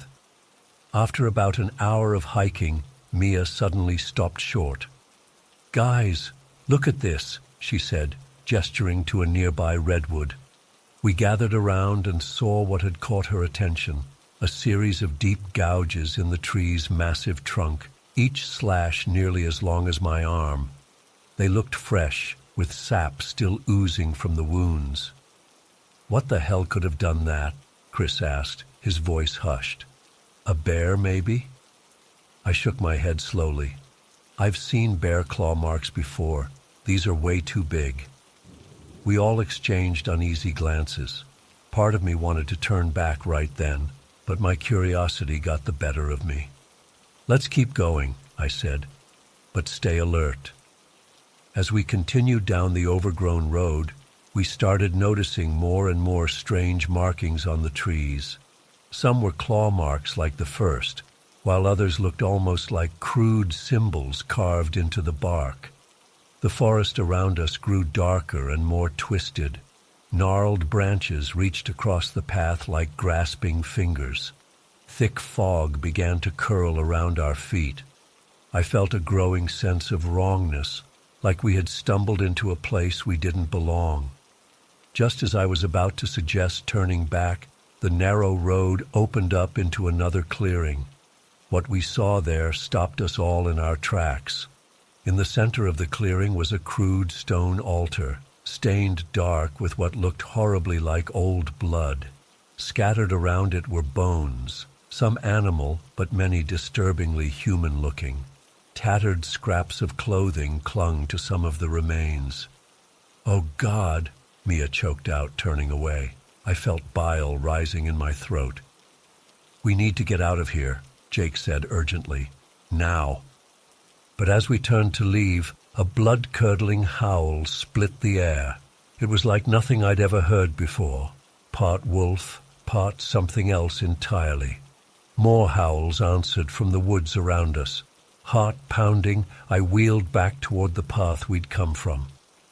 After about an hour of hiking, Mia suddenly stopped short. "Guys, look at this," she said, gesturing to a nearby redwood. We gathered around and saw what had caught her attention, a series of deep gouges in the tree's massive trunk, each slash nearly as long as my arm. They looked fresh, with sap still oozing from the wounds. "What the hell could have done that?" Chris asked, his voice hushed. "A bear, maybe?" I shook my head slowly. "I've seen bear claw marks before. These are way too big." We all exchanged uneasy glances. Part of me wanted to turn back right then, but my curiosity got the better of me. "Let's keep going," I said, "but stay alert." As we continued down the overgrown road, we started noticing more and more strange markings on the trees. Some were claw marks like the first, while others looked almost like crude symbols carved into the bark. The forest around us grew darker and more twisted. Gnarled branches reached across the path like grasping fingers. Thick fog began to curl around our feet. I felt a growing sense of wrongness, like we had stumbled into a place we didn't belong. Just as I was about to suggest turning back, the narrow road opened up into another clearing. What we saw there stopped us all in our tracks. In the center of the clearing was a crude stone altar, stained dark with what looked horribly like old blood. Scattered around it were bones, some animal, but many disturbingly human-looking. Tattered scraps of clothing clung to some of the remains. "Oh God," Mia choked out, turning away. I felt bile rising in my throat. "We need to get out of here," Jake said urgently. "Now." But as we turned to leave, a blood-curdling howl split the air. It was like nothing I'd ever heard before, part wolf, part something else entirely. More howls answered from the woods around us. Heart pounding, I wheeled back toward the path we'd come from.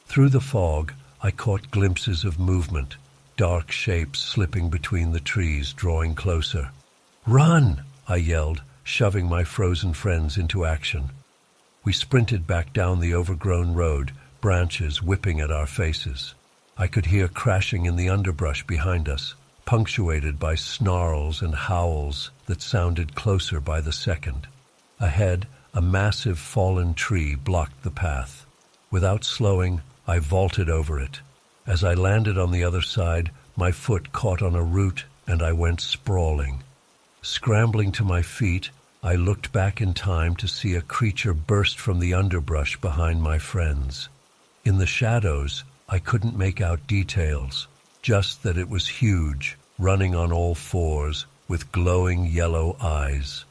Through the fog, I caught glimpses of movement, dark shapes slipping between the trees, drawing closer. "Run!" I yelled, shoving my frozen friends into action. We sprinted back down the overgrown road, branches whipping at our faces. I could hear crashing in the underbrush behind us, punctuated by snarls and howls that sounded closer by the second. Ahead, a massive fallen tree blocked the path. Without slowing, I vaulted over it. As I landed on the other side, my foot caught on a root and I went sprawling. Scrambling to my feet, I looked back in time to see a creature burst from the underbrush behind my friends. In the shadows, I couldn't make out details, just that it was huge, running on all fours, with glowing yellow eyes.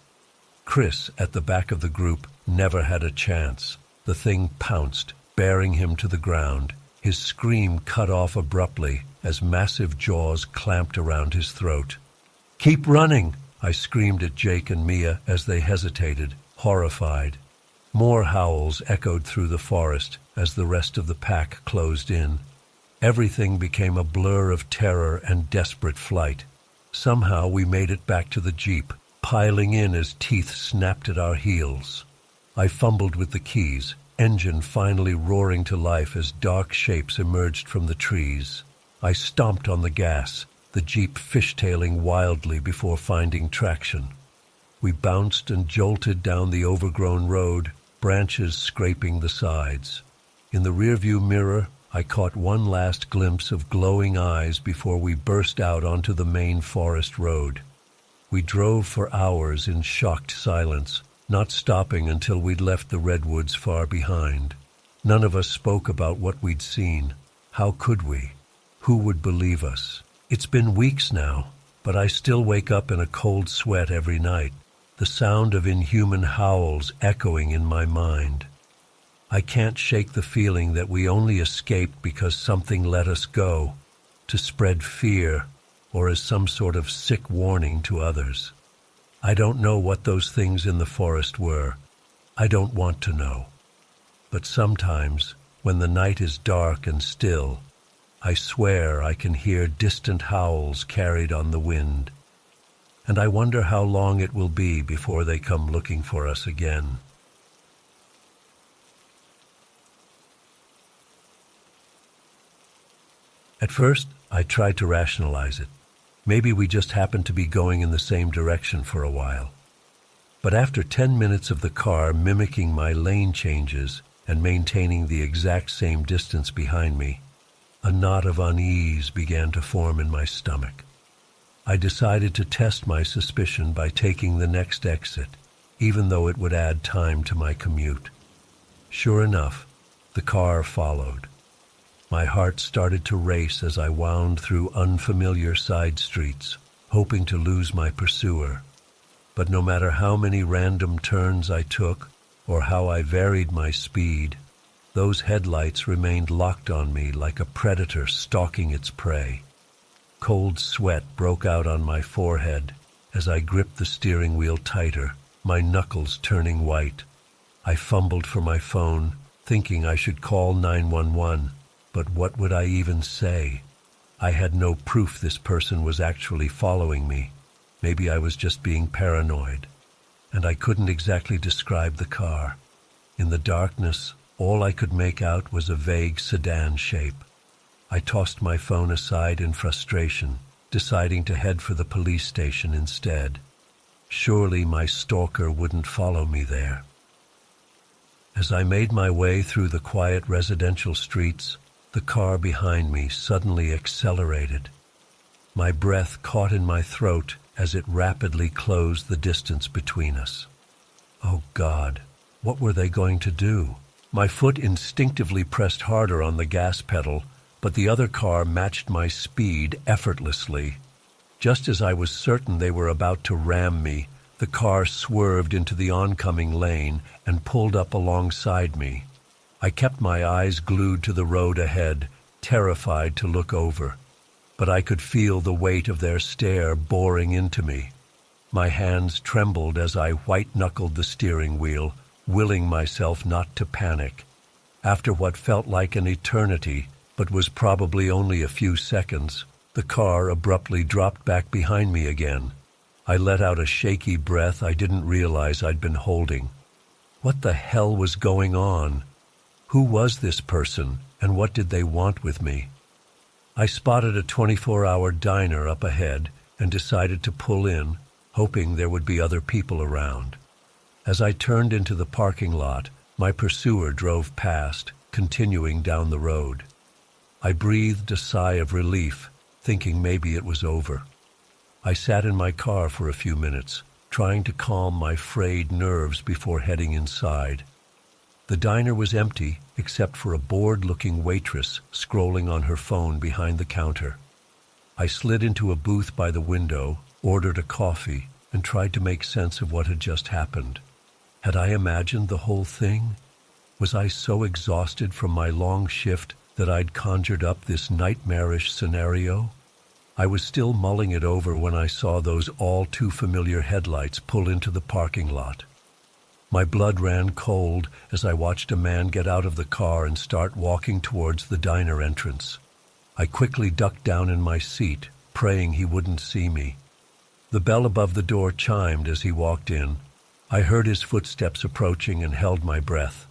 Chris, at the back of the group, never had a chance. The thing pounced, bearing him to the ground. His scream cut off abruptly as massive jaws clamped around his throat. "Keep running!" I screamed at Jake and Mia as they hesitated, horrified. More howls echoed through the forest as the rest of the pack closed in. Everything became a blur of terror and desperate flight. Somehow we made it back to the jeep, piling in as teeth snapped at our heels. I fumbled with the keys, engine finally roaring to life as dark shapes emerged from the trees. I stomped on the gas, the jeep fishtailing wildly before finding traction. We bounced and jolted down the overgrown road, branches scraping the sides. In the rearview mirror, I caught one last glimpse of glowing eyes before we burst out onto the main forest road. We drove for hours in shocked silence, not stopping until we'd left the redwoods far behind. None of us spoke about what we'd seen. How could we? Who would believe us? It's been weeks now, but I still wake up in a cold sweat every night, the sound of inhuman howls echoing in my mind. I can't shake the feeling that we only escaped because something let us go, to spread fear, or as some sort of sick warning to others. I don't know what those things in the forest were. I don't want to know. But sometimes, when the night is dark and still, I swear I can hear distant howls carried on the wind, and I wonder how long it will be before they come looking for us again. At first, I tried to rationalize it. Maybe we just happened to be going in the same direction for a while. But after 10 minutes of the car mimicking my lane changes and maintaining the exact same distance behind me, a knot of unease began to form in my stomach. I decided to test my suspicion by taking the next exit, even though it would add time to my commute. Sure enough, the car followed. My heart started to race as I wound through unfamiliar side streets, hoping to lose my pursuer. But no matter how many random turns I took, or how I varied my speed, those headlights remained locked on me like a predator stalking its prey. Cold sweat broke out on my forehead as I gripped the steering wheel tighter, my knuckles turning white. I fumbled for my phone, thinking I should call 911, but what would I even say? I had no proof this person was actually following me. Maybe I was just being paranoid. And I couldn't exactly describe the car. In the darkness, all I could make out was a vague sedan shape. I tossed my phone aside in frustration, deciding to head for the police station instead. Surely my stalker wouldn't follow me there. As I made my way through the quiet residential streets, the car behind me suddenly accelerated. My breath caught in my throat as it rapidly closed the distance between us. Oh God, what were they going to do? My foot instinctively pressed harder on the gas pedal, but the other car matched my speed effortlessly. Just as I was certain they were about to ram me, the car swerved into the oncoming lane and pulled up alongside me. I kept my eyes glued to the road ahead, terrified to look over. But I could feel the weight of their stare boring into me. My hands trembled as I white-knuckled the steering wheel, willing myself not to panic. After what felt like an eternity, but was probably only a few seconds, the car abruptly dropped back behind me again. I let out a shaky breath I didn't realize I'd been holding. What the hell was going on? Who was this person, and what did they want with me? I spotted a 24-hour diner up ahead and decided to pull in, hoping there would be other people around. As I turned into the parking lot, my pursuer drove past, continuing down the road. I breathed a sigh of relief, thinking maybe it was over. I sat in my car for a few minutes, trying to calm my frayed nerves before heading inside. The diner was empty except for a bored-looking waitress scrolling on her phone behind the counter. I slid into a booth by the window, ordered a coffee, and tried to make sense of what had just happened. Had I imagined the whole thing? Was I so exhausted from my long shift that I'd conjured up this nightmarish scenario? I was still mulling it over when I saw those all-too-familiar headlights pull into the parking lot. My blood ran cold as I watched a man get out of the car and start walking towards the diner entrance. I quickly ducked down in my seat, praying he wouldn't see me. The bell above the door chimed as he walked in. I heard his footsteps approaching and held my breath.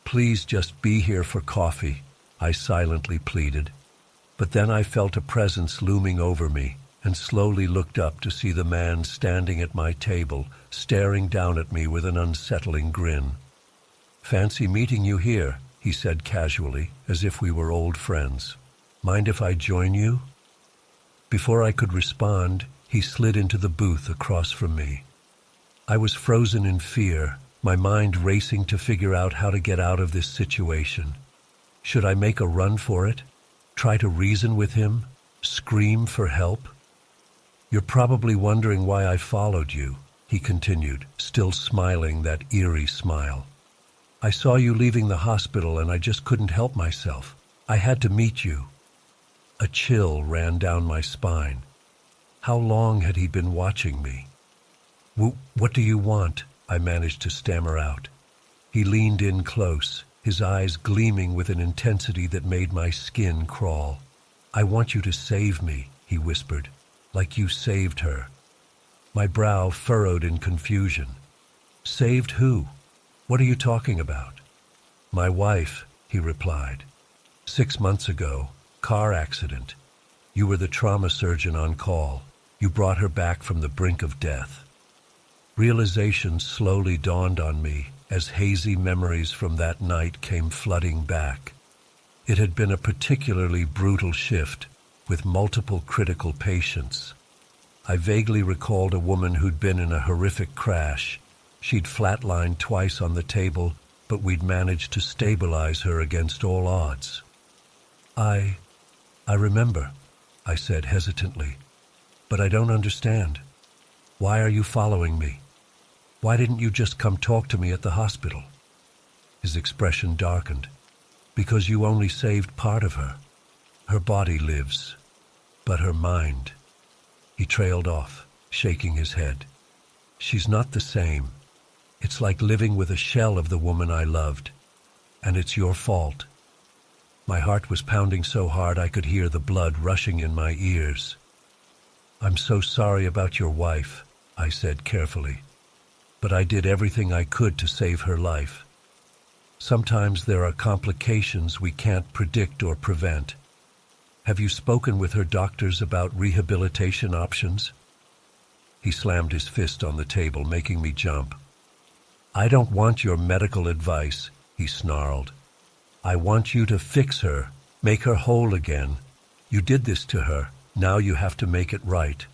"Please just be here for coffee," I silently pleaded. But then I felt a presence looming over me and slowly looked up to see the man standing at my table, staring down at me with an unsettling grin. "Fancy meeting you here," he said casually, as if we were old friends. "Mind if I join you?" Before I could respond, he slid into the booth across from me. I was frozen in fear, my mind racing to figure out how to get out of this situation. Should I make a run for it? Try to reason with him? Scream for help? "You're probably wondering why I followed you," he continued, still smiling that eerie smile. "I saw you leaving the hospital and I just couldn't help myself. I had to meet you." A chill ran down my spine. How long had he been watching me? "What do you want?" I managed to stammer out. He leaned in close, his eyes gleaming with an intensity that made my skin crawl. "I want you to save me," he whispered, "like you saved her." My brow furrowed in confusion. "Saved who? What are you talking about?" "My wife," he replied. "6 months ago, car accident. You were the trauma surgeon on call. You brought her back from the brink of death." Realization slowly dawned on me as hazy memories from that night came flooding back. It had been a particularly brutal shift, with multiple critical patients. I vaguely recalled a woman who'd been in a horrific crash. She'd flatlined twice on the table, but we'd managed to stabilize her against all odds. I remember," I said hesitantly, "but I don't understand. Why are you following me? Why didn't you just come talk to me at the hospital?" His expression darkened. "Because you only saved part of her. Her body lives, but her mind." He trailed off, shaking his head. "She's not the same. It's like living with a shell of the woman I loved. And it's your fault." My heart was pounding so hard I could hear the blood rushing in my ears. "I'm so sorry about your wife," I said carefully. "But I did everything I could to save her life. Sometimes there are complications we can't predict or prevent. Have you spoken with her doctors about rehabilitation options?" He slammed his fist on the table, making me jump. "I don't want your medical advice," he snarled. "I want you to fix her, make her whole again. You did this to her. Now you have to make it right."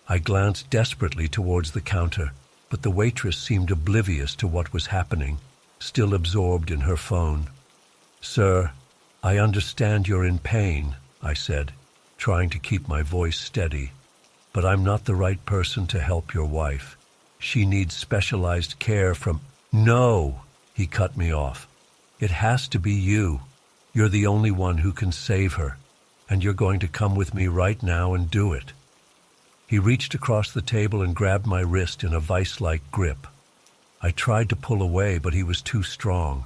I glanced desperately towards the counter, but the waitress seemed oblivious to what was happening, still absorbed in her phone. "Sir, I understand you're in pain," I said, trying to keep my voice steady. "But I'm not the right person to help your wife. She needs specialized care from—" "No!" he cut me off. "It has to be you. You're the only one who can save her, and you're going to come with me right now and do it." He reached across the table and grabbed my wrist in a vice-like grip. I tried to pull away, but he was too strong.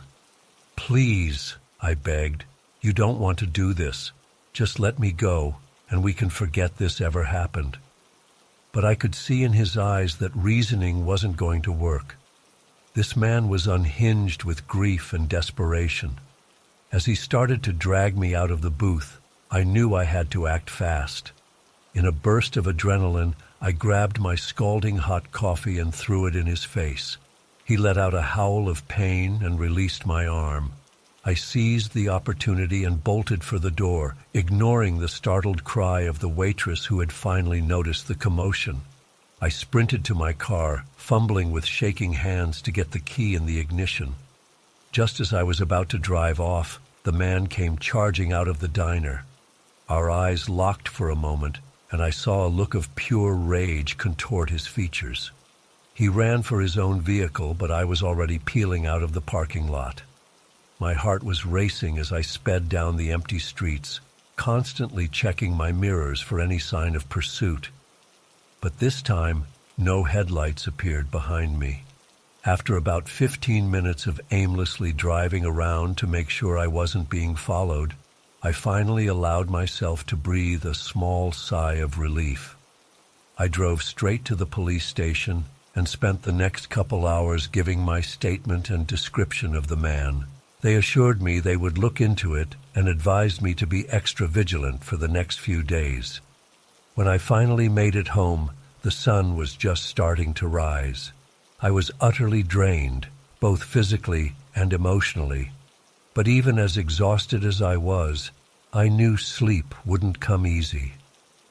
"Please," I begged, "you don't want to do this. Just let me go, and we can forget this ever happened." But I could see in his eyes that reasoning wasn't going to work. This man was unhinged with grief and desperation. As he started to drag me out of the booth, I knew I had to act fast. In a burst of adrenaline, I grabbed my scalding hot coffee and threw it in his face. He let out a howl of pain and released my arm. I seized the opportunity and bolted for the door, ignoring the startled cry of the waitress who had finally noticed the commotion. I sprinted to my car, fumbling with shaking hands to get the key in the ignition. Just as I was about to drive off, the man came charging out of the diner. Our eyes locked for a moment, and I saw a look of pure rage contort his features. He ran for his own vehicle, but I was already peeling out of the parking lot. My heart was racing as I sped down the empty streets, constantly checking my mirrors for any sign of pursuit. But this time, no headlights appeared behind me. After about 15 minutes of aimlessly driving around to make sure I wasn't being followed, I finally allowed myself to breathe a small sigh of relief. I drove straight to the police station and spent the next couple hours giving my statement and description of the man. They assured me they would look into it and advised me to be extra vigilant for the next few days. When I finally made it home, the sun was just starting to rise. I was utterly drained, both physically and emotionally. But even as exhausted as I was, I knew sleep wouldn't come easy.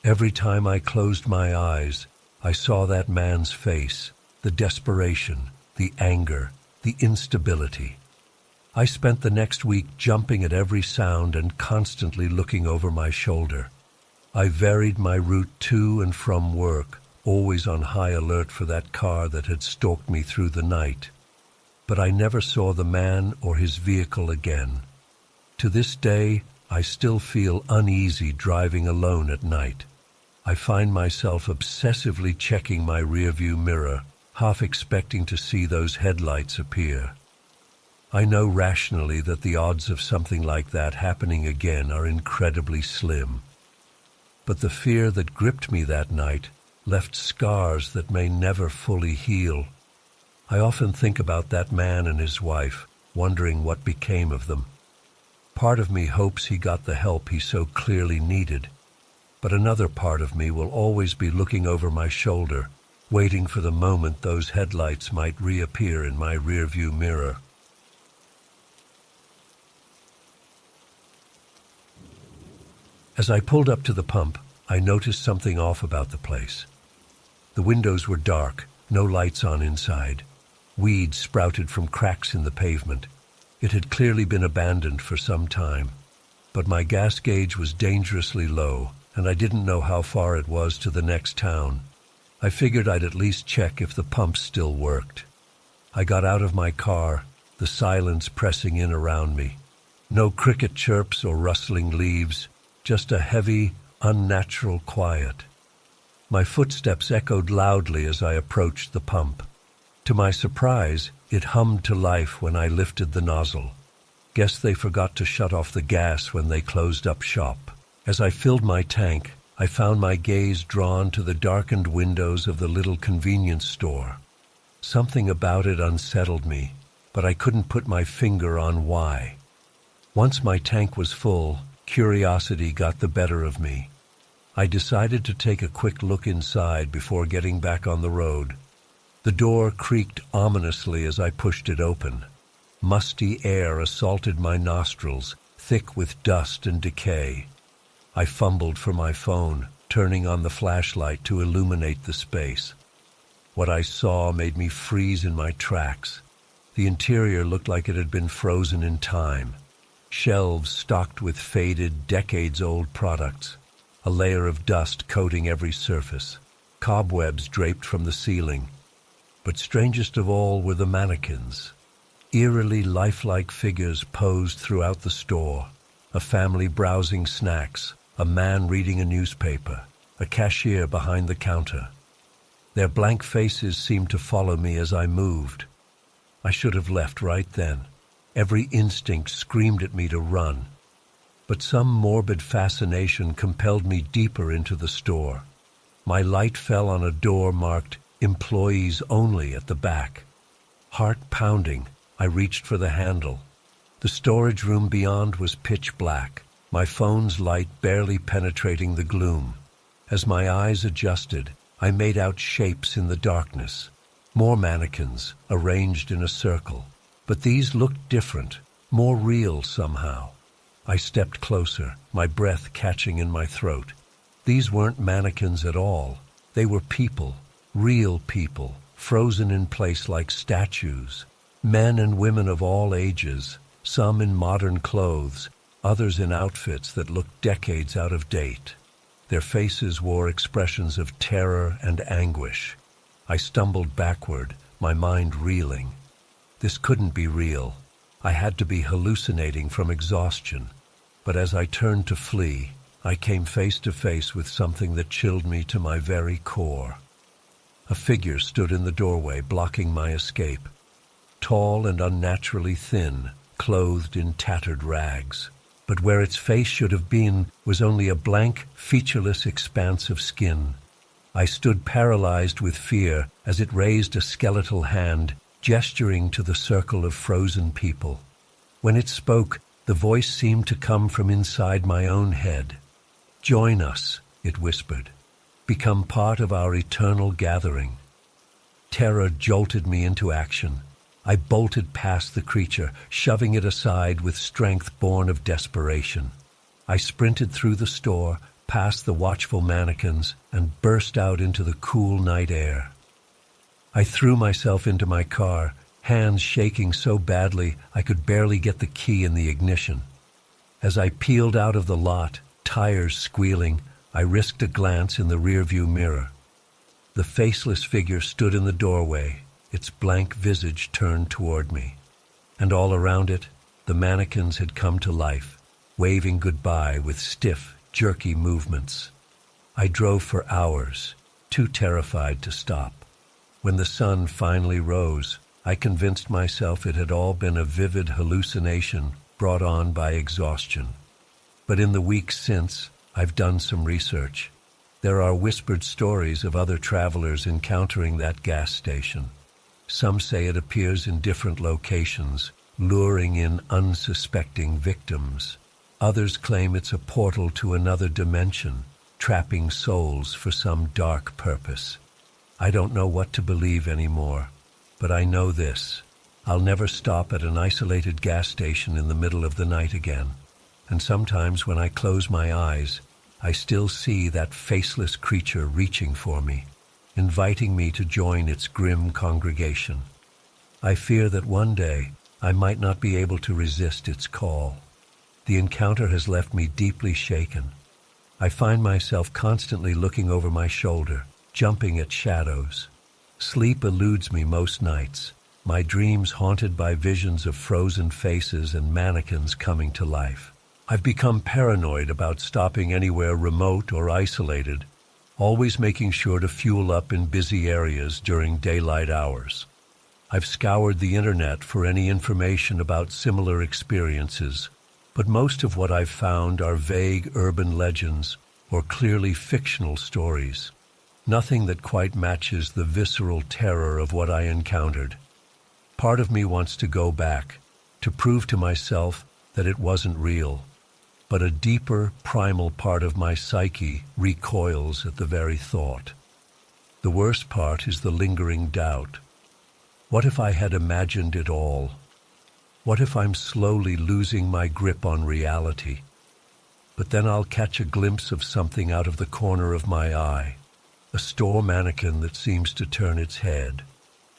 Every time I closed my eyes, I saw that man's face, the desperation, the anger, the instability. I spent the next week jumping at every sound and constantly looking over my shoulder. I varied my route to and from work, always on high alert for that car that had stalked me through the night. But I never saw the man or his vehicle again. To this day, I still feel uneasy driving alone at night. I find myself obsessively checking my rearview mirror, half expecting to see those headlights appear. I know rationally that the odds of something like that happening again are incredibly slim. But the fear that gripped me that night left scars that may never fully heal. I often think about that man and his wife, wondering what became of them. Part of me hopes he got the help he so clearly needed, but another part of me will always be looking over my shoulder, waiting for the moment those headlights might reappear in my rearview mirror. As I pulled up to the pump, I noticed something off about the place. The windows were dark, no lights on inside. Weeds sprouted from cracks in the pavement. It had clearly been abandoned for some time. But my gas gauge was dangerously low, and I didn't know how far it was to the next town. I figured I'd at least check if the pump still worked. I got out of my car, the silence pressing in around me. No cricket chirps or rustling leaves, just a heavy, unnatural quiet. My footsteps echoed loudly as I approached the pump. To my surprise, it hummed to life when I lifted the nozzle. Guess they forgot to shut off the gas when they closed up shop. As I filled my tank, I found my gaze drawn to the darkened windows of the little convenience store. Something about it unsettled me, but I couldn't put my finger on why. Once my tank was full, curiosity got the better of me. I decided to take a quick look inside before getting back on the road. The door creaked ominously as I pushed it open. Musty air assaulted my nostrils, thick with dust and decay. I fumbled for my phone, turning on the flashlight to illuminate the space. What I saw made me freeze in my tracks. The interior looked like it had been frozen in time. Shelves stocked with faded, decades-old products. A layer of dust coating every surface. Cobwebs draped from the ceiling. But strangest of all were the mannequins. Eerily lifelike figures posed throughout the store. A family browsing snacks, a man reading a newspaper, a cashier behind the counter. Their blank faces seemed to follow me as I moved. I should have left right then. Every instinct screamed at me to run. But some morbid fascination compelled me deeper into the store. My light fell on a door marked "Employees Only" at the back. Heart pounding, I reached for the handle. The storage room beyond was pitch black, my phone's light barely penetrating the gloom. As my eyes adjusted, I made out shapes in the darkness. More mannequins, arranged in a circle. But these looked different, more real somehow. I stepped closer, my breath catching in my throat. These weren't mannequins at all. They were people, real people, frozen in place like statues. Men and women of all ages, some in modern clothes, others in outfits that looked decades out of date. Their faces wore expressions of terror and anguish. I stumbled backward, my mind reeling. This couldn't be real. I had to be hallucinating from exhaustion. But as I turned to flee, I came face to face with something that chilled me to my very core. A figure stood in the doorway, blocking my escape. Tall and unnaturally thin, clothed in tattered rags. But where its face should have been was only a blank, featureless expanse of skin. I stood paralyzed with fear as it raised a skeletal hand, gesturing to the circle of frozen people. When it spoke, the voice seemed to come from inside my own head. "Join us," it whispered. "Become part of our eternal gathering." Terror jolted me into action. I bolted past the creature, shoving it aside with strength born of desperation. I sprinted through the store, past the watchful mannequins, and burst out into the cool night air. I threw myself into my car, hands shaking so badly I could barely get the key in the ignition. As I peeled out of the lot, tires squealing, I risked a glance in the rearview mirror. The faceless figure stood in the doorway, its blank visage turned toward me. And all around it, the mannequins had come to life, waving goodbye with stiff, jerky movements. I drove for hours, too terrified to stop. When the sun finally rose, I convinced myself it had all been a vivid hallucination brought on by exhaustion. But in the weeks since, I've done some research. There are whispered stories of other travelers encountering that gas station. Some say it appears in different locations, luring in unsuspecting victims. Others claim it's a portal to another dimension, trapping souls for some dark purpose. I don't know what to believe anymore, but I know this. I'll never stop at an isolated gas station in the middle of the night again. And sometimes when I close my eyes, I still see that faceless creature reaching for me, inviting me to join its grim congregation. I fear that one day I might not be able to resist its call. The encounter has left me deeply shaken. I find myself constantly looking over my shoulder, jumping at shadows. Sleep eludes me most nights, my dreams haunted by visions of frozen faces and mannequins coming to life. I've become paranoid about stopping anywhere remote or isolated, always making sure to fuel up in busy areas during daylight hours. I've scoured the internet for any information about similar experiences, but most of what I've found are vague urban legends or clearly fictional stories. Nothing that quite matches the visceral terror of what I encountered. Part of me wants to go back, to prove to myself that it wasn't real. But a deeper, primal part of my psyche recoils at the very thought. The worst part is the lingering doubt. What if I had imagined it all? What if I'm slowly losing my grip on reality? But then I'll catch a glimpse of something out of the corner of my eye, a store mannequin that seems to turn its head,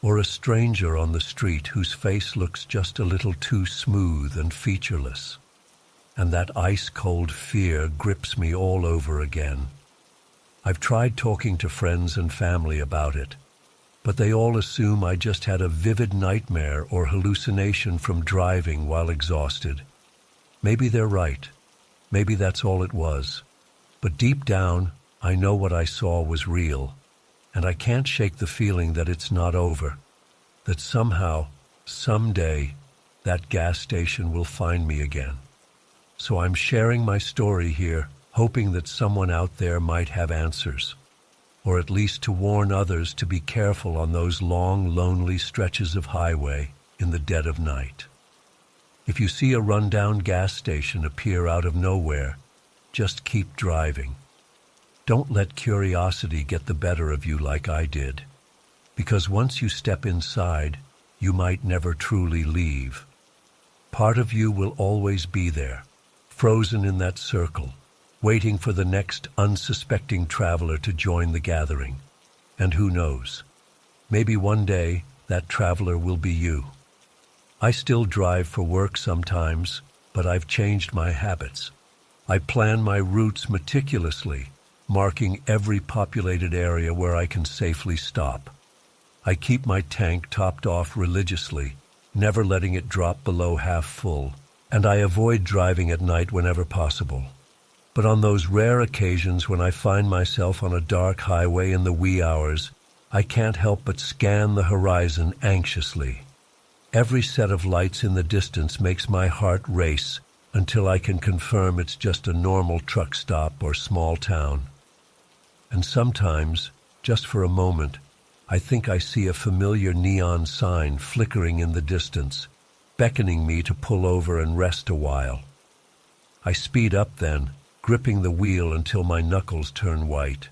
or a stranger on the street whose face looks just a little too smooth and featureless. And that ice-cold fear grips me all over again. I've tried talking to friends and family about it, but they all assume I just had a vivid nightmare or hallucination from driving while exhausted. Maybe they're right. Maybe that's all it was. But deep down, I know what I saw was real, and I can't shake the feeling that it's not over, that somehow, someday, that gas station will find me again. So I'm sharing my story here, hoping that someone out there might have answers, or at least to warn others to be careful on those long, lonely stretches of highway in the dead of night. If you see a rundown gas station appear out of nowhere, just keep driving. Don't let curiosity get the better of you like I did, because once you step inside, you might never truly leave. Part of you will always be there, frozen in that circle, waiting for the next unsuspecting traveler to join the gathering. And who knows, maybe one day that traveler will be you. I still drive for work sometimes, but I've changed my habits. I plan my routes meticulously, marking every populated area where I can safely stop. I keep my tank topped off religiously, never letting it drop below half full, and I avoid driving at night whenever possible. But on those rare occasions when I find myself on a dark highway in the wee hours, I can't help but scan the horizon anxiously. Every set of lights in the distance makes my heart race until I can confirm it's just a normal truck stop or small town. And sometimes, just for a moment, I think I see a familiar neon sign flickering in the distance, beckoning me to pull over and rest a while. I speed up then, gripping the wheel until my knuckles turn white,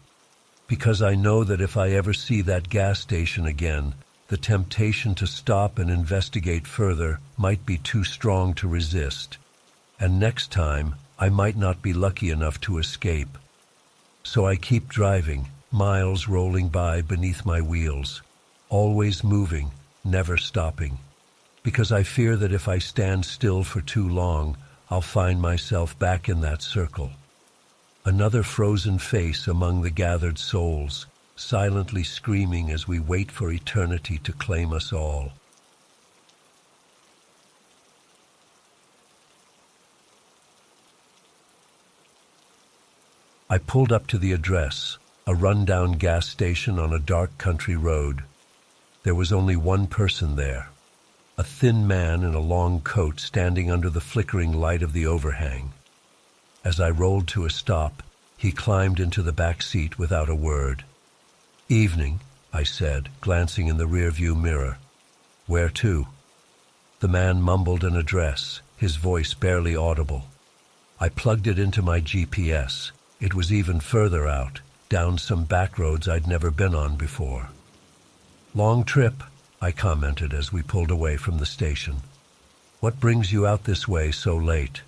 because I know that if I ever see that gas station again, the temptation to stop and investigate further might be too strong to resist, and next time I might not be lucky enough to escape. So I keep driving, miles rolling by beneath my wheels, always moving, never stopping, because I fear that if I stand still for too long, I'll find myself back in that circle. Another frozen face among the gathered souls, silently screaming as we wait for eternity to claim us all. I pulled up to the address, a rundown gas station on a dark country road. There was only one person there, a thin man in a long coat standing under the flickering light of the overhang. As I rolled to a stop, he climbed into the back seat without a word. "Evening," I said, glancing in the rearview mirror. "Where to?" The man mumbled an address, his voice barely audible. I plugged it into my GPS. It was even further out, down some back roads I'd never been on before. "Long trip," I commented as we pulled away from the station. "What brings you out this way so late?"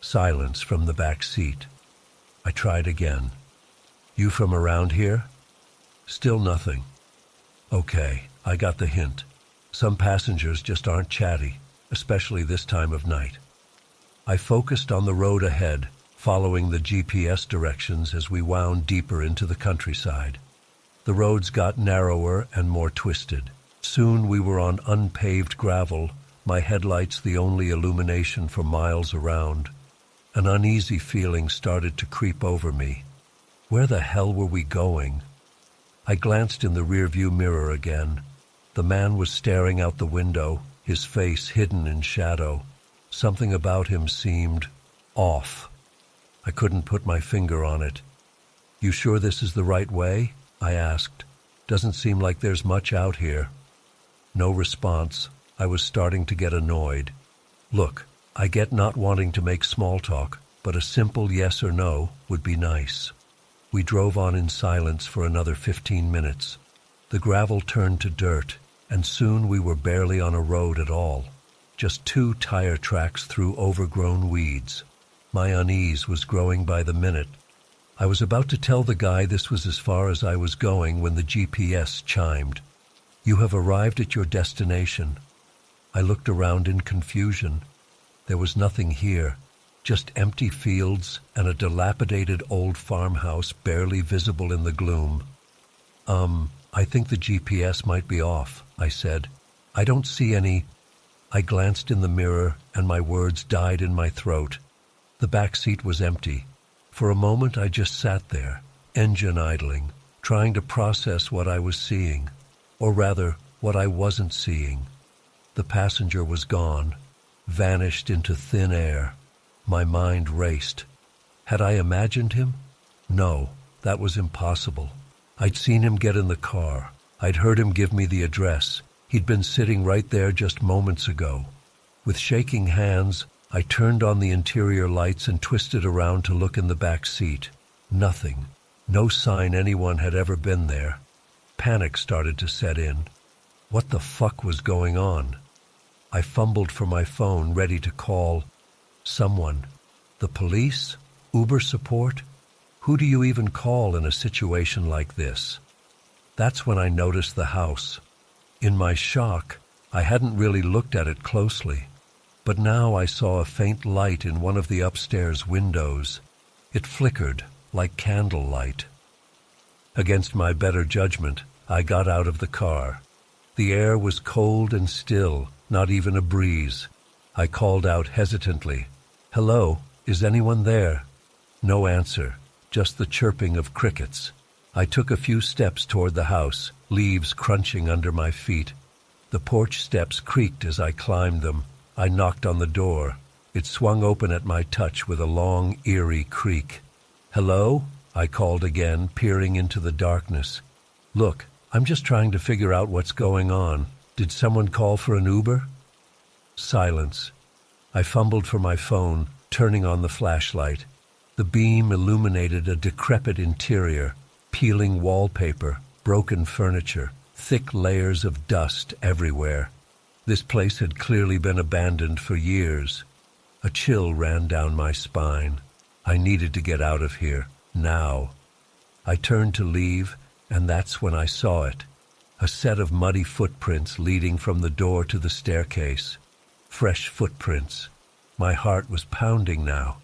Silence from the back seat. I tried again. "You from around here?" Still nothing. "Okay, I got the hint. Some passengers just aren't chatty, especially this time of night." I focused on the road ahead, following the GPS directions as we wound deeper into the countryside. The roads got narrower and more twisted. Soon we were on unpaved gravel, my headlights the only illumination for miles around. An uneasy feeling started to creep over me. Where the hell were we going? I glanced in the rearview mirror again. The man was staring out the window, his face hidden in shadow. Something about him seemed off. I couldn't put my finger on it. "You sure this is the right way?" I asked. "Doesn't seem like there's much out here." No response. I was starting to get annoyed. "Look, I get not wanting to make small talk, but a simple yes or no would be nice." We drove on in silence for another 15 minutes. The gravel turned to dirt, and soon we were barely on a road at all. Just 2 tire tracks through overgrown weeds. My unease was growing by the minute. I was about to tell the guy this was as far as I was going when the GPS chimed. "You have arrived at your destination." I looked around in confusion. There was nothing here, just empty fields and a dilapidated old farmhouse barely visible in the gloom. I think the GPS might be off," I said. "I don't see any—" I glanced in the mirror and my words died in my throat. The back seat was empty. For a moment I just sat there, engine idling, trying to process what I was seeing, or rather, what I wasn't seeing. The passenger was gone, vanished into thin air. My mind raced. Had I imagined him? No, that was impossible. I'd seen him get in the car. I'd heard him give me the address. He'd been sitting right there just moments ago. With shaking hands, I turned on the interior lights and twisted around to look in the back seat. Nothing. No sign anyone had ever been there. Panic started to set in. What the fuck was going on? I fumbled for my phone, ready to call someone. The police? Uber support? Who do you even call in a situation like this? That's when I noticed the house. In my shock, I hadn't really looked at it closely, but now I saw a faint light in one of the upstairs windows. It flickered like candlelight. Against my better judgment, I got out of the car. The air was cold and still, not even a breeze. I called out hesitantly, "Hello, is anyone there?" No answer, just the chirping of crickets. I took a few steps toward the house, leaves crunching under my feet. The porch steps creaked as I climbed them. I knocked on the door. It swung open at my touch with a long, eerie creak. "Hello?" I called again, peering into the darkness. "Look, I'm just trying to figure out what's going on. Did someone call for an Uber?" Silence. I fumbled for my phone, turning on the flashlight. The beam illuminated a decrepit interior, peeling wallpaper, broken furniture, thick layers of dust everywhere. This place had clearly been abandoned for years. A chill ran down my spine. I needed to get out of here, now. I turned to leave, and that's when I saw it. A set of muddy footprints leading from the door to the staircase. Fresh footprints. My heart was pounding now.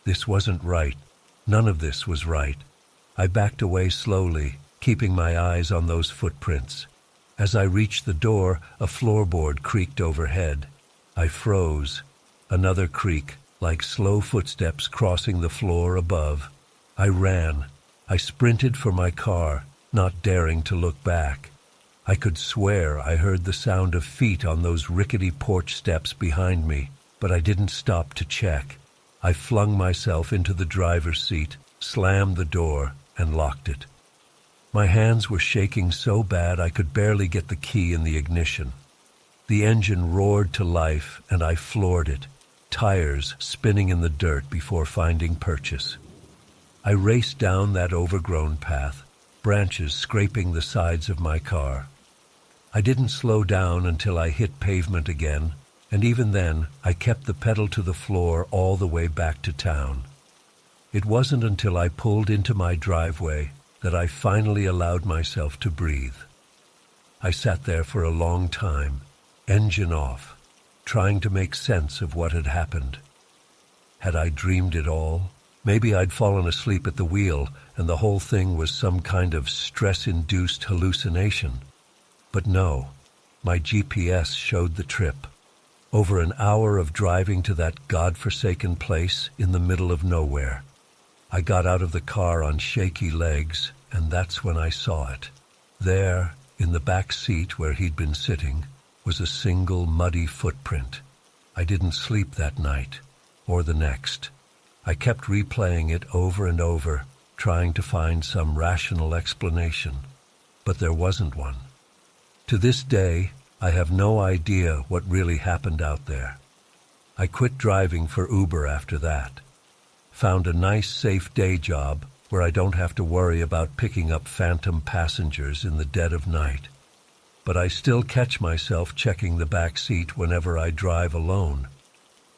This wasn't right. None of this was right. I backed away slowly, keeping my eyes on those footprints. As I reached the door, a floorboard creaked overhead. I froze. Another creak, like slow footsteps crossing the floor above. I ran. I sprinted for my car, not daring to look back. I could swear I heard the sound of feet on those rickety porch steps behind me, but I didn't stop to check. I flung myself into the driver's seat, slammed the door, and locked it. My hands were shaking so bad I could barely get the key in the ignition. The engine roared to life, and I floored it, tires spinning in the dirt before finding purchase. I raced down that overgrown path, branches scraping the sides of my car. I didn't slow down until I hit pavement again, and even then I kept the pedal to the floor all the way back to town. It wasn't until I pulled into my driveway that I finally allowed myself to breathe. I sat there for a long time, engine off, trying to make sense of what had happened. Had I dreamed it all? Maybe I'd fallen asleep at the wheel and the whole thing was some kind of stress-induced hallucination. But no, my GPS showed the trip. Over an hour of driving to that godforsaken place in the middle of nowhere. I got out of the car on shaky legs, and that's when I saw it. There, in the back seat where he'd been sitting, was a single muddy footprint. I didn't sleep that night, or the next. I kept replaying it over and over, trying to find some rational explanation, but there wasn't one. To this day, I have no idea what really happened out there. I quit driving for Uber after that. Found a nice, safe day job where I don't have to worry about picking up phantom passengers in the dead of night. But I still catch myself checking the back seat whenever I drive alone,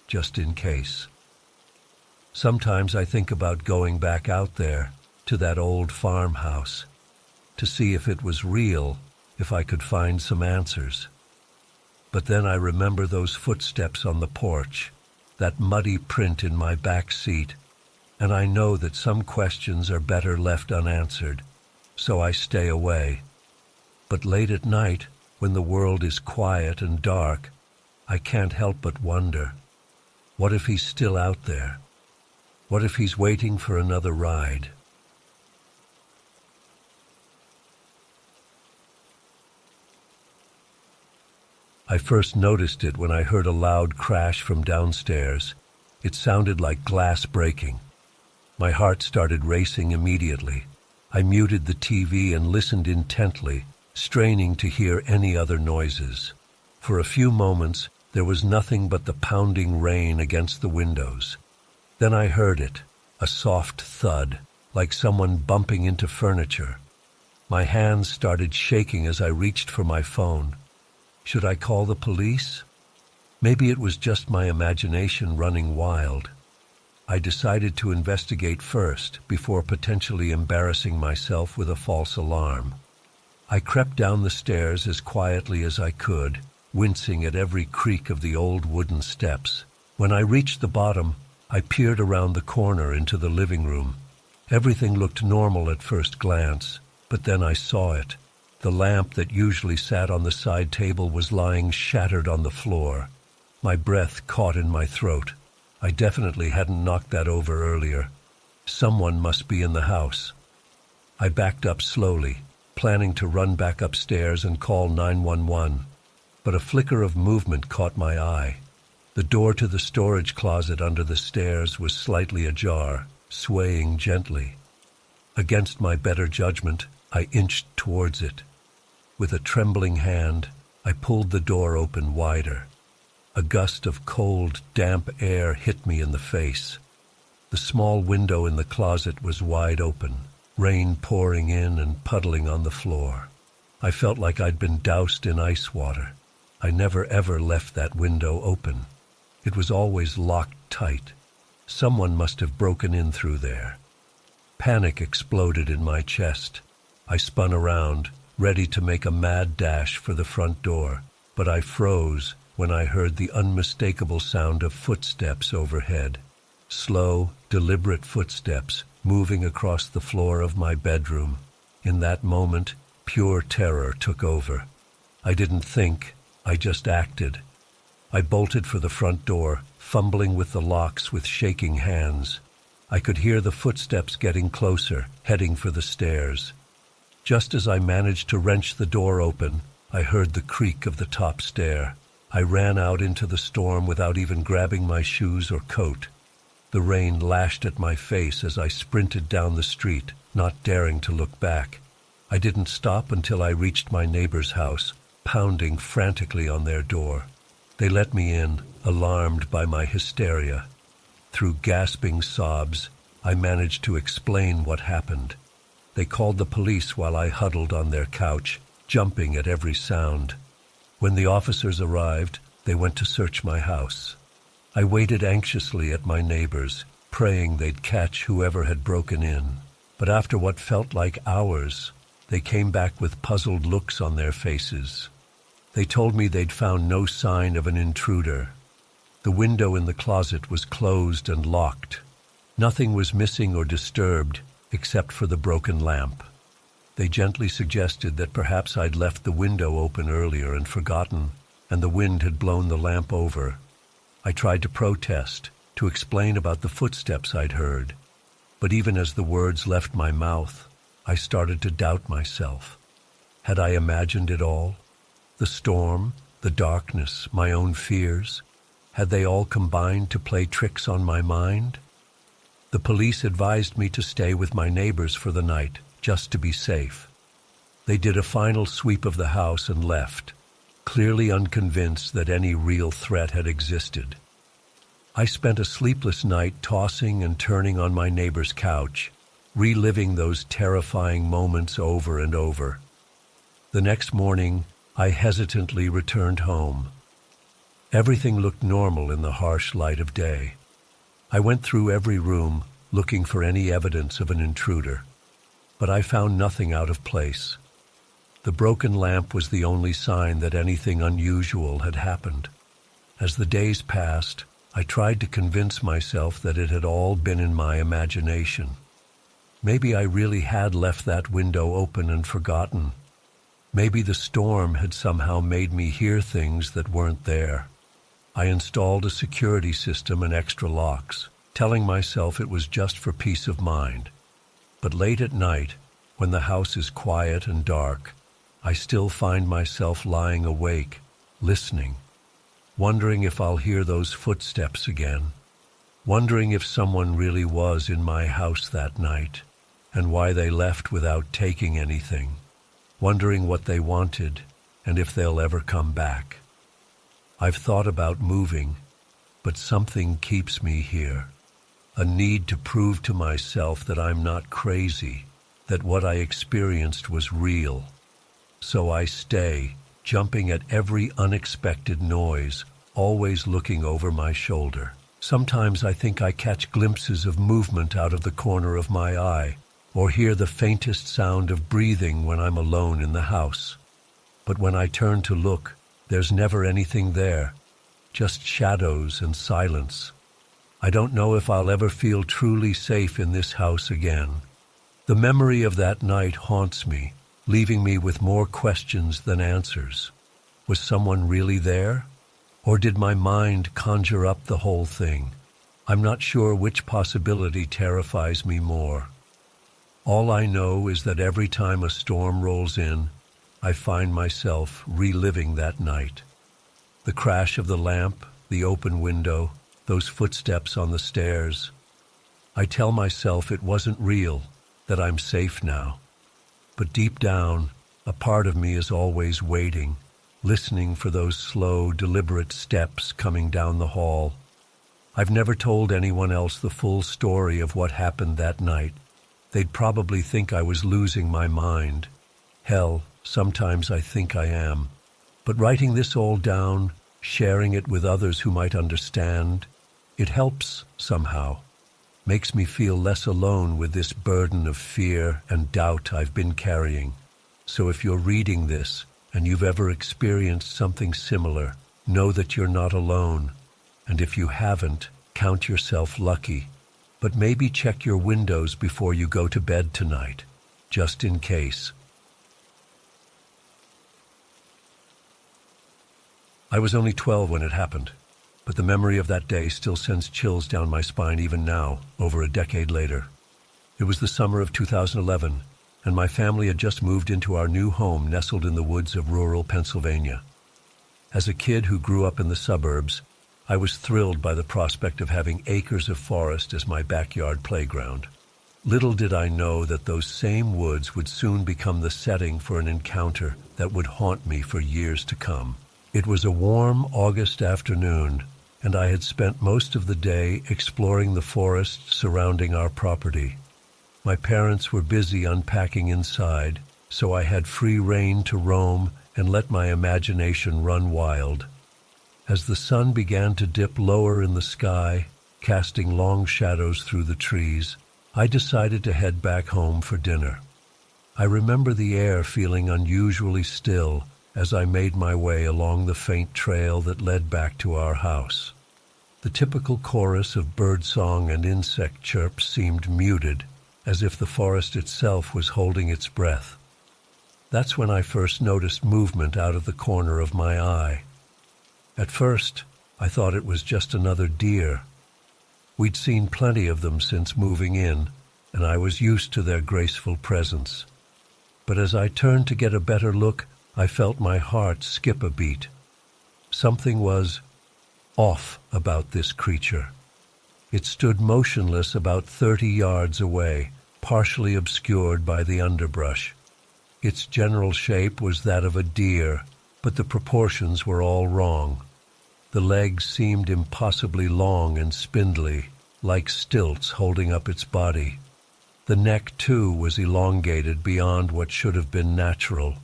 just in case. Sometimes I think about going back out there to that old farmhouse to see if it was real, if I could find some answers. But then I remember those footsteps on the porch, that muddy print in my back seat, and I know that some questions are better left unanswered, so I stay away. But late at night, when the world is quiet and dark, I can't help but wonder, what if he's still out there? What if he's waiting for another ride? I first noticed it when I heard a loud crash from downstairs. It sounded like glass breaking. My heart started racing immediately. I muted the TV and listened intently, straining to hear any other noises. For a few moments, there was nothing but the pounding rain against the windows. Then I heard it, a soft thud, like someone bumping into furniture. My hands started shaking as I reached for my phone. Should I call the police? Maybe it was just my imagination running wild. I decided to investigate first before potentially embarrassing myself with a false alarm. I crept down the stairs as quietly as I could, wincing at every creak of the old wooden steps. When I reached the bottom, I peered around the corner into the living room. Everything looked normal at first glance, but then I saw it. The lamp that usually sat on the side table was lying shattered on the floor. My breath caught in my throat. I definitely hadn't knocked that over earlier. Someone must be in the house. I backed up slowly, planning to run back upstairs and call 911. But a flicker of movement caught my eye. The door to the storage closet under the stairs was slightly ajar, swaying gently. Against my better judgment, I inched towards it. With a trembling hand, I pulled the door open wider. A gust of cold, damp air hit me in the face. The small window in the closet was wide open, rain pouring in and puddling on the floor. I felt like I'd been doused in ice water. I never ever left that window open. It was always locked tight. Someone must have broken in through there. Panic exploded in my chest. I spun around, ready to make a mad dash for the front door, but I froze when I heard the unmistakable sound of footsteps overhead. Slow, deliberate footsteps moving across the floor of my bedroom. In that moment, pure terror took over. I didn't think, I just acted. I bolted for the front door, fumbling with the locks with shaking hands. I could hear the footsteps getting closer, heading for the stairs. Just as I managed to wrench the door open, I heard the creak of the top stair. I ran out into the storm without even grabbing my shoes or coat. The rain lashed at my face as I sprinted down the street, not daring to look back. I didn't stop until I reached my neighbor's house, pounding frantically on their door. They let me in, alarmed by my hysteria. Through gasping sobs, I managed to explain what happened. They called the police while I huddled on their couch, jumping at every sound. When the officers arrived, they went to search my house. I waited anxiously at my neighbors, praying they'd catch whoever had broken in. But after what felt like hours, they came back with puzzled looks on their faces. They told me they'd found no sign of an intruder. The window in the closet was closed and locked. Nothing was missing or disturbed, except for the broken lamp. They gently suggested that perhaps I'd left the window open earlier and forgotten, and the wind had blown the lamp over. I tried to protest, to explain about the footsteps I'd heard. But even as the words left my mouth, I started to doubt myself. Had I imagined it all? The storm, the darkness, my own fears, had they all combined to play tricks on my mind? The police advised me to stay with my neighbors for the night, just to be safe. They did a final sweep of the house and left, clearly unconvinced that any real threat had existed. I spent a sleepless night tossing and turning on my neighbor's couch, reliving those terrifying moments over and over. The next morning, I hesitantly returned home. Everything looked normal in the harsh light of day. I went through every room, looking for any evidence of an intruder. But I found nothing out of place. The broken lamp was the only sign that anything unusual had happened. As the days passed, I tried to convince myself that it had all been in my imagination. Maybe I really had left that window open and forgotten. Maybe the storm had somehow made me hear things that weren't there. I installed a security system and extra locks, telling myself it was just for peace of mind. But late at night, when the house is quiet and dark, I still find myself lying awake, listening, wondering if I'll hear those footsteps again, wondering if someone really was in my house that night, and why they left without taking anything, wondering what they wanted and if they'll ever come back. I've thought about moving, but something keeps me here. A need to prove to myself that I'm not crazy, that what I experienced was real. So I stay, jumping at every unexpected noise, always looking over my shoulder. Sometimes I think I catch glimpses of movement out of the corner of my eye, or hear the faintest sound of breathing when I'm alone in the house. But when I turn to look, there's never anything there, just shadows and silence. I don't know if I'll ever feel truly safe in this house again. The memory of that night haunts me, leaving me with more questions than answers. Was someone really there? Or did my mind conjure up the whole thing? I'm not sure which possibility terrifies me more. All I know is that every time a storm rolls in, I find myself reliving that night. The crash of the lamp, the open window, those footsteps on the stairs. I tell myself it wasn't real, that I'm safe now. But deep down, a part of me is always waiting, listening for those slow, deliberate steps coming down the hall. I've never told anyone else the full story of what happened that night. They'd probably think I was losing my mind. Hell, sometimes I think I am. But writing this all down, sharing it with others who might understand, it helps somehow. Makes me feel less alone with this burden of fear and doubt I've been carrying. So if you're reading this and you've ever experienced something similar, know that you're not alone. And if you haven't, count yourself lucky. But maybe check your windows before you go to bed tonight, just in case. I was only 12 when it happened, but the memory of that day still sends chills down my spine even now, over a decade later. It was the summer of 2011, and my family had just moved into our new home nestled in the woods of rural Pennsylvania. As a kid who grew up in the suburbs, I was thrilled by the prospect of having acres of forest as my backyard playground. Little did I know that those same woods would soon become the setting for an encounter that would haunt me for years to come. It was a warm August afternoon, and I had spent most of the day exploring the forest surrounding our property. My parents were busy unpacking inside, so I had free rein to roam and let my imagination run wild. As the sun began to dip lower in the sky, casting long shadows through the trees, I decided to head back home for dinner. I remember the air feeling unusually still as I made my way along the faint trail that led back to our house. The typical chorus of birdsong and insect chirps seemed muted, as if the forest itself was holding its breath. That's when I first noticed movement out of the corner of my eye. At first, I thought it was just another deer. We'd seen plenty of them since moving in, and I was used to their graceful presence. But as I turned to get a better look, I felt my heart skip a beat. Something was off about this creature. It stood motionless about 30 yards away, partially obscured by the underbrush. Its general shape was that of a deer, but the proportions were all wrong. The legs seemed impossibly long and spindly, like stilts holding up its body. The neck, too, was elongated beyond what should have been natural,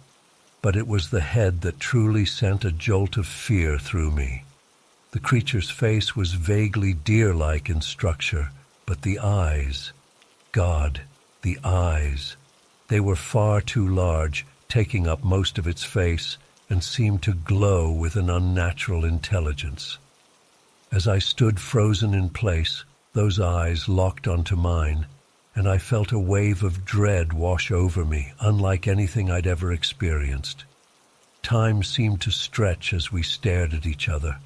but it was the head that truly sent a jolt of fear through me. The creature's face was vaguely deer-like in structure, but the eyes, God, the eyes, they were far too large, taking up most of its face, and seemed to glow with an unnatural intelligence. As I stood frozen in place, those eyes locked onto mine, and I felt a wave of dread wash over me, unlike anything I'd ever experienced. Time seemed to stretch as we stared at each other.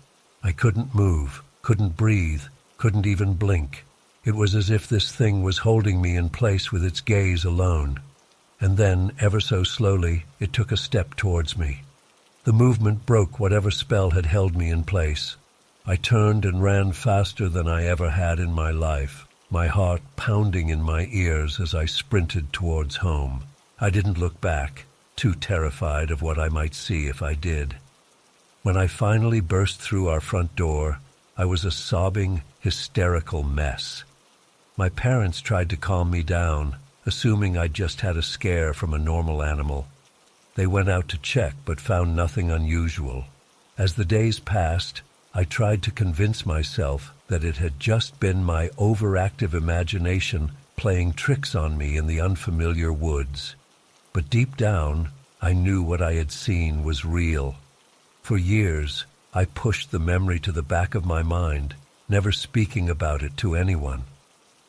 I couldn't move, couldn't breathe, couldn't even blink. It was as if this thing was holding me in place with its gaze alone. And then, ever so slowly, it took a step towards me. The movement broke whatever spell had held me in place. I turned and ran faster than I ever had in my life, my heart pounding in my ears as I sprinted towards home. I didn't look back, too terrified of what I might see if I did. When I finally burst through our front door, I was a sobbing, hysterical mess. My parents tried to calm me down, assuming I'd just had a scare from a normal animal. They went out to check but found nothing unusual. As the days passed, I tried to convince myself that it had just been my overactive imagination playing tricks on me in the unfamiliar woods. But deep down, I knew what I had seen was real. For years, I pushed the memory to the back of my mind, never speaking about it to anyone.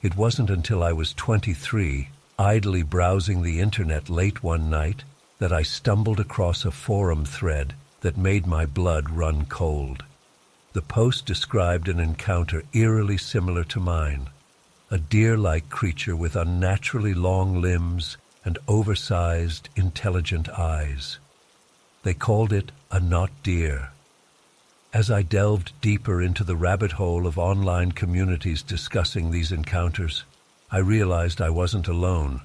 It wasn't until I was 23, idly browsing the internet late one night, that I stumbled across a forum thread that made my blood run cold. The post described an encounter eerily similar to mine, a deer-like creature with unnaturally long limbs and oversized, intelligent eyes. They called it a not deer. As I delved deeper into the rabbit hole of online communities discussing these encounters, I realized I wasn't alone.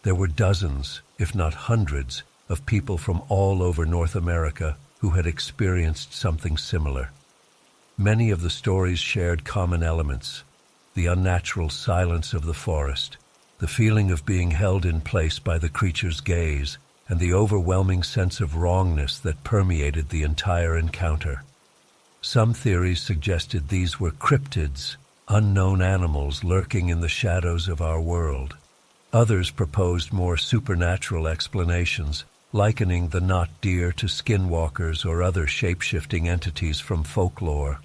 There were dozens, if not hundreds, of people from all over North America who had experienced something similar. Many of the stories shared common elements: the unnatural silence of the forest, the feeling of being held in place by the creature's gaze, and the overwhelming sense of wrongness that permeated the entire encounter. Some theories suggested these were cryptids, unknown animals lurking in the shadows of our world. Others proposed more supernatural explanations, likening the not deer to skinwalkers or other shape-shifting entities from folklore.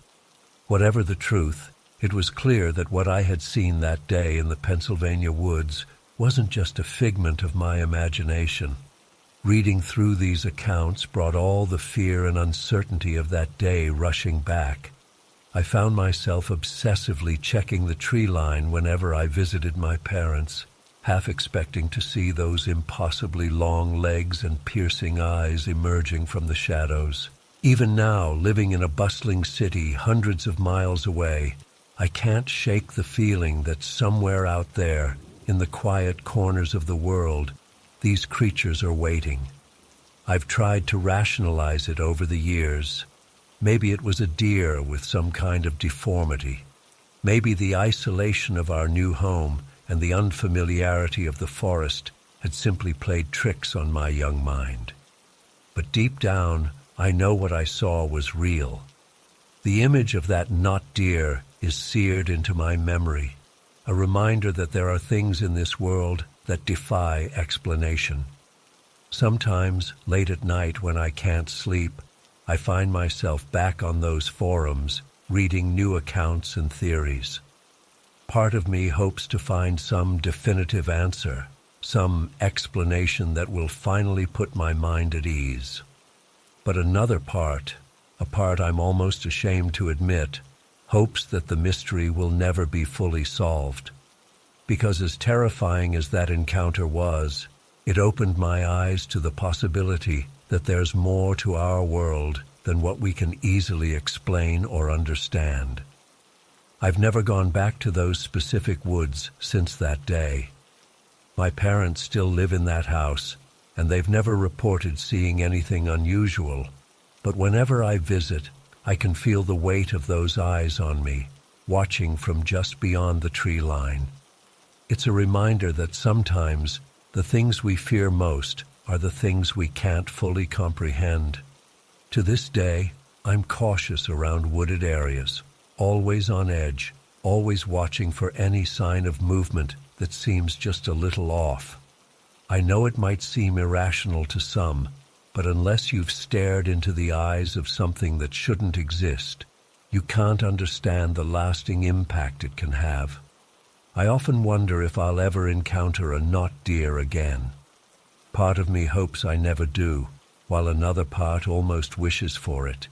Whatever the truth, it was clear that what I had seen that day in the Pennsylvania woods wasn't just a figment of my imagination. Reading through these accounts brought all the fear and uncertainty of that day rushing back. I found myself obsessively checking the tree line whenever I visited my parents, half expecting to see those impossibly long legs and piercing eyes emerging from the shadows. Even now, living in a bustling city hundreds of miles away, I can't shake the feeling that somewhere out there, in the quiet corners of the world, these creatures are waiting. I've tried to rationalize it over the years. Maybe it was a deer with some kind of deformity. Maybe the isolation of our new home and the unfamiliarity of the forest had simply played tricks on my young mind. But deep down, I know what I saw was real. The image of that not deer is seared into my memory, a reminder that there are things in this world that defy explanation. Sometimes, late at night when I can't sleep, I find myself back on those forums, reading new accounts and theories. Part of me hopes to find some definitive answer, some explanation that will finally put my mind at ease. But another part, a part I'm almost ashamed to admit, hopes that the mystery will never be fully solved. Because as terrifying as that encounter was, it opened my eyes to the possibility that there's more to our world than what we can easily explain or understand. I've never gone back to those specific woods since that day. My parents still live in that house, and they've never reported seeing anything unusual. But whenever I visit, I can feel the weight of those eyes on me, watching from just beyond the tree line. It's a reminder that sometimes the things we fear most are the things we can't fully comprehend. To this day, I'm cautious around wooded areas, always on edge, always watching for any sign of movement that seems just a little off. I know it might seem irrational to some, but unless you've stared into the eyes of something that shouldn't exist, you can't understand the lasting impact it can have. I often wonder if I'll ever encounter a not deer again. Part of me hopes I never do, while another part almost wishes for it,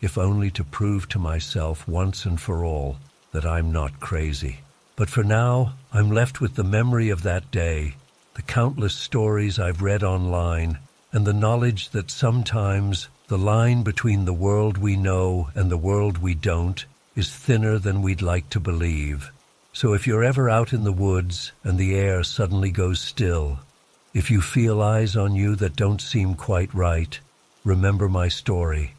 if only to prove to myself once and for all that I'm not crazy. But for now, I'm left with the memory of that day, the countless stories I've read online, and the knowledge that sometimes the line between the world we know and the world we don't is thinner than we'd like to believe. So if you're ever out in the woods and the air suddenly goes still, if you feel eyes on you that don't seem quite right, remember my story.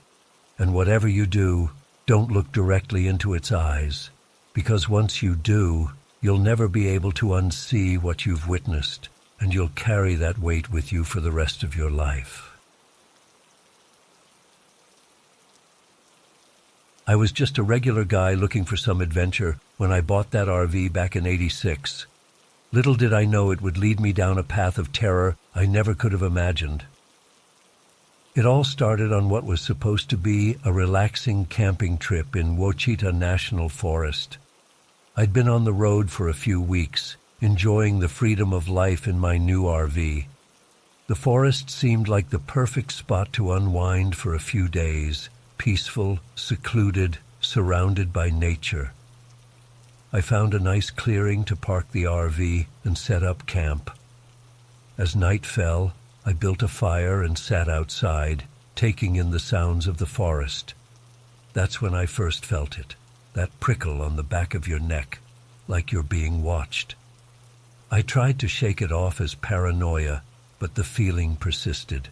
And whatever you do, don't look directly into its eyes, because once you do, you'll never be able to unsee what you've witnessed, and you'll carry that weight with you for the rest of your life. I was just a regular guy looking for some adventure when I bought that RV back in '86. Little did I know it would lead me down a path of terror I never could have imagined. It all started on what was supposed to be a relaxing camping trip in Ouachita National Forest. I'd been on the road for a few weeks, enjoying the freedom of life in my new RV. The forest seemed like the perfect spot to unwind for a few days, peaceful, secluded, surrounded by nature. I found a nice clearing to park the RV and set up camp. As night fell, I built a fire and sat outside, taking in the sounds of the forest. That's when I first felt it, that prickle on the back of your neck, like you're being watched. I tried to shake it off as paranoia, but the feeling persisted.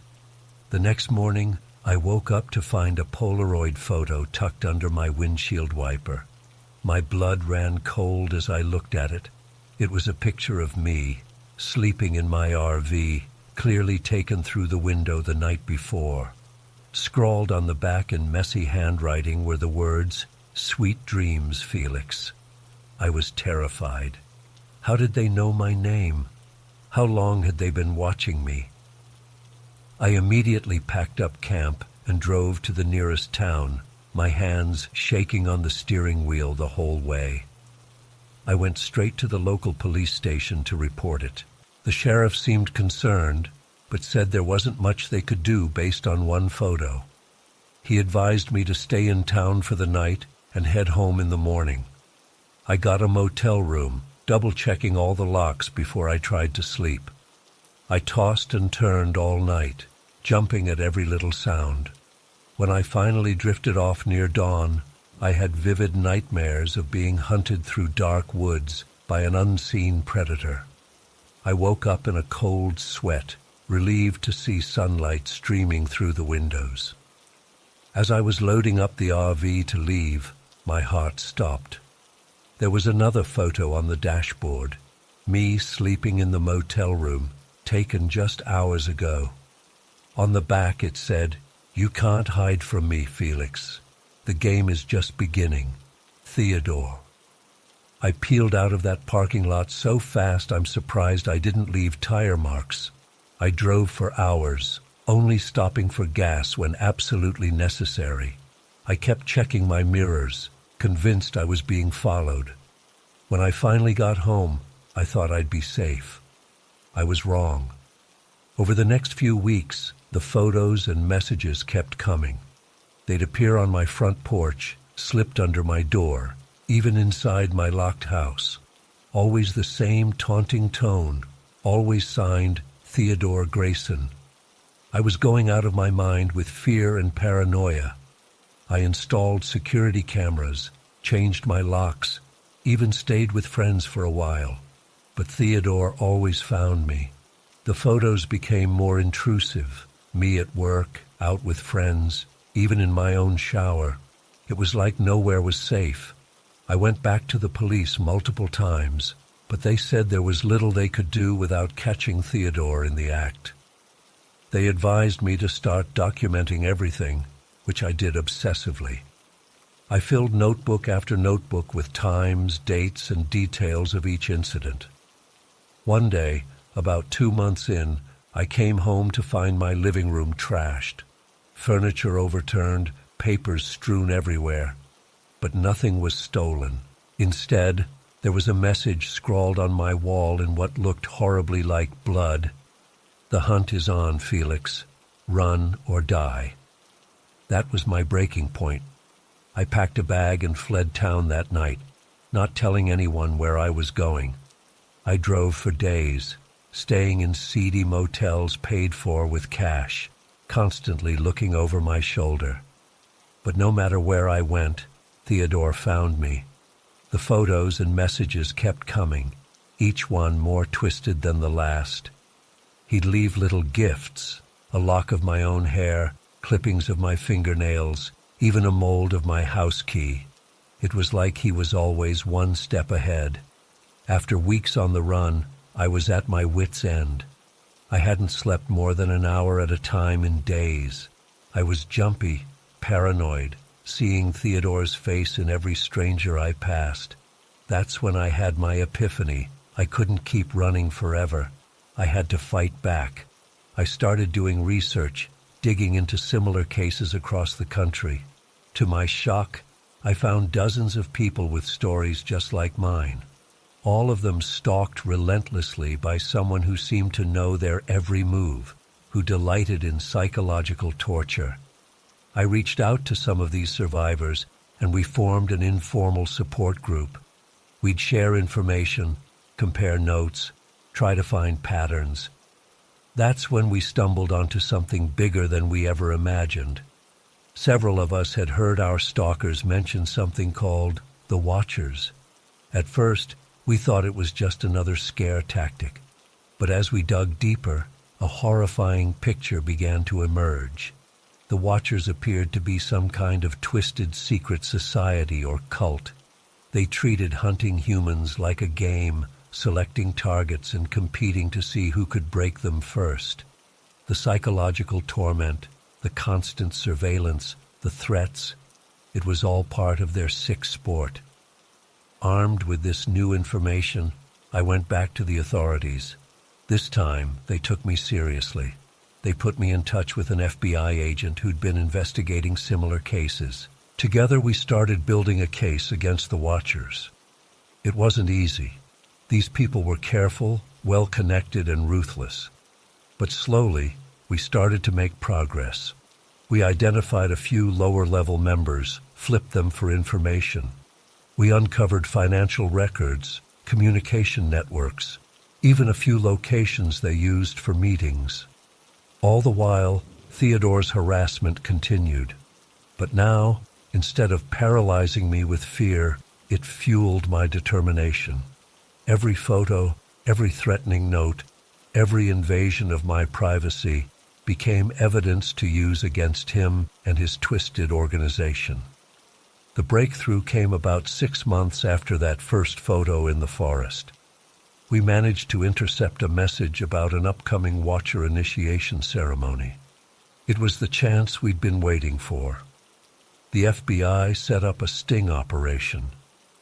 The next morning, I woke up to find a Polaroid photo tucked under my windshield wiper. My blood ran cold as I looked at it. It was a picture of me, sleeping in my RV, clearly taken through the window the night before. Scrawled on the back in messy handwriting were the words, "Sweet dreams, Felix." I was terrified. How did they know my name? How long had they been watching me? I immediately packed up camp and drove to the nearest town, my hands shaking on the steering wheel the whole way. I went straight to the local police station to report it. The sheriff seemed concerned, but said there wasn't much they could do based on one photo. He advised me to stay in town for the night and head home in the morning. I got a motel room, double-checking all the locks before I tried to sleep. I tossed and turned all night, jumping at every little sound. When I finally drifted off near dawn, I had vivid nightmares of being hunted through dark woods by an unseen predator. I woke up in a cold sweat, relieved to see sunlight streaming through the windows. As I was loading up the RV to leave, my heart stopped. There was another photo on the dashboard, me sleeping in the motel room, taken just hours ago. On the back it said, "You can't hide from me, Felix. The game is just beginning. Theodore." I peeled out of that parking lot so fast I'm surprised I didn't leave tire marks. I drove for hours, only stopping for gas when absolutely necessary. I kept checking my mirrors, convinced I was being followed. When I finally got home, I thought I'd be safe. I was wrong. Over the next few weeks, the photos and messages kept coming. They'd appear on my front porch, slipped under my door, even inside my locked house. Always the same taunting tone, always signed Theodore Grayson. I was going out of my mind with fear and paranoia. I installed security cameras, changed my locks, even stayed with friends for a while. But Theodore always found me. The photos became more intrusive, me at work, out with friends, even in my own shower. It was like nowhere was safe. I went back to the police multiple times, but they said there was little they could do without catching Theodore in the act. They advised me to start documenting everything, which I did obsessively. I filled notebook after notebook with times, dates, and details of each incident. One day, about 2 months in, I came home to find my living room trashed. Furniture overturned, papers strewn everywhere. But nothing was stolen. Instead, there was a message scrawled on my wall in what looked horribly like blood. "The hunt is on, Felix. Run or die." That was my breaking point. I packed a bag and fled town that night, not telling anyone where I was going. I drove for days, staying in seedy motels paid for with cash, constantly looking over my shoulder. But no matter where I went, Theodore found me. The photos and messages kept coming, each one more twisted than the last. He'd leave little gifts, a lock of my own hair, clippings of my fingernails, even a mold of my house key. It was like he was always one step ahead. After weeks on the run, I was at my wits' end. I hadn't slept more than an hour at a time in days. I was jumpy, paranoid, seeing Theodore's face in every stranger I passed. That's when I had my epiphany. I couldn't keep running forever. I had to fight back. I started doing research, digging into similar cases across the country. To my shock, I found dozens of people with stories just like mine. All of them stalked relentlessly by someone who seemed to know their every move, who delighted in psychological torture. I reached out to some of these survivors, and we formed an informal support group. We'd share information, compare notes, try to find patterns. That's when we stumbled onto something bigger than we ever imagined. Several of us had heard our stalkers mention something called the Watchers. At first, we thought it was just another scare tactic. But as we dug deeper, a horrifying picture began to emerge. The Watchers appeared to be some kind of twisted secret society or cult. They treated hunting humans like a game, selecting targets and competing to see who could break them first. The psychological torment, the constant surveillance, the threats, it was all part of their sick sport. Armed with this new information, I went back to the authorities. This time, they took me seriously. They put me in touch with an FBI agent who'd been investigating similar cases. Together, we started building a case against the Watchers. It wasn't easy. These people were careful, well-connected, and ruthless. But slowly, we started to make progress. We identified a few lower-level members, flipped them for information. We uncovered financial records, communication networks, even a few locations they used for meetings. All the while, Theodore's harassment continued. But now, instead of paralyzing me with fear, it fueled my determination. Every photo, every threatening note, every invasion of my privacy became evidence to use against him and his twisted organization. The breakthrough came about 6 months after that first photo in the forest. We managed to intercept a message about an upcoming Watcher initiation ceremony. It was the chance we'd been waiting for. The FBI set up a sting operation.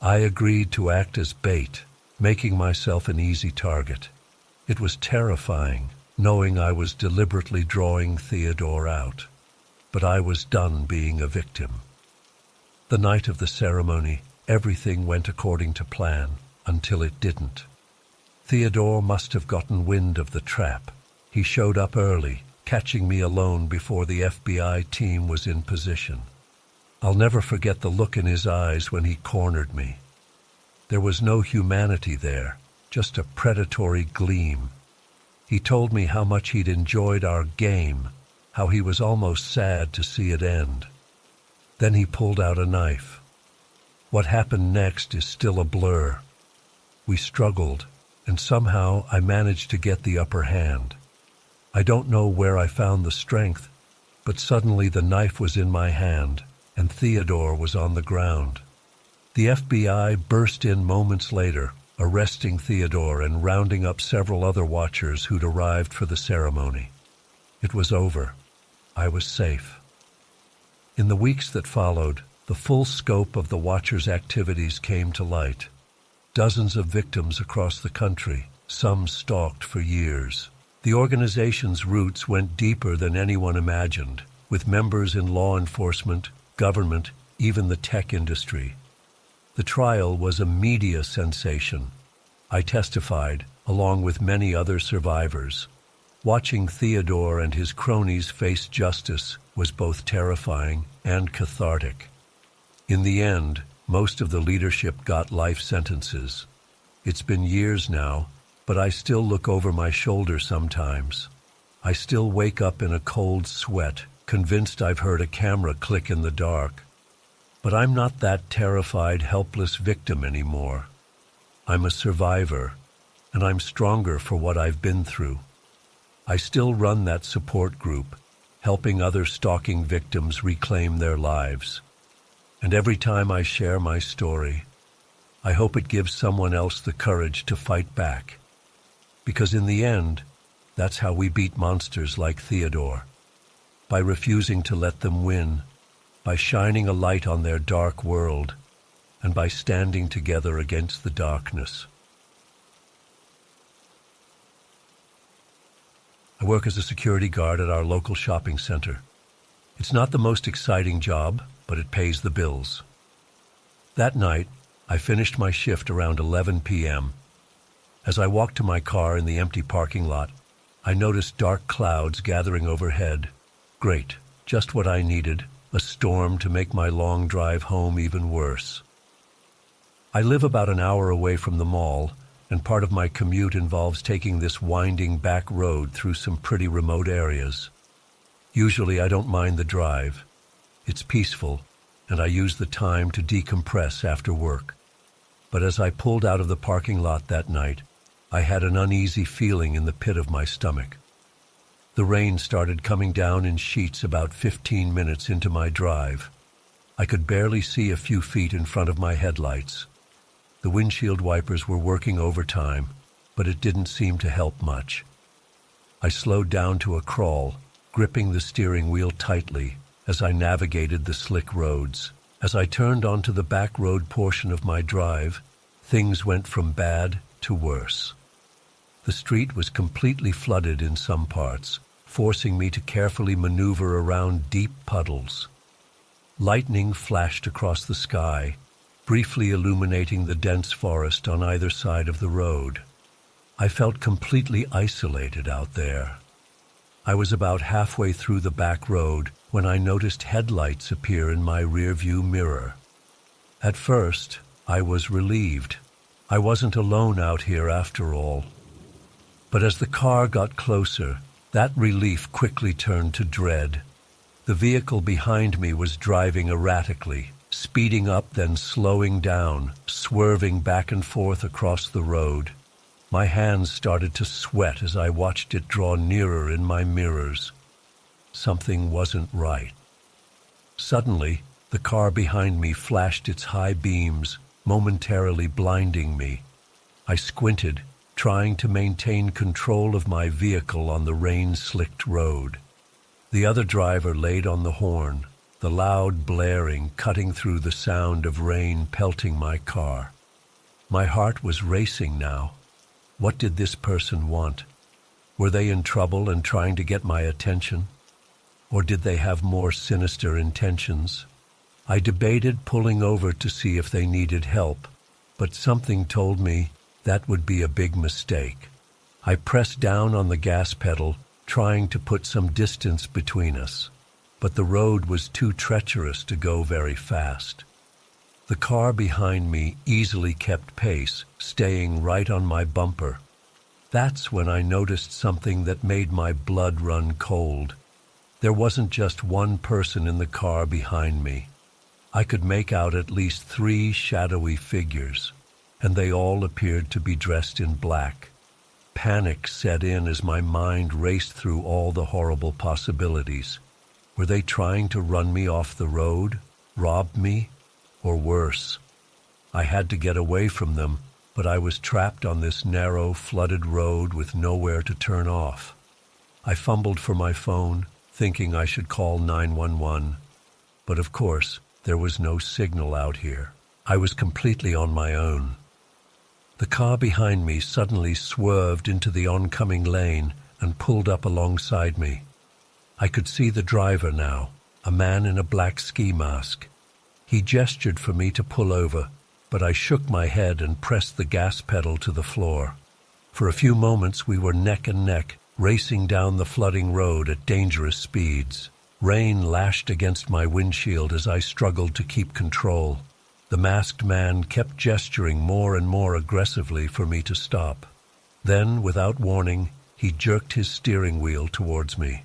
I agreed to act as bait, making myself an easy target. It was terrifying, knowing I was deliberately drawing Theodore out. But I was done being a victim. The night of the ceremony, everything went according to plan, until it didn't. Theodore must have gotten wind of the trap. He showed up early, catching me alone before the FBI team was in position. I'll never forget the look in his eyes when he cornered me. There was no humanity there, just a predatory gleam. He told me how much he'd enjoyed our game, how he was almost sad to see it end. Then he pulled out a knife. What happened next is still a blur. We struggled, and somehow I managed to get the upper hand. I don't know where I found the strength, but suddenly the knife was in my hand, and Theodore was on the ground. The FBI burst in moments later, arresting Theodore and rounding up several other Watchers who'd arrived for the ceremony. It was over. I was safe. In the weeks that followed, the full scope of the Watchers' activities came to light. Dozens of victims across the country, some stalked for years. The organization's roots went deeper than anyone imagined, with members in law enforcement, government, even the tech industry. The trial was a media sensation. I testified, along with many other survivors. Watching Theodore and his cronies face justice was both terrifying and cathartic. In the end, most of the leadership got life sentences. It's been years now, but I still look over my shoulder sometimes. I still wake up in a cold sweat, convinced I've heard a camera click in the dark. But I'm not that terrified, helpless victim anymore. I'm a survivor, and I'm stronger for what I've been through. I still run that support group, helping other stalking victims reclaim their lives. And every time I share my story, I hope it gives someone else the courage to fight back. Because in the end, that's how we beat monsters like Theodore. By refusing to let them win, by shining a light on their dark world, and by standing together against the darkness. I work as a security guard at our local shopping center. It's not the most exciting job, but it pays the bills. That night, I finished my shift around 11 p.m. As I walked to my car in the empty parking lot, I noticed dark clouds gathering overhead. Great, just what I needed, a storm to make my long drive home even worse. I live about an hour away from the mall, and part of my commute involves taking this winding back road through some pretty remote areas. Usually I don't mind the drive. It's peaceful, and I use the time to decompress after work. But as I pulled out of the parking lot that night, I had an uneasy feeling in the pit of my stomach. The rain started coming down in sheets about 15 minutes into my drive. I could barely see a few feet in front of my headlights. The windshield wipers were working overtime, but it didn't seem to help much. I slowed down to a crawl, gripping the steering wheel tightly as I navigated the slick roads. As I turned onto the back road portion of my drive, things went from bad to worse. The street was completely flooded in some parts, forcing me to carefully maneuver around deep puddles. Lightning flashed across the sky, briefly illuminating the dense forest on either side of the road. I felt completely isolated out there. I was about halfway through the back road when I noticed headlights appear in my rearview mirror. At first, I was relieved. I wasn't alone out here after all. But as the car got closer, that relief quickly turned to dread. The vehicle behind me was driving erratically, speeding up then slowing down, swerving back and forth across the road. My hands started to sweat as I watched it draw nearer in my mirrors. Something wasn't right. Suddenly, the car behind me flashed its high beams, momentarily blinding me. I squinted, trying to maintain control of my vehicle on the rain-slicked road. The other driver laid on the horn, the loud blaring cutting through the sound of rain pelting my car. My heart was racing now. What did this person want? Were they in trouble and trying to get my attention? Or did they have more sinister intentions? I debated pulling over to see if they needed help, but something told me that would be a big mistake. I pressed down on the gas pedal, trying to put some distance between us, but the road was too treacherous to go very fast. The car behind me easily kept pace, staying right on my bumper. That's when I noticed something that made my blood run cold. There wasn't just one person in the car behind me. I could make out at least 3 shadowy figures, and they all appeared to be dressed in black. Panic set in as my mind raced through all the horrible possibilities. Were they trying to run me off the road, rob me, or worse? I had to get away from them, but I was trapped on this narrow, flooded road with nowhere to turn off. I fumbled for my phone, thinking I should call 911. But of course, there was no signal out here. I was completely on my own. The car behind me suddenly swerved into the oncoming lane and pulled up alongside me. I could see the driver now, a man in a black ski mask. He gestured for me to pull over, but I shook my head and pressed the gas pedal to the floor. For a few moments we were neck and neck, racing down the flooding road at dangerous speeds. Rain lashed against my windshield as I struggled to keep control. The masked man kept gesturing more and more aggressively for me to stop. Then, without warning, he jerked his steering wheel towards me.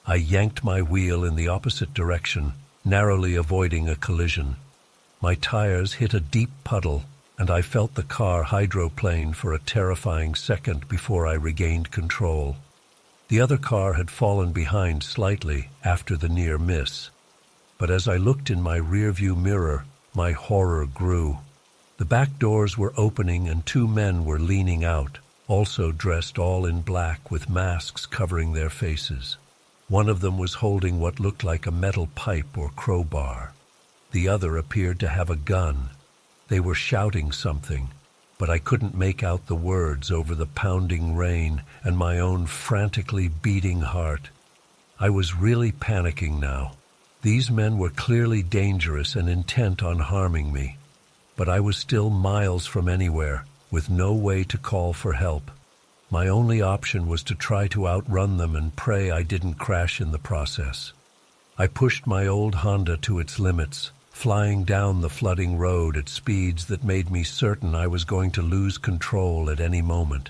I yanked my wheel in the opposite direction, narrowly avoiding a collision. My tires hit a deep puddle, and I felt the car hydroplane for a terrifying second before I regained control. The other car had fallen behind slightly after the near miss. But as I looked in my rearview mirror, my horror grew. The back doors were opening and 2 men were leaning out, also dressed all in black with masks covering their faces. One of them was holding what looked like a metal pipe or crowbar. The other appeared to have a gun. They were shouting something, but I couldn't make out the words over the pounding rain and my own frantically beating heart. I was really panicking now. These men were clearly dangerous and intent on harming me, but I was still miles from anywhere, with no way to call for help. My only option was to try to outrun them and pray I didn't crash in the process. I pushed my old Honda to its limits, flying down the flooding road at speeds that made me certain I was going to lose control at any moment.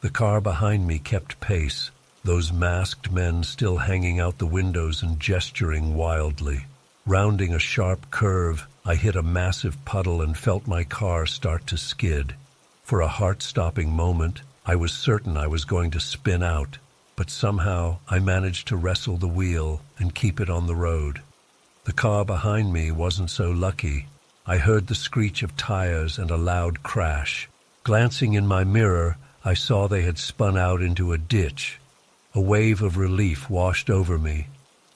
The car behind me kept pace, those masked men still hanging out the windows and gesturing wildly. Rounding a sharp curve, I hit a massive puddle and felt my car start to skid. For a heart-stopping moment, I was certain I was going to spin out, but somehow I managed to wrestle the wheel and keep it on the road. The car behind me wasn't so lucky. I heard the screech of tires and a loud crash. Glancing in my mirror, I saw they had spun out into a ditch. A wave of relief washed over me,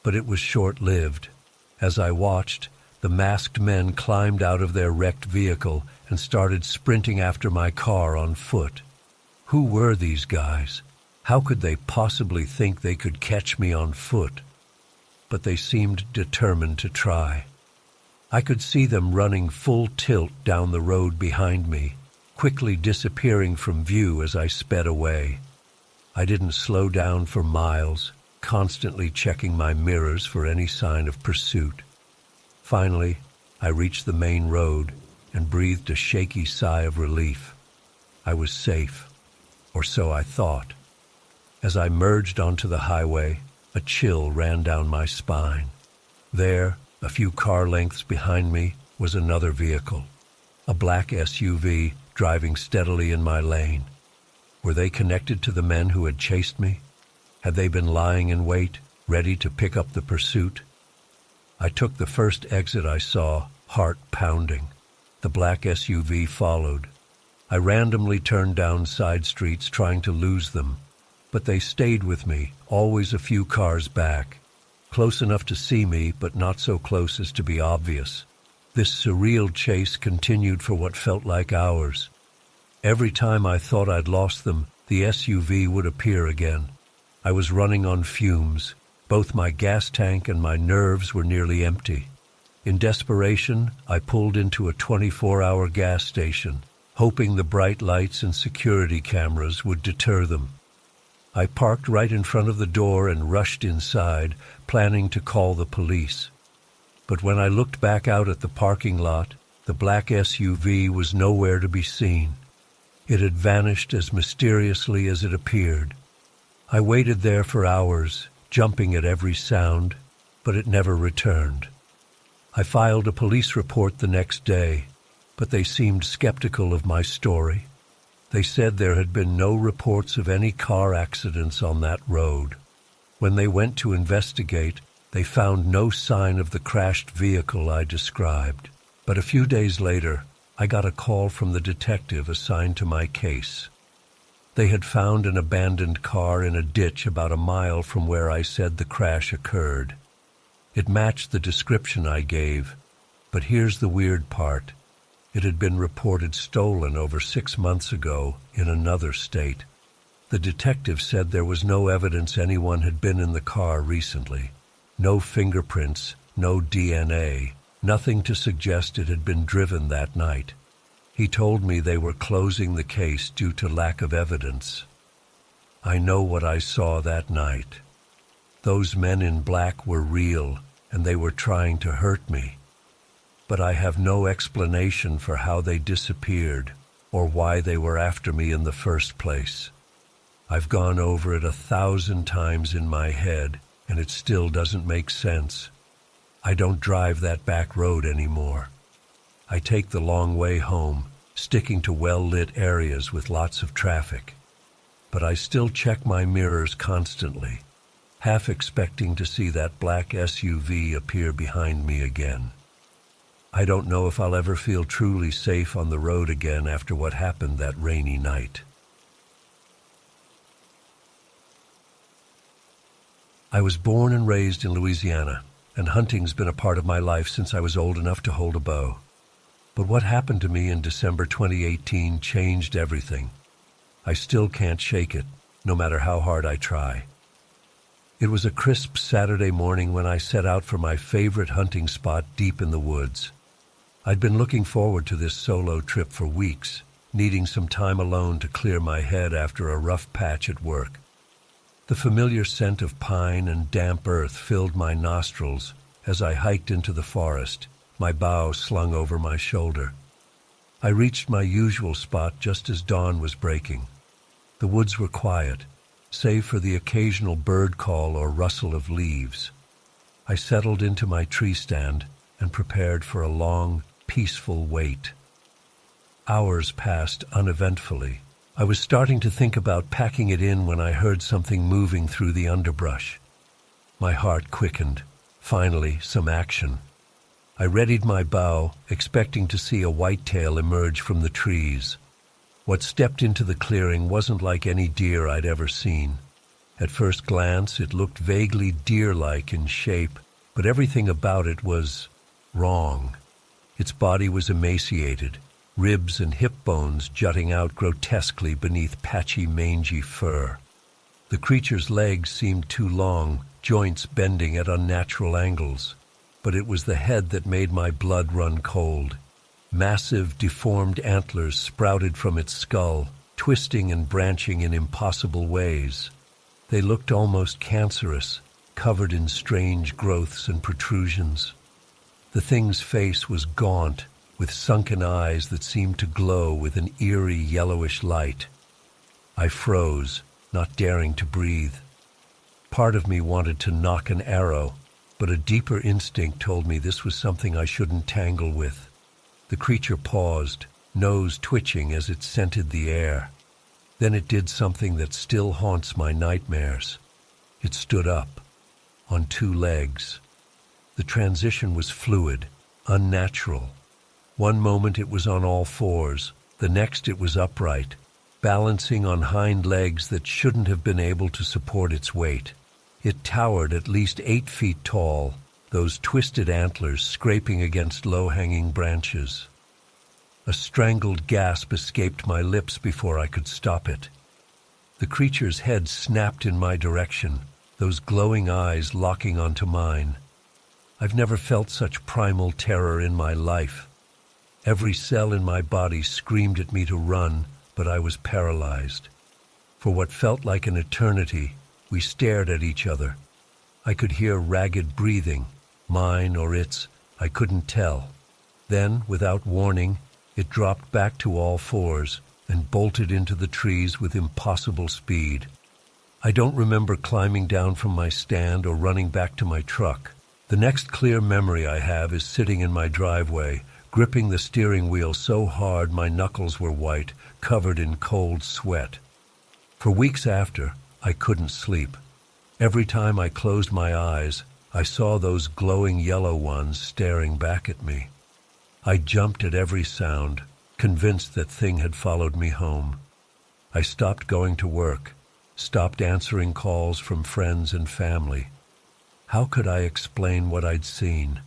but it was short-lived. As I watched, the masked men climbed out of their wrecked vehicle and started sprinting after my car on foot. Who were these guys? How could they possibly think they could catch me on foot? But they seemed determined to try. I could see them running full tilt down the road behind me, quickly disappearing from view as I sped away. I didn't slow down for miles, constantly checking my mirrors for any sign of pursuit. Finally, I reached the main road and breathed a shaky sigh of relief. I was safe, or so I thought. As I merged onto the highway, a chill ran down my spine. There, a few car lengths behind me, was another vehicle, a black SUV driving steadily in my lane. Were they connected to the men who had chased me? Had they been lying in wait, ready to pick up the pursuit? I took the first exit I saw, heart pounding. The black SUV followed. I randomly turned down side streets trying to lose them, but they stayed with me, always a few cars back, close enough to see me, but not so close as to be obvious. This surreal chase continued for what felt like hours. Every time I thought I'd lost them, the SUV would appear again. I was running on fumes. Both my gas tank and my nerves were nearly empty. In desperation, I pulled into a 24-hour gas station, hoping the bright lights and security cameras would deter them. I parked right in front of the door and rushed inside, planning to call the police. But when I looked back out at the parking lot, the black SUV was nowhere to be seen. It had vanished as mysteriously as it appeared. I waited there for hours, jumping at every sound, but it never returned. I filed a police report the next day, but they seemed skeptical of my story. They said there had been no reports of any car accidents on that road. When they went to investigate, they found no sign of the crashed vehicle I described. But a few days later, I got a call from the detective assigned to my case. They had found an abandoned car in a ditch about a mile from where I said the crash occurred. It matched the description I gave, but here's the weird part. It had been reported stolen over 6 months ago in another state. The detective said there was no evidence anyone had been in the car recently. No fingerprints, no DNA, nothing to suggest it had been driven that night. He told me they were closing the case due to lack of evidence. I know what I saw that night. Those men in black were real, and they were trying to hurt me. But I have no explanation for how they disappeared or why they were after me in the first place. I've gone over it 1,000 times in my head, and it still doesn't make sense. I don't drive that back road anymore. I take the long way home, sticking to well-lit areas with lots of traffic. But I still check my mirrors constantly, half expecting to see that black SUV appear behind me again. I don't know if I'll ever feel truly safe on the road again after what happened that rainy night. I was born and raised in Louisiana, and hunting's been a part of my life since I was old enough to hold a bow. But what happened to me in December 2018 changed everything. I still can't shake it, no matter how hard I try. It was a crisp Saturday morning when I set out for my favorite hunting spot deep in the woods. I'd been looking forward to this solo trip for weeks, needing some time alone to clear my head after a rough patch at work. The familiar scent of pine and damp earth filled my nostrils as I hiked into the forest, my bow slung over my shoulder. I reached my usual spot just as dawn was breaking. The woods were quiet, save for the occasional bird call or rustle of leaves. I settled into my tree stand and prepared for a long, peaceful wait. Hours passed uneventfully. I was starting to think about packing it in when I heard something moving through the underbrush. My heart quickened. Finally, some action. I readied my bow, expecting to see a whitetail emerge from the trees. What stepped into the clearing wasn't like any deer I'd ever seen. At first glance, it looked vaguely deer-like in shape, but everything about it was wrong. Its body was emaciated, ribs and hip bones jutting out grotesquely beneath patchy, mangy fur. The creature's legs seemed too long, joints bending at unnatural angles. But it was the head that made my blood run cold. Massive, deformed antlers sprouted from its skull, twisting and branching in impossible ways. They looked almost cancerous, covered in strange growths and protrusions. The thing's face was gaunt, with sunken eyes that seemed to glow with an eerie yellowish light. I froze, not daring to breathe. Part of me wanted to knock an arrow, but a deeper instinct told me this was something I shouldn't tangle with. The creature paused, nose twitching as it scented the air. Then it did something that still haunts my nightmares. It stood up, on two legs. The transition was fluid, unnatural. One moment it was on all fours, the next it was upright, balancing on hind legs that shouldn't have been able to support its weight. It towered at least 8 feet tall, those twisted antlers scraping against low-hanging branches. A strangled gasp escaped my lips before I could stop it. The creature's head snapped in my direction, those glowing eyes locking onto mine. I've never felt such primal terror in my life. Every cell in my body screamed at me to run, but I was paralyzed. For what felt like an eternity, we stared at each other. I could hear ragged breathing, mine or its, I couldn't tell. Then, without warning, it dropped back to all fours and bolted into the trees with impossible speed. I don't remember climbing down from my stand or running back to my truck. The next clear memory I have is sitting in my driveway, gripping the steering wheel so hard my knuckles were white, covered in cold sweat. For weeks after, I couldn't sleep. Every time I closed my eyes, I saw those glowing yellow ones staring back at me. I jumped at every sound, convinced that thing had followed me home. I stopped going to work, stopped answering calls from friends and family. How could I explain what I'd seen?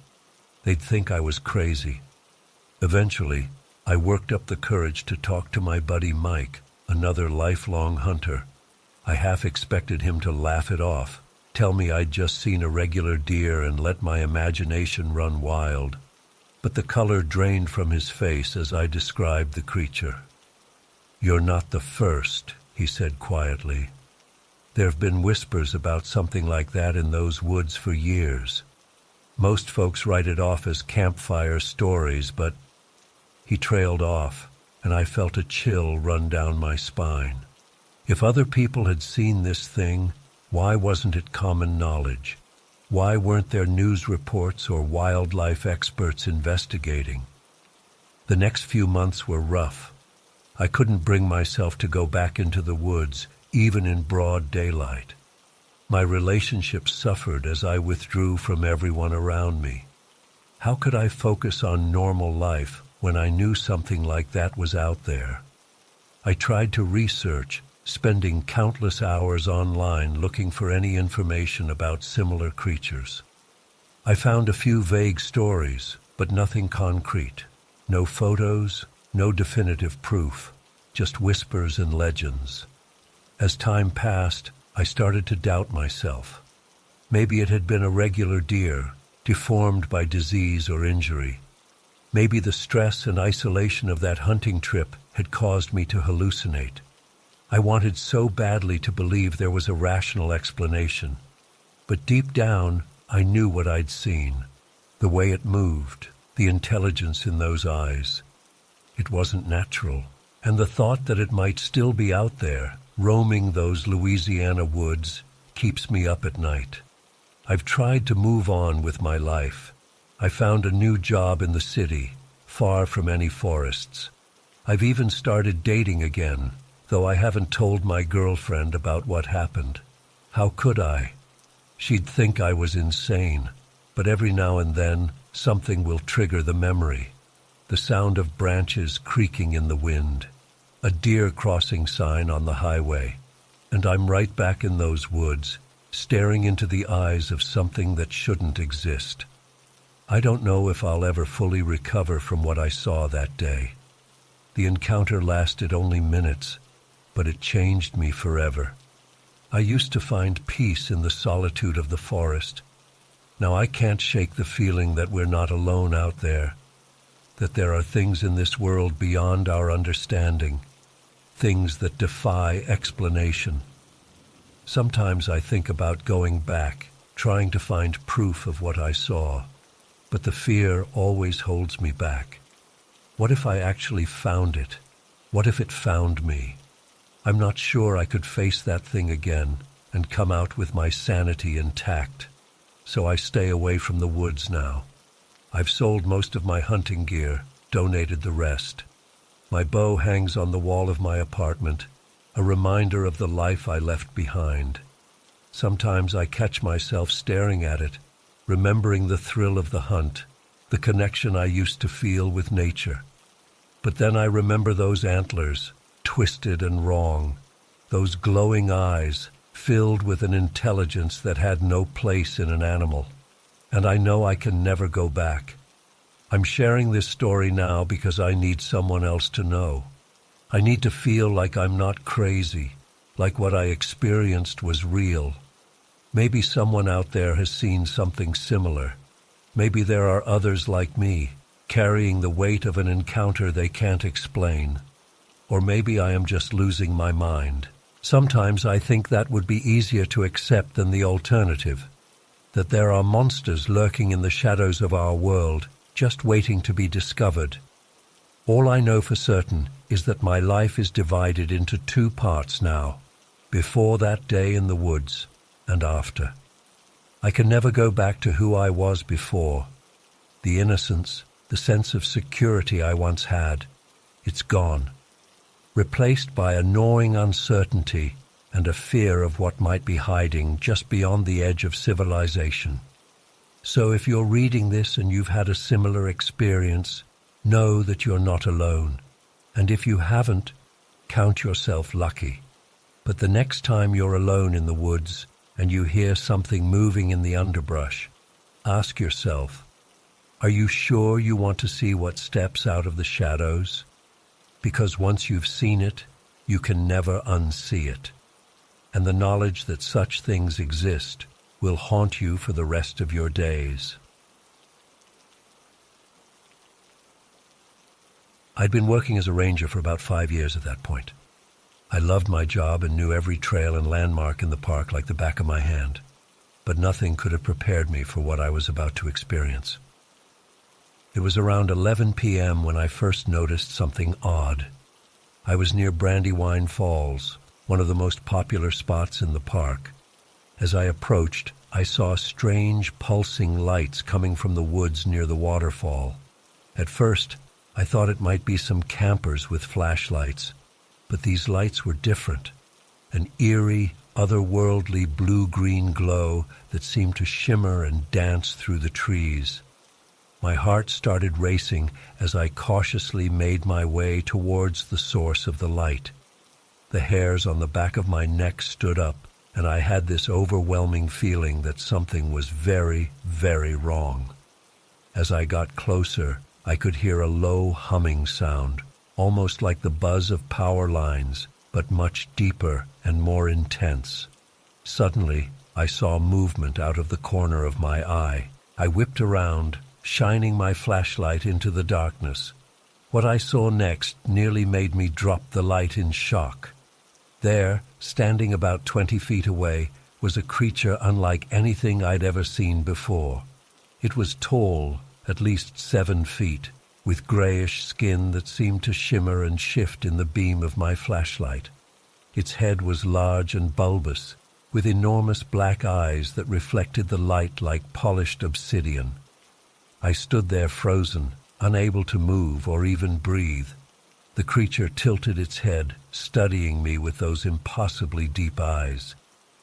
They'd think I was crazy. Eventually, I worked up the courage to talk to my buddy Mike, another lifelong hunter. I half expected him to laugh it off, tell me I'd just seen a regular deer and let my imagination run wild. But the color drained from his face as I described the creature. "You're not the first," he said quietly. "There have been whispers about something like that in those woods for years. Most folks write it off as campfire stories, but—" He trailed off, and I felt a chill run down my spine. If other people had seen this thing, why wasn't it common knowledge? Why weren't there news reports or wildlife experts investigating? The next few months were rough. I couldn't bring myself to go back into the woods, even in broad daylight. My relationships suffered as I withdrew from everyone around me. How could I focus on normal life when I knew something like that was out there? I tried to research, spending countless hours online looking for any information about similar creatures. I found a few vague stories, but nothing concrete. No photos, no definitive proof, just whispers and legends. As time passed, I started to doubt myself. Maybe it had been a regular deer, deformed by disease or injury. Maybe the stress and isolation of that hunting trip had caused me to hallucinate. I wanted so badly to believe there was a rational explanation. But deep down, I knew what I'd seen. The way it moved, the intelligence in those eyes. It wasn't natural. And the thought that it might still be out there, roaming those Louisiana woods, keeps me up at night. I've tried to move on with my life. I found a new job in the city, far from any forests. I've even started dating again, though I haven't told my girlfriend about what happened. How could I? She'd think I was insane, but every now and then, something will trigger the memory. The sound of branches creaking in the wind, a deer crossing sign on the highway, and I'm right back in those woods, staring into the eyes of something that shouldn't exist. I don't know if I'll ever fully recover from what I saw that day. The encounter lasted only minutes, but it changed me forever. I used to find peace in the solitude of the forest. Now I can't shake the feeling that we're not alone out there, that there are things in this world beyond our understanding, things that defy explanation. Sometimes I think about going back, trying to find proof of what I saw, but the fear always holds me back. What if I actually found it? What if it found me? I'm not sure I could face that thing again and come out with my sanity intact. So I stay away from the woods now. I've sold most of my hunting gear, donated the rest. My bow hangs on the wall of my apartment, a reminder of the life I left behind. Sometimes I catch myself staring at it, remembering the thrill of the hunt, the connection I used to feel with nature. But then I remember those antlers, twisted and wrong, those glowing eyes, filled with an intelligence that had no place in an animal. And I know I can never go back. I'm sharing this story now because I need someone else to know. I need to feel like I'm not crazy, like what I experienced was real. Maybe someone out there has seen something similar. Maybe there are others like me, carrying the weight of an encounter they can't explain. Or maybe I am just losing my mind. Sometimes I think that would be easier to accept than the alternative, that there are monsters lurking in the shadows of our world, just waiting to be discovered. All I know for certain is that my life is divided into two parts now, before that day in the woods and after. I can never go back to who I was before. The innocence, the sense of security I once had, it's gone, replaced by a gnawing uncertainty and a fear of what might be hiding just beyond the edge of civilization. So if you're reading this and you've had a similar experience, know that you're not alone. And if you haven't, count yourself lucky. But the next time you're alone in the woods and you hear something moving in the underbrush, ask yourself, are you sure you want to see what steps out of the shadows? Because once you've seen it, you can never unsee it. And the knowledge that such things exist will haunt you for the rest of your days. I'd been working as a ranger for about 5 years at that point. I loved my job and knew every trail and landmark in the park like the back of my hand, but nothing could have prepared me for what I was about to experience. It was around 11 p.m. when I first noticed something odd. I was near Brandywine Falls, one of the most popular spots in the park. As I approached, I saw strange pulsing lights coming from the woods near the waterfall. At first, I thought it might be some campers with flashlights, but these lights were different. An eerie, otherworldly blue-green glow that seemed to shimmer and dance through the trees. My heart started racing as I cautiously made my way towards the source of the light. The hairs on the back of my neck stood up, and I had this overwhelming feeling that something was very, very wrong. As I got closer, I could hear a low humming sound, almost like the buzz of power lines, but much deeper and more intense. Suddenly, I saw movement out of the corner of my eye. I whipped around, shining my flashlight into the darkness. What I saw next nearly made me drop the light in shock. There, standing about 20 feet away, was a creature unlike anything I'd ever seen before. It was tall, at least 7 feet, with grayish skin that seemed to shimmer and shift in the beam of my flashlight. Its head was large and bulbous, with enormous black eyes that reflected the light like polished obsidian. I stood there frozen, unable to move or even breathe. The creature tilted its head, studying me with those impossibly deep eyes.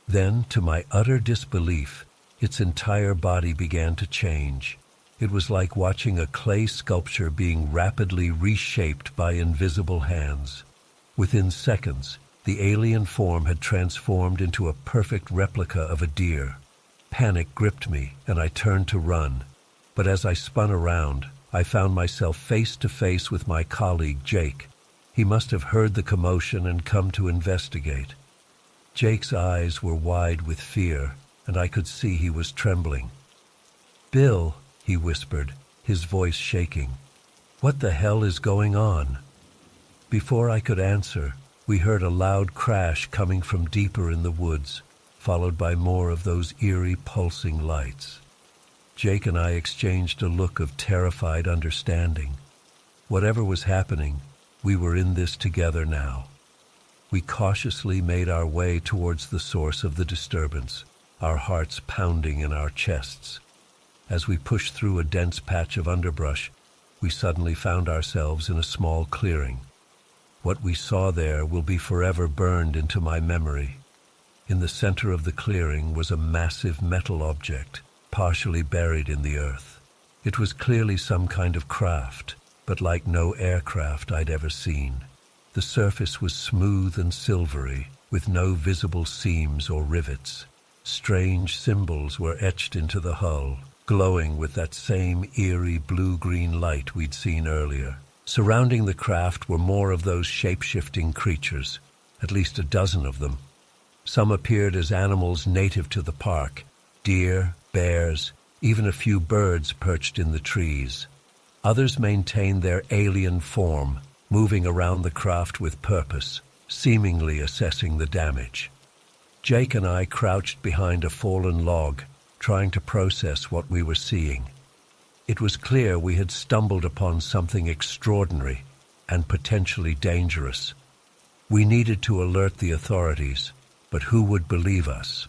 Then, to my utter disbelief, its entire body began to change. It was like watching a clay sculpture being rapidly reshaped by invisible hands. Within seconds, the alien form had transformed into a perfect replica of a deer. Panic gripped me, and I turned to run. But as I spun around, I found myself face to face with my colleague, Jake. He must have heard the commotion and come to investigate. Jake's eyes were wide with fear, and I could see he was trembling. "Bill," he whispered, his voice shaking. "What the hell is going on?" Before I could answer, we heard a loud crash coming from deeper in the woods, followed by more of those eerie pulsing lights. Jake and I exchanged a look of terrified understanding. Whatever was happening, we were in this together now. We cautiously made our way towards the source of the disturbance, our hearts pounding in our chests. As we pushed through a dense patch of underbrush, we suddenly found ourselves in a small clearing. What we saw there will be forever burned into my memory. In the center of the clearing was a massive metal object, partially buried in the earth. It was clearly some kind of craft, but like no aircraft I'd ever seen. The surface was smooth and silvery, with no visible seams or rivets. Strange symbols were etched into the hull, glowing with that same eerie blue-green light we'd seen earlier. Surrounding the craft were more of those shape-shifting creatures, at least a dozen of them. Some appeared as animals native to the park, deer, bears, even a few birds perched in the trees. Others maintained their alien form, moving around the craft with purpose, seemingly assessing the damage. Jake and I crouched behind a fallen log, trying to process what we were seeing. It was clear we had stumbled upon something extraordinary and potentially dangerous. We needed to alert the authorities, but who would believe us?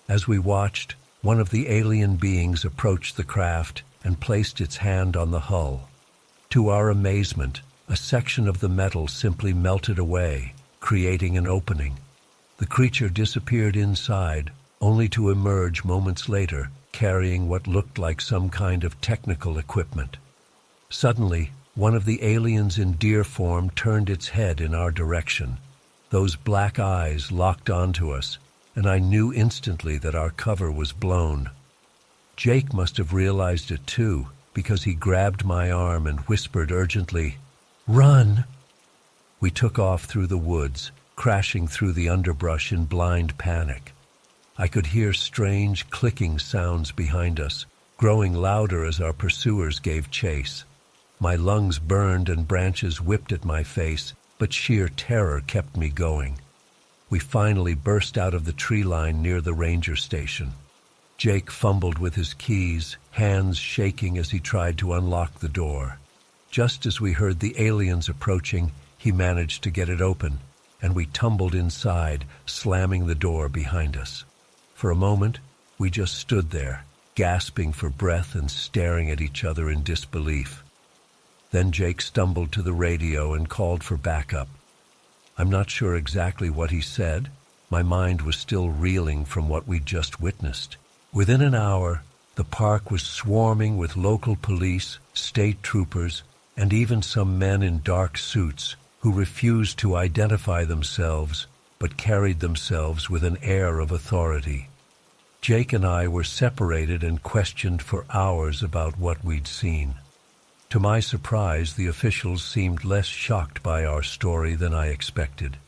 As we watched, one of the alien beings approached the craft and placed its hand on the hull. To our amazement, a section of the metal simply melted away, creating an opening. The creature disappeared inside, only to emerge moments later, carrying what looked like some kind of technical equipment. Suddenly, one of the aliens in deer form turned its head in our direction. Those black eyes locked onto us, and I knew instantly that our cover was blown. Jake must have realized it too, because he grabbed my arm and whispered urgently, "Run!" We took off through the woods, crashing through the underbrush in blind panic. I could hear strange clicking sounds behind us, growing louder as our pursuers gave chase. My lungs burned and branches whipped at my face, but sheer terror kept me going. We finally burst out of the tree line near the ranger station. Jake fumbled with his keys, hands shaking as he tried to unlock the door. Just as we heard the aliens approaching, he managed to get it open, and we tumbled inside, slamming the door behind us. For a moment, we just stood there, gasping for breath and staring at each other in disbelief. Then Jake stumbled to the radio and called for backup. I'm not sure exactly what he said. My mind was still reeling from what we'd just witnessed. Within an hour, the park was swarming with local police, state troopers, and even some men in dark suits who refused to identify themselves but carried themselves with an air of authority. Jake and I were separated and questioned for hours about what we'd seen. To my surprise, the officials seemed less shocked by our story than I expected.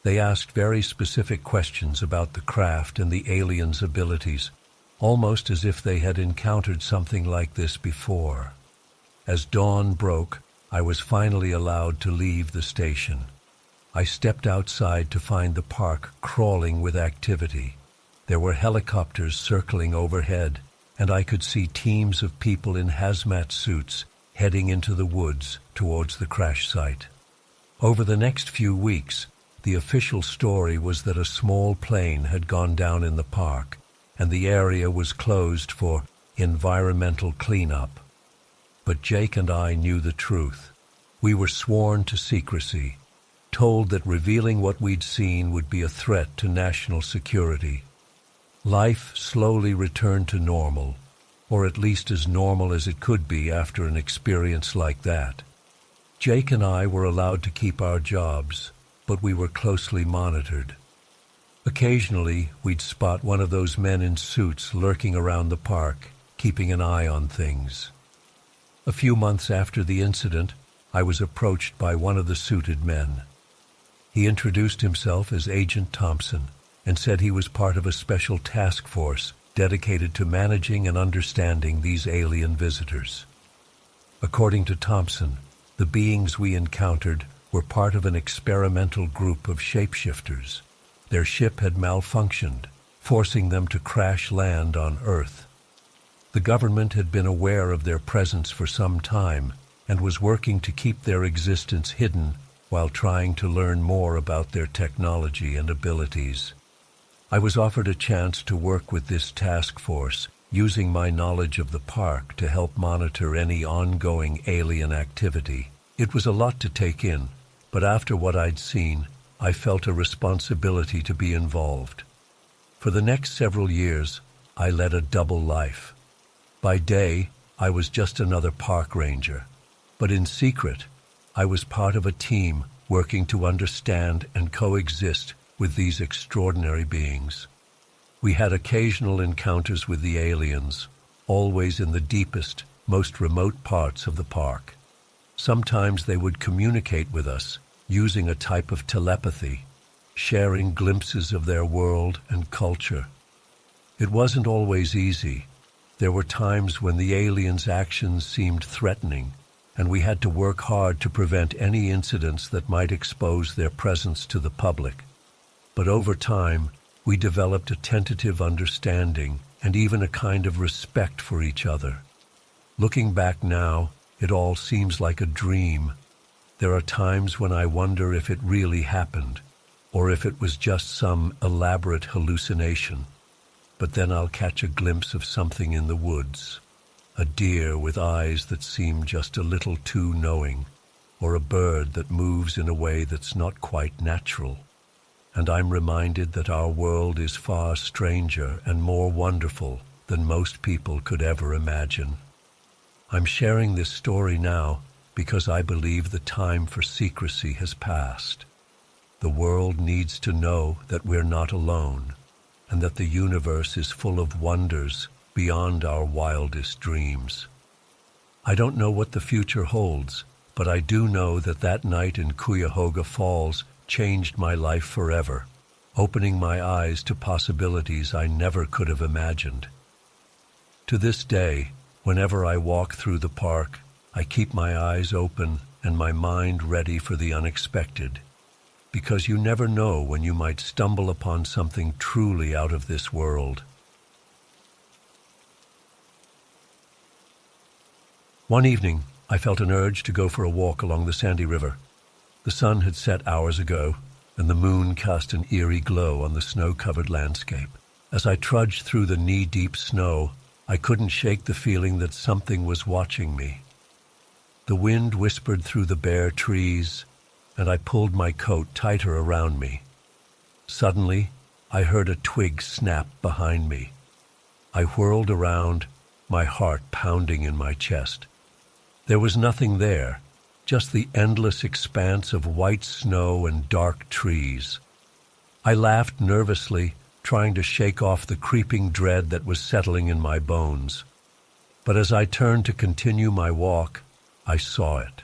They asked very specific questions about the craft and the aliens' abilities, almost as if they had encountered something like this before. As dawn broke, I was finally allowed to leave the station. I stepped outside to find the park crawling with activity. There were helicopters circling overhead, and I could see teams of people in hazmat suits heading into the woods towards the crash site. Over the next few weeks, the official story was that a small plane had gone down in the park, and the area was closed for environmental cleanup. But Jake and I knew the truth. We were sworn to secrecy, told that revealing what we'd seen would be a threat to national security. Life slowly returned to normal, or at least as normal as it could be after an experience like that. Jake and I were allowed to keep our jobs, but we were closely monitored. Occasionally, we'd spot one of those men in suits lurking around the park, keeping an eye on things. A few months after the incident, I was approached by one of the suited men. He introduced himself as Agent Thompson and said he was part of a special task force dedicated to managing and understanding these alien visitors. According to Thompson, the beings we encountered were part of an experimental group of shapeshifters. Their ship had malfunctioned, forcing them to crash land on Earth. The government had been aware of their presence for some time, and was working to keep their existence hidden while trying to learn more about their technology and abilities. I was offered a chance to work with this task force, using my knowledge of the park to help monitor any ongoing alien activity. It was a lot to take in, but after what I'd seen, I felt a responsibility to be involved. For the next several years, I led a double life. By day, I was just another park ranger, but in secret, I was part of a team working to understand and coexist with these extraordinary beings. We had occasional encounters with the aliens, always in the deepest, most remote parts of the park. Sometimes they would communicate with us using a type of telepathy, sharing glimpses of their world and culture. It wasn't always easy. There were times when the aliens' actions seemed threatening, and we had to work hard to prevent any incidents that might expose their presence to the public. But over time, we developed a tentative understanding and even a kind of respect for each other. Looking back now, it all seems like a dream. There are times when I wonder if it really happened, or if it was just some elaborate hallucination. But then I'll catch a glimpse of something in the woods, a deer with eyes that seem just a little too knowing, or a bird that moves in a way that's not quite natural. And I'm reminded that our world is far stranger and more wonderful than most people could ever imagine. I'm sharing this story now because I believe the time for secrecy has passed. The world needs to know that we're not alone, and that the universe is full of wonders beyond our wildest dreams. I don't know what the future holds, but I do know that that night in Cuyahoga Falls changed my life forever, opening my eyes to possibilities I never could have imagined. To this day, whenever I walk through the park, I keep my eyes open and my mind ready for the unexpected, because you never know when you might stumble upon something truly out of this world. One evening, I felt an urge to go for a walk along the Sandy River. The sun had set hours ago, and the moon cast an eerie glow on the snow-covered landscape. As I trudged through the knee-deep snow, I couldn't shake the feeling that something was watching me. The wind whispered through the bare trees, and I pulled my coat tighter around me. Suddenly, I heard a twig snap behind me. I whirled around, my heart pounding in my chest. There was nothing there, just the endless expanse of white snow and dark trees. I laughed nervously, trying to shake off the creeping dread that was settling in my bones. But as I turned to continue my walk, I saw it.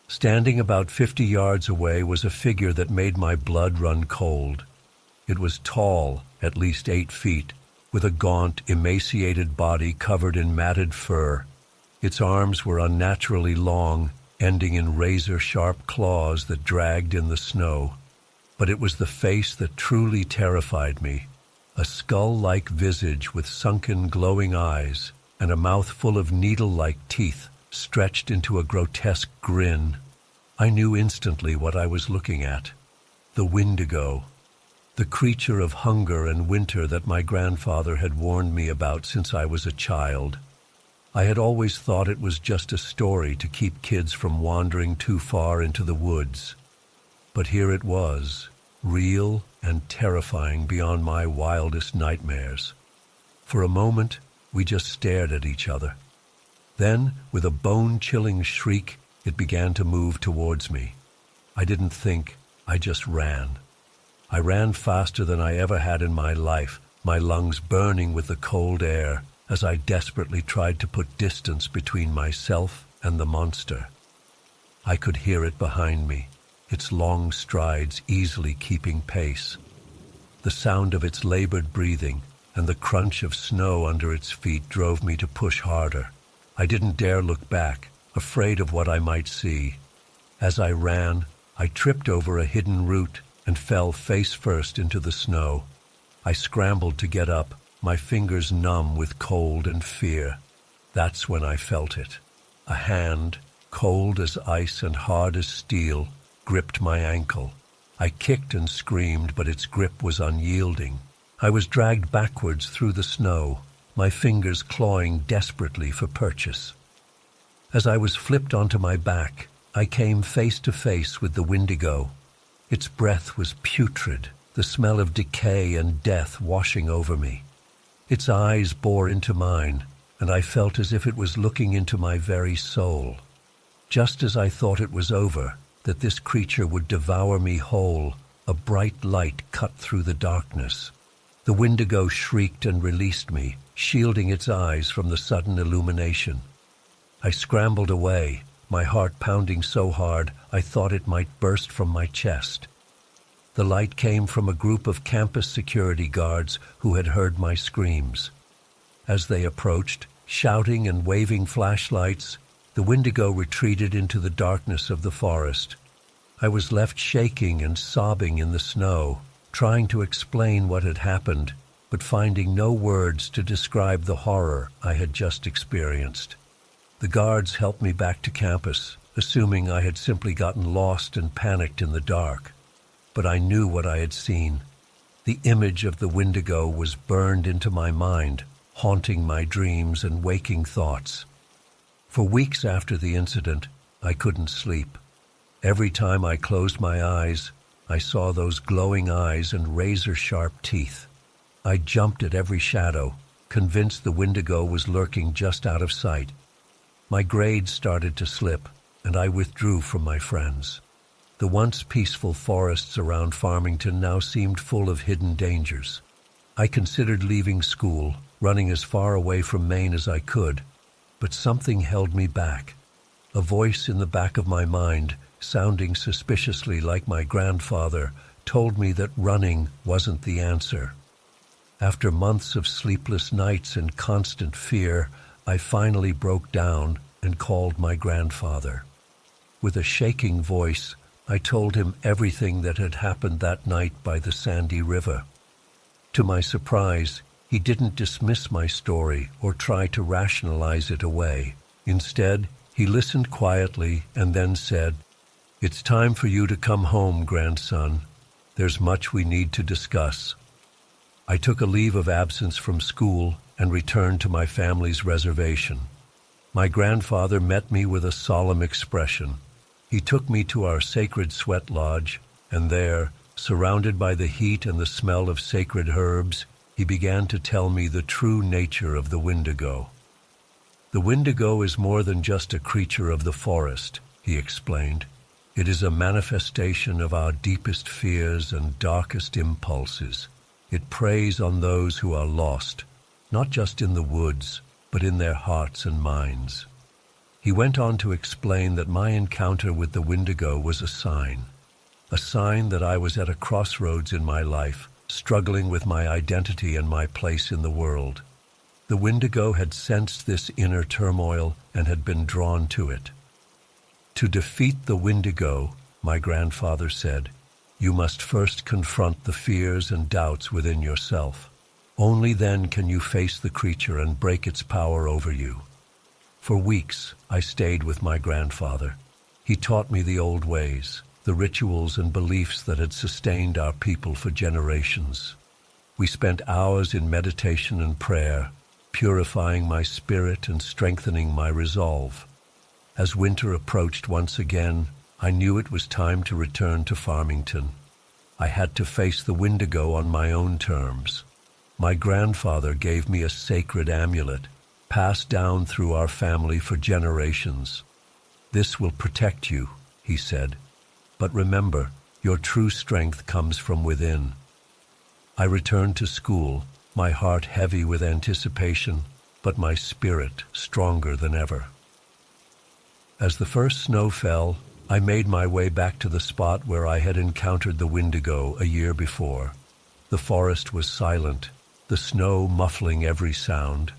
Standing about 50 yards away was a figure that made my blood run cold. It was tall, at least 8 feet, with a gaunt, emaciated body covered in matted fur. Its arms were unnaturally long, ending in razor-sharp claws that dragged in the snow. But it was the face that truly terrified me, a skull-like visage with sunken, glowing eyes, and a mouth full of needle-like teeth stretched into a grotesque grin. I knew instantly what I was looking at. The Wendigo, the creature of hunger and winter that my grandfather had warned me about since I was a child. I had always thought it was just a story to keep kids from wandering too far into the woods. But here it was, real and terrifying beyond my wildest nightmares. For a moment, we just stared at each other. Then, with a bone-chilling shriek, it began to move towards me. I didn't think, I just ran. I ran faster than I ever had in my life, my lungs burning with the cold air, as I desperately tried to put distance between myself and the monster. I could hear it behind me, its long strides easily keeping pace. The sound of its labored breathing and the crunch of snow under its feet drove me to push harder. I didn't dare look back, afraid of what I might see. As I ran, I tripped over a hidden root and fell face first into the snow. I scrambled to get up, my fingers numb with cold and fear. That's when I felt it. A hand, cold as ice and hard as steel, gripped my ankle. I kicked and screamed, but its grip was unyielding. I was dragged backwards through the snow, my fingers clawing desperately for purchase. As I was flipped onto my back, I came face to face with the Wendigo. Its breath was putrid, the smell of decay and death washing over me. Its eyes bore into mine, and I felt as if it was looking into my very soul. Just as I thought it was over, that this creature would devour me whole, a bright light cut through the darkness. The Wendigo shrieked and released me, shielding its eyes from the sudden illumination. I scrambled away, my heart pounding so hard I thought it might burst from my chest. The light came from a group of campus security guards who had heard my screams. As they approached, shouting and waving flashlights, the Wendigo retreated into the darkness of the forest. I was left shaking and sobbing in the snow, trying to explain what had happened, but finding no words to describe the horror I had just experienced. The guards helped me back to campus, assuming I had simply gotten lost and panicked in the dark. But I knew what I had seen. The image of the Wendigo was burned into my mind, haunting my dreams and waking thoughts. For weeks after the incident, I couldn't sleep. Every time I closed my eyes, I saw those glowing eyes and razor-sharp teeth. I jumped at every shadow, convinced the Wendigo was lurking just out of sight. My grades started to slip, and I withdrew from my friends. The once peaceful forests around Farmington now seemed full of hidden dangers. I considered leaving school, running as far away from Maine as I could, but something held me back. A voice in the back of my mind, sounding suspiciously like my grandfather, told me that running wasn't the answer. After months of sleepless nights and constant fear, I finally broke down and called my grandfather. With a shaking voice, I told him everything that had happened that night by the Sandy River. To my surprise, he didn't dismiss my story or try to rationalize it away. Instead, he listened quietly and then said, "It's time for you to come home, grandson. There's much we need to discuss." I took a leave of absence from school and returned to my family's reservation. My grandfather met me with a solemn expression. He took me to our sacred sweat lodge, and there, surrounded by the heat and the smell of sacred herbs, he began to tell me the true nature of the Wendigo. "The Wendigo is more than just a creature of the forest," he explained. "It is a manifestation of our deepest fears and darkest impulses. It preys on those who are lost, not just in the woods, but in their hearts and minds." He went on to explain that my encounter with the Wendigo was a sign that I was at a crossroads in my life, struggling with my identity and my place in the world. The Wendigo had sensed this inner turmoil and had been drawn to it. "To defeat the Wendigo," my grandfather said, "you must first confront the fears and doubts within yourself. Only then can you face the creature and break its power over you." For weeks, I stayed with my grandfather. He taught me the old ways, the rituals and beliefs that had sustained our people for generations. We spent hours in meditation and prayer, purifying my spirit and strengthening my resolve. As winter approached once again, I knew it was time to return to Farmington. I had to face the Wendigo on my own terms. My grandfather gave me a sacred amulet, passed down through our family for generations. "This will protect you," he said. "But remember, your true strength comes from within." I returned to school, my heart heavy with anticipation, but my spirit stronger than ever. As the first snow fell, I made my way back to the spot where I had encountered the Wendigo a year before. The forest was silent, the snow muffling every sound.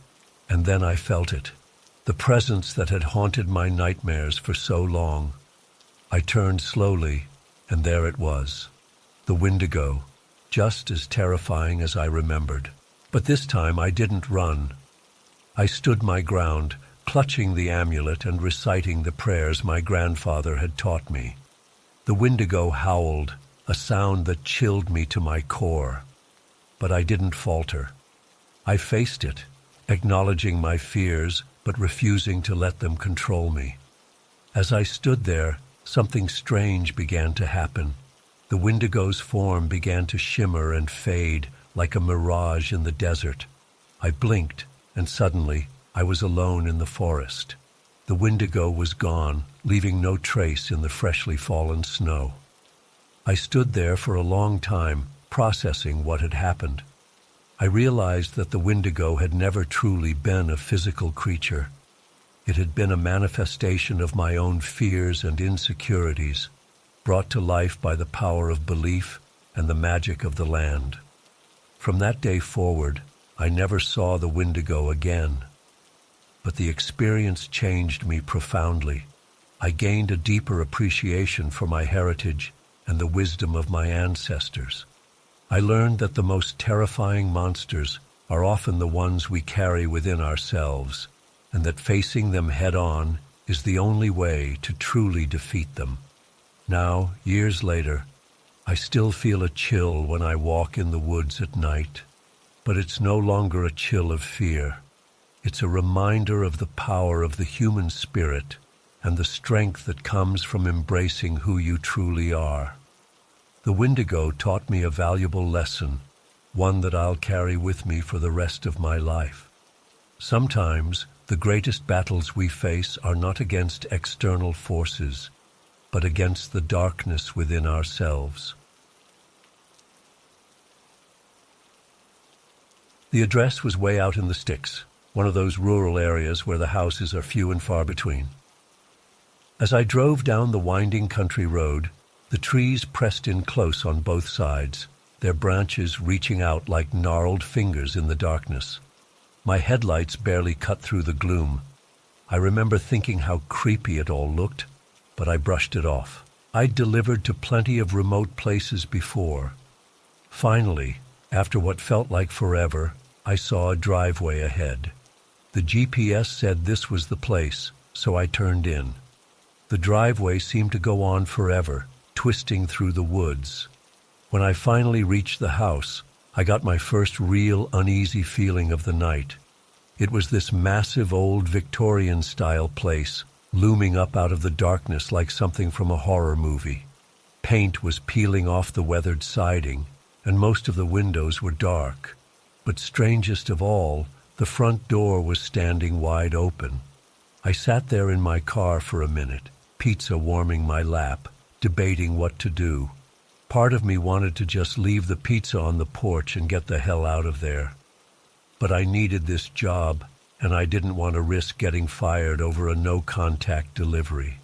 And then I felt it, the presence that had haunted my nightmares for so long. I turned slowly, and there it was, the Wendigo, just as terrifying as I remembered. But this time I didn't run. I stood my ground, clutching the amulet and reciting the prayers my grandfather had taught me. The Wendigo howled, a sound that chilled me to my core. But I didn't falter. I faced it, acknowledging my fears, but refusing to let them control me. As I stood there, something strange began to happen. The Wendigo's form began to shimmer and fade like a mirage in the desert. I blinked, and suddenly I was alone in the forest. The Wendigo was gone, leaving no trace in the freshly fallen snow. I stood there for a long time, processing what had happened. I realized that the Wendigo had never truly been a physical creature. It had been a manifestation of my own fears and insecurities, brought to life by the power of belief and the magic of the land. From that day forward, I never saw the Wendigo again. But the experience changed me profoundly. I gained a deeper appreciation for my heritage and the wisdom of my ancestors. I learned that the most terrifying monsters are often the ones we carry within ourselves, and that facing them head-on is the only way to truly defeat them. Now, years later, I still feel a chill when I walk in the woods at night, but it's no longer a chill of fear. It's a reminder of the power of the human spirit and the strength that comes from embracing who you truly are. The Wendigo taught me a valuable lesson, one that I'll carry with me for the rest of my life. Sometimes, the greatest battles we face are not against external forces, but against the darkness within ourselves. The address was way out in the sticks, one of those rural areas where the houses are few and far between. As I drove down the winding country road, the trees pressed in close on both sides, their branches reaching out like gnarled fingers in the darkness. My headlights barely cut through the gloom. I remember thinking how creepy it all looked, but I brushed it off. I'd delivered to plenty of remote places before. Finally, after what felt like forever, I saw a driveway ahead. The GPS said this was the place, so I turned in. The driveway seemed to go on forever, twisting through the woods. When I finally reached the house, I got my first real uneasy feeling of the night. It was this massive old Victorian-style place, looming up out of the darkness like something from a horror movie. Paint was peeling off the weathered siding, and most of the windows were dark. But strangest of all, the front door was standing wide open. I sat there in my car for a minute, pizza warming my lap, debating what to do. Part of me wanted to just leave the pizza on the porch and get the hell out of there. But I needed this job, and I didn't want to risk getting fired over a no-contact delivery.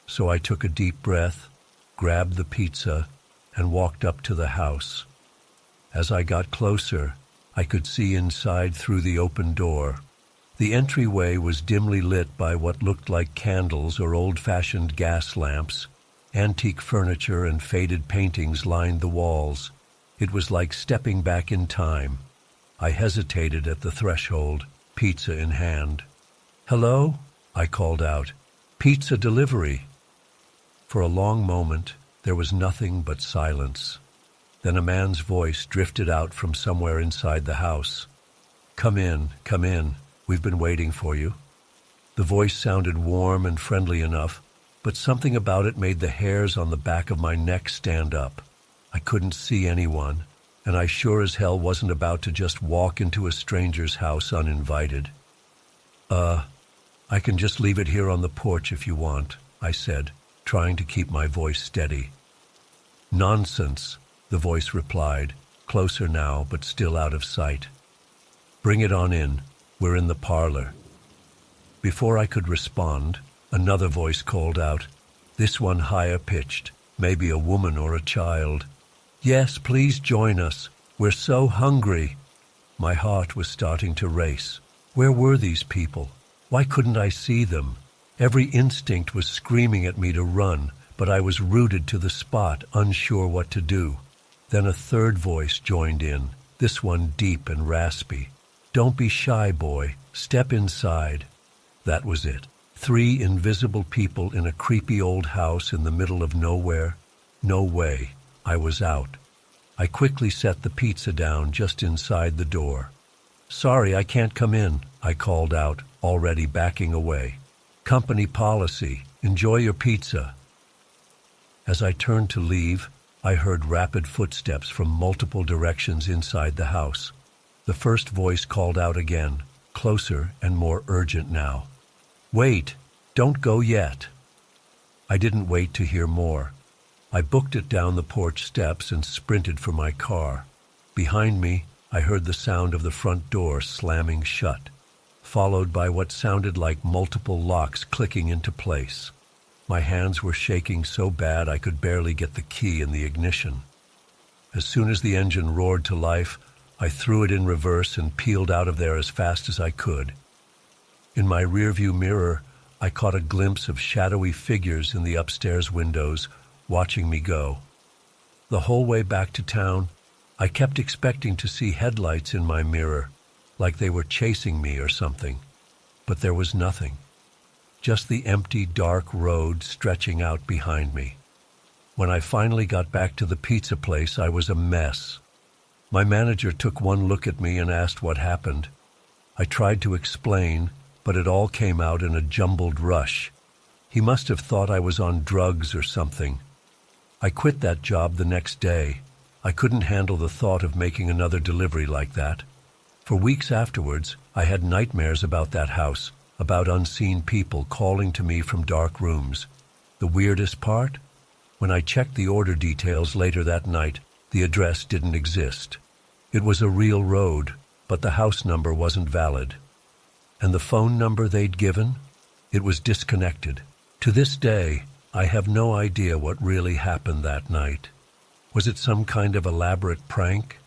So I took a deep breath, grabbed the pizza, and walked up to the house. As I got closer, I could see inside through the open door. The entryway was dimly lit by what looked like candles or old-fashioned gas lamps. Antique furniture and faded paintings lined the walls. It was like stepping back in time. I hesitated at the threshold, pizza in hand. "Hello?" I called out. "Pizza delivery." For a long moment, there was nothing but silence. Then a man's voice drifted out from somewhere inside the house. Come in, we've been waiting for you." The voice sounded warm and friendly enough, but something about it made the hairs on the back of my neck stand up. I couldn't see anyone, and I sure as hell wasn't about to just walk into a stranger's house uninvited. I can just leave it here on the porch if you want," I said, trying to keep my voice steady. "Nonsense," the voice replied, closer now but still out of sight. "Bring it on in. We're in the parlor." Before I could respond, another voice called out, this one higher pitched, maybe a woman or a child. "Yes, please join us. We're so hungry." My heart was starting to race. Where were these people? Why couldn't I see them? Every instinct was screaming at me to run, but I was rooted to the spot, unsure what to do. Then a third voice joined in, this one deep and raspy. "Don't be shy, boy. Step inside." That was it. 3 invisible people in a creepy old house in the middle of nowhere. No way. I was out. I quickly set the pizza down just inside the door. "Sorry, I can't come in," I called out, already backing away. "Company policy. Enjoy your pizza." As I turned to leave, I heard rapid footsteps from multiple directions inside the house. The first voice called out again, closer and more urgent now. "Wait! Don't go yet!" I didn't wait to hear more. I booked it down the porch steps and sprinted for my car. Behind me, I heard the sound of the front door slamming shut, followed by what sounded like multiple locks clicking into place. My hands were shaking so bad I could barely get the key in the ignition. As soon as the engine roared to life, I threw it in reverse and peeled out of there as fast as I could. In my rearview mirror, I caught a glimpse of shadowy figures in the upstairs windows, watching me go. The whole way back to town, I kept expecting to see headlights in my mirror, like they were chasing me or something. But there was nothing. Just the empty, dark road stretching out behind me. When I finally got back to the pizza place, I was a mess. My manager took one look at me and asked what happened. I tried to explain, but it all came out in a jumbled rush. He must have thought I was on drugs or something. I quit that job the next day. I couldn't handle the thought of making another delivery like that. For weeks afterwards, I had nightmares about that house, about unseen people calling to me from dark rooms. The weirdest part? When I checked the order details later that night, the address didn't exist. It was a real road, but the house number wasn't valid. And the phone number they'd given? It was disconnected. To this day, I have no idea what really happened that night. Was it some kind of elaborate prank?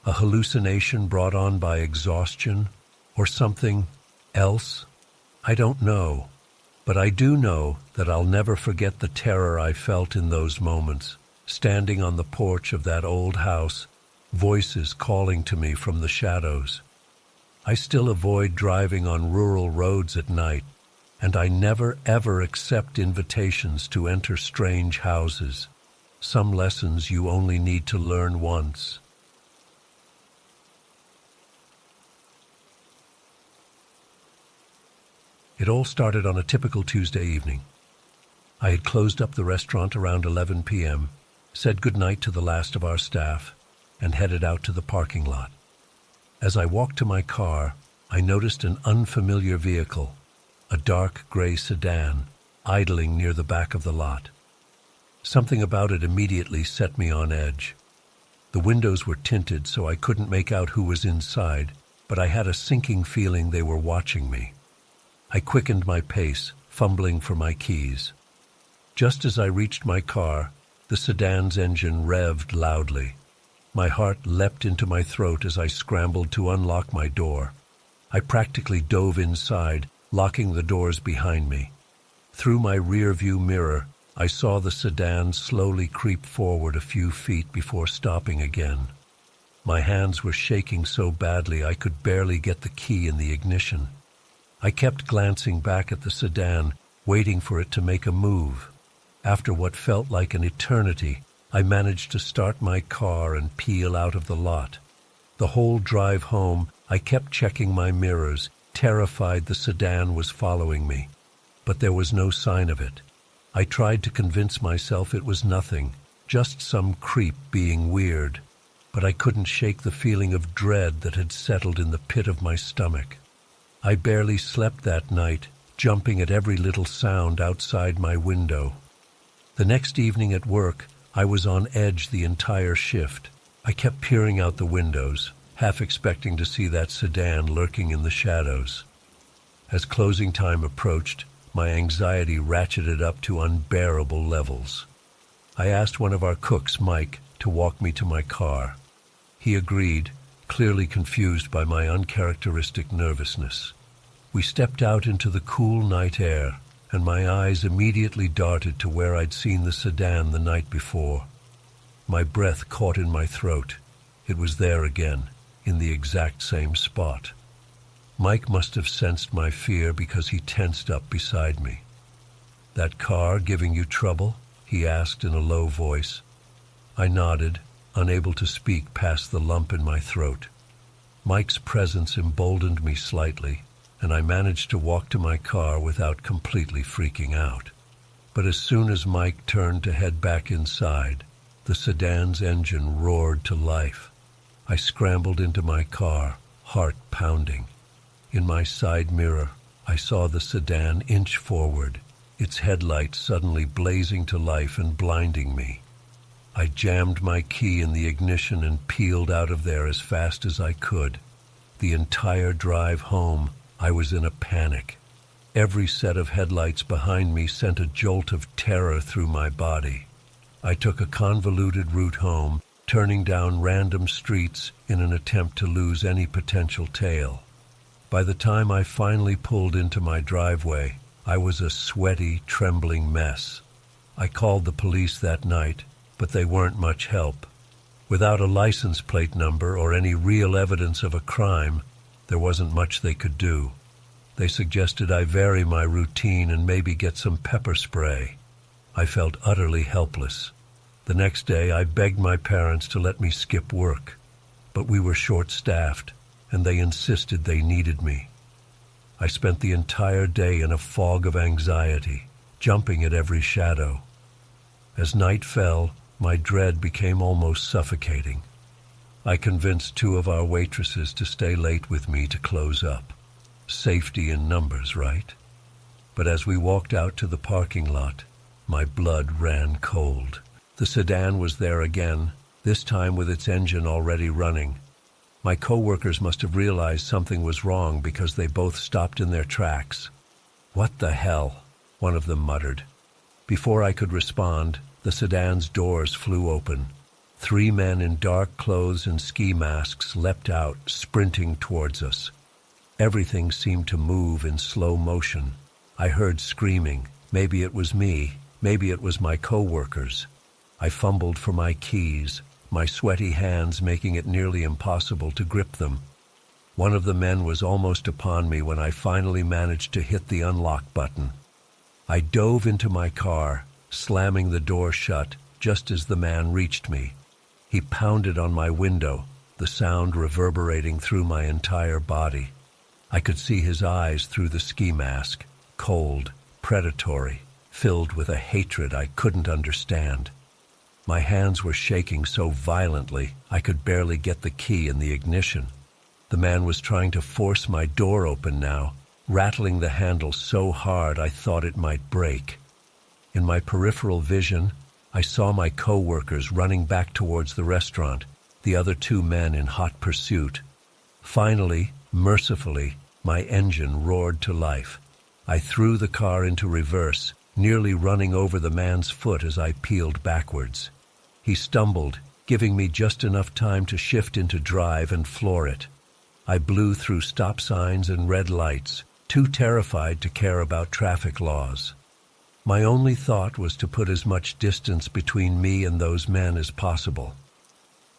A hallucination brought on by exhaustion? Or something else? I don't know. But I do know that I'll never forget the terror I felt in those moments, standing on the porch of that old house, voices calling to me from the shadows. I still avoid driving on rural roads at night, and I never ever accept invitations to enter strange houses. Some lessons you only need to learn once. It all started on a typical Tuesday evening. I had closed up the restaurant around 11 p.m., said goodnight to the last of our staff, and headed out to the parking lot. As I walked to my car, I noticed an unfamiliar vehicle, a dark gray sedan, idling near the back of the lot. Something about it immediately set me on edge. The windows were tinted so I couldn't make out who was inside, but I had a sinking feeling they were watching me. I quickened my pace, fumbling for my keys. Just as I reached my car, the sedan's engine revved loudly. My heart leapt into my throat as I scrambled to unlock my door. I practically dove inside, locking the doors behind me. Through my rear-view mirror, I saw the sedan slowly creep forward a few feet before stopping again. My hands were shaking so badly I could barely get the key in the ignition. I kept glancing back at the sedan, waiting for it to make a move. After what felt like an eternity, I managed to start my car and peel out of the lot. The whole drive home, I kept checking my mirrors, terrified the sedan was following me. But there was no sign of it. I tried to convince myself it was nothing, just some creep being weird. But I couldn't shake the feeling of dread that had settled in the pit of my stomach. I barely slept that night, jumping at every little sound outside my window. The next evening at work, I was on edge the entire shift. I kept peering out the windows, half expecting to see that sedan lurking in the shadows. As closing time approached, my anxiety ratcheted up to unbearable levels. I asked one of our cooks, Mike, to walk me to my car. He agreed, clearly confused by my uncharacteristic nervousness. We stepped out into the cool night air, and my eyes immediately darted to where I'd seen the sedan the night before. My breath caught in my throat. It was there again, in the exact same spot. Mike must have sensed my fear because he tensed up beside me. "That car giving you trouble?" he asked in a low voice. I nodded, unable to speak past the lump in my throat. Mike's presence emboldened me slightly, and I managed to walk to my car without completely freaking out. But as soon as Mike turned to head back inside, the sedan's engine roared to life. I scrambled into my car, heart pounding. In my side mirror, I saw the sedan inch forward, its headlights suddenly blazing to life and blinding me. I jammed my key in the ignition and peeled out of there as fast as I could. The entire drive home, I was in a panic. Every set of headlights behind me sent a jolt of terror through my body. I took a convoluted route home, turning down random streets in an attempt to lose any potential tail. By the time I finally pulled into my driveway, I was a sweaty, trembling mess. I called the police that night, but they weren't much help. Without a license plate number or any real evidence of a crime, there wasn't much they could do. They suggested I vary my routine and maybe get some pepper spray. I felt utterly helpless. The next day, I begged my parents to let me skip work, but we were short-staffed, and they insisted they needed me. I spent the entire day in a fog of anxiety, jumping at every shadow. As night fell, my dread became almost suffocating. I convinced 2 of our waitresses to stay late with me to close up. Safety in numbers, right? But as we walked out to the parking lot, my blood ran cold. The sedan was there again, this time with its engine already running. My coworkers must have realized something was wrong because they both stopped in their tracks. "What the hell?" one of them muttered. Before I could respond, the sedan's doors flew open. 3 men in dark clothes and ski masks leapt out, sprinting towards us. Everything seemed to move in slow motion. I heard screaming. Maybe it was me. Maybe it was my coworkers. I fumbled for my keys, my sweaty hands making it nearly impossible to grip them. One of the men was almost upon me when I finally managed to hit the unlock button. I dove into my car, slamming the door shut just as the man reached me. He pounded on my window, the sound reverberating through my entire body. I could see his eyes through the ski mask, cold, predatory, filled with a hatred I couldn't understand. My hands were shaking so violently I could barely get the key in the ignition. The man was trying to force my door open now, rattling the handle so hard I thought it might break. In my peripheral vision, I saw my coworkers running back towards the restaurant, the other 2 men in hot pursuit. Finally, mercifully, my engine roared to life. I threw the car into reverse, nearly running over the man's foot as I peeled backwards. He stumbled, giving me just enough time to shift into drive and floor it. I blew through stop signs and red lights, too terrified to care about traffic laws. My only thought was to put as much distance between me and those men as possible.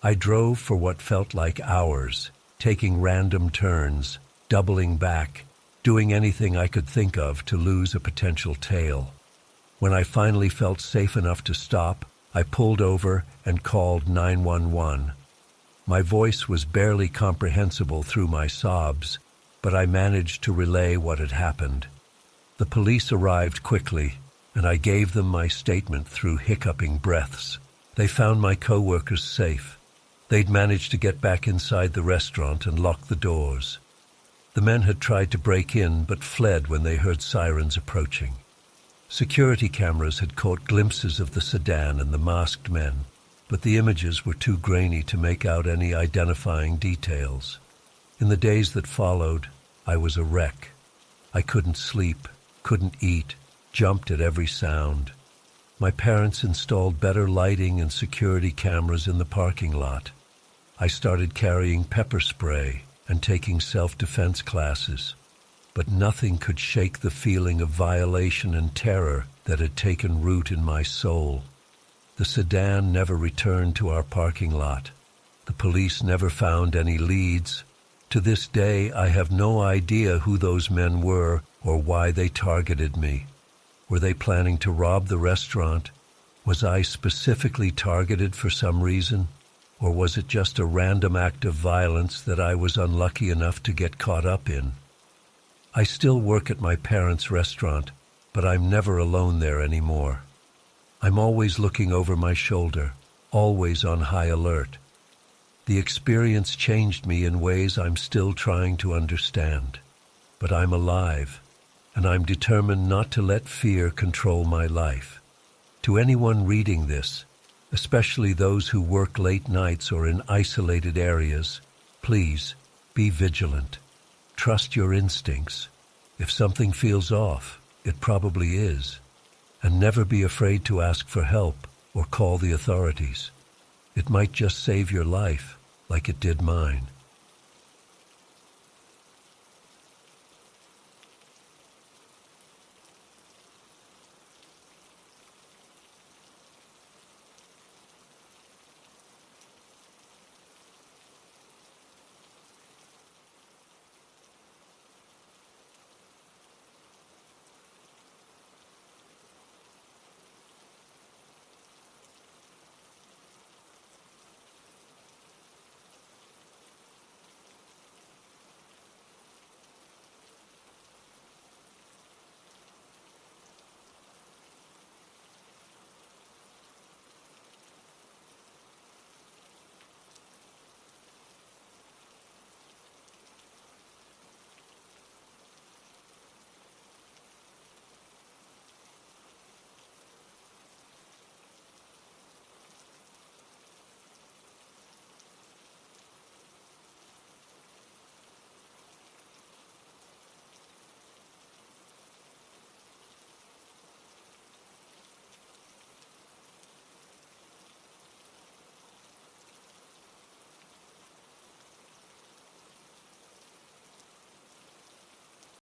I drove for what felt like hours, taking random turns, doubling back, doing anything I could think of to lose a potential tail. When I finally felt safe enough to stop, I pulled over and called 911. My voice was barely comprehensible through my sobs, but I managed to relay what had happened. The police arrived quickly, and I gave them my statement through hiccuping breaths. They found my coworkers safe. They'd managed to get back inside the restaurant and lock the doors. The men had tried to break in but fled when they heard sirens approaching. Security cameras had caught glimpses of the sedan and the masked men, but the images were too grainy to make out any identifying details. In the days that followed, I was a wreck. I couldn't sleep, couldn't eat, jumped at every sound. My parents installed better lighting and security cameras in the parking lot. I started carrying pepper spray and taking self-defense classes, but nothing could shake the feeling of violation and terror that had taken root in my soul. The sedan never returned to our parking lot. The police never found any leads, To this day, I have no idea who those men were or why they targeted me. Were they planning to rob the restaurant? Was I specifically targeted for some reason? Or was it just a random act of violence that I was unlucky enough to get caught up in? I still work at my parents' restaurant, but I'm never alone there anymore. I'm always looking over my shoulder, always on high alert. The experience changed me in ways I'm still trying to understand. But I'm alive, and I'm determined not to let fear control my life. To anyone reading this, especially those who work late nights or in isolated areas, please be vigilant. Trust your instincts. If something feels off, it probably is. And never be afraid to ask for help or call the authorities. It might just save your life, like it did mine.